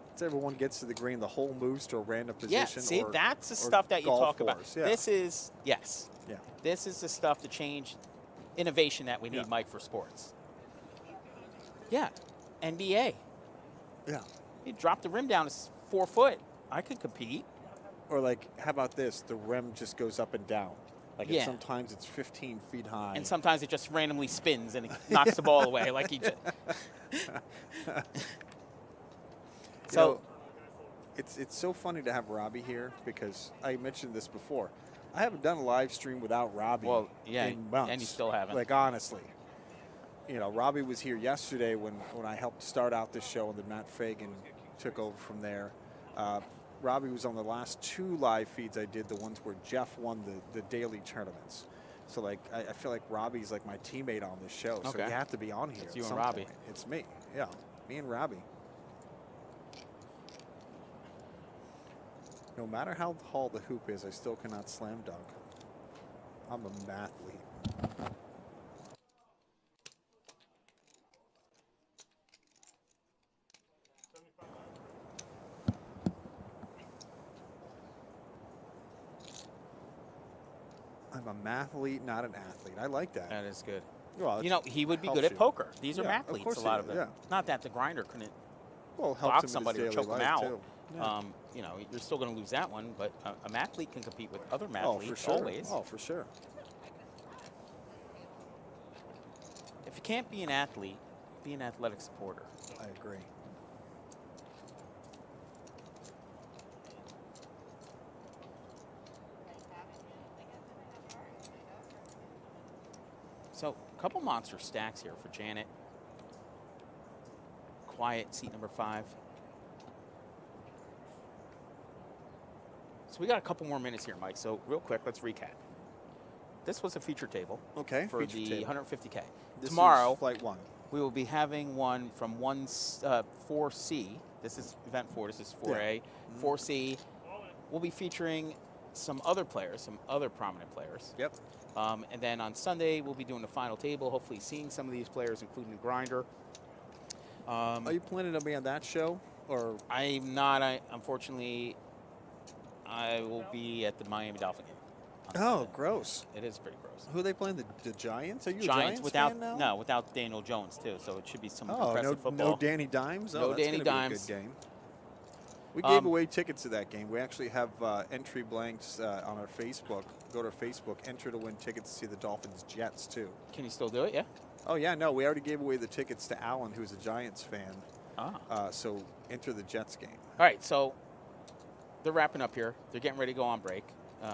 Once everyone gets to the green, the hole moves to a random position. Yeah, see, or, that's the or stuff that you golf talk about. course, Yeah. This is, yes. Yeah. This is the stuff to change innovation that we need, Yeah. Mike, for sports. Yeah, NBA. Yeah. You drop the rim down to 4 foot. I could compete. Or like, how about this? The rim just goes up and down. Like Yeah. sometimes it's 15 feet high. And sometimes it just randomly spins and it knocks the ball away. Like he just. You know, it's so funny to have Robbie here because I mentioned this before. I haven't done a live stream without Robbie Well, yeah, in months. and you still haven't. Like, honestly. You know, Robbie was here yesterday when I helped start out this show and then Matt Fagan took over from there. Robbie was on the last 2 live feeds I did, the ones where Jeff won the daily tournaments. So, like, I feel like Robbie's like my teammate on this show. So Okay. you have to be on here. It's at you and some Robbie. point. It's me. Yeah, me and Robbie. No matter how tall the hoop is, I still cannot slam dunk. I'm a mathlete. I'm a mathlete, not an athlete. I like that. That is good. Well, You know, he would be helps good at you. poker. These are Yeah, of mathletes, course a he lot is, of them. yeah. Not that the grinder couldn't Well, helps box him in his somebody or daily choke them life, out. too. Yeah. You know, you're still going to lose that one, but a mathlete can compete with other mathletes Oh, for sure. always. Oh, for sure. If you can't be an athlete, be an athletic supporter. I agree. So, a couple monster stacks here for Janet. Quiet, seat number 5. So we got a couple more minutes here, Mike. So real quick, let's recap. This was a feature table. Okay, For feature the table. 150K. This Tomorrow, is flight 1. we will be having one from 4C. This is event 4. This is 4A. 4C. We'll be featuring some other players, some other prominent players. Yep. And then on Sunday, we'll be doing the final table, hopefully seeing some of these players, including the grinder. Are you planning to be on that show? Or I'm not. Unfortunately, I will be at the Miami Dolphin game. Oh, gross. It is pretty gross. Who are they playing? The Giants? Are you a Giants Giants without fan now? no, without Daniel Jones too. So it should be some Oh, impressive no, football. no Danny Dimes? Oh, No that's Danny gonna Dimes. Be a good game. We gave away tickets to that game. We actually have entry blanks on our Facebook. Go to our Facebook, enter to win tickets to see the Dolphins Jets too. Can you still do it? Yeah. Oh yeah, no, we already gave away the tickets to Alan, who's a Giants fan. Ah. So enter the Jets game. All right. So they're wrapping up here. They're getting ready to go on break.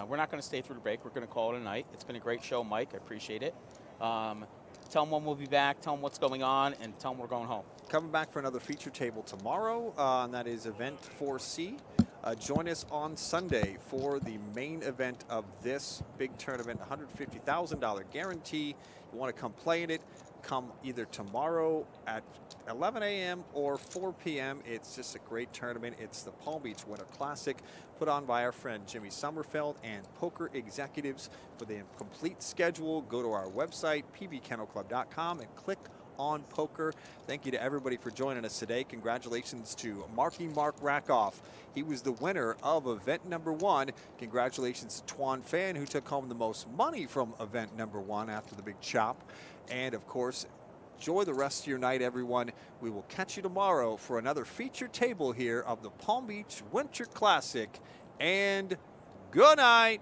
We're not going to stay through the break. We're going to call it a night. It's been a great show, Mike. I appreciate it. Tell them when we'll be back. Tell them what's going on, and tell them we're going home. Coming back for another feature table tomorrow, and that is event 4C. Join us on Sunday for the main event of this big tournament, $150,000 guarantee. You want to come play in it, come either tomorrow at 11 a.m. or 4 p.m. It's just a great tournament. It's the Palm Beach Winter Classic, put on by our friend Jimmy Sommerfeld and Poker Executives. For the complete schedule, go to our website, pbkennelclub.com, and click on poker. Thank you to everybody for joining us today. Congratulations to Mark Rackoff. He was the winner of event number 1. Congratulations to Twan Fan, who took home the most money from event number 1 after the big chop. And of course, enjoy the rest of your night, everyone. We will catch you tomorrow for another feature table here of the Palm Beach Winter Classic. And good night.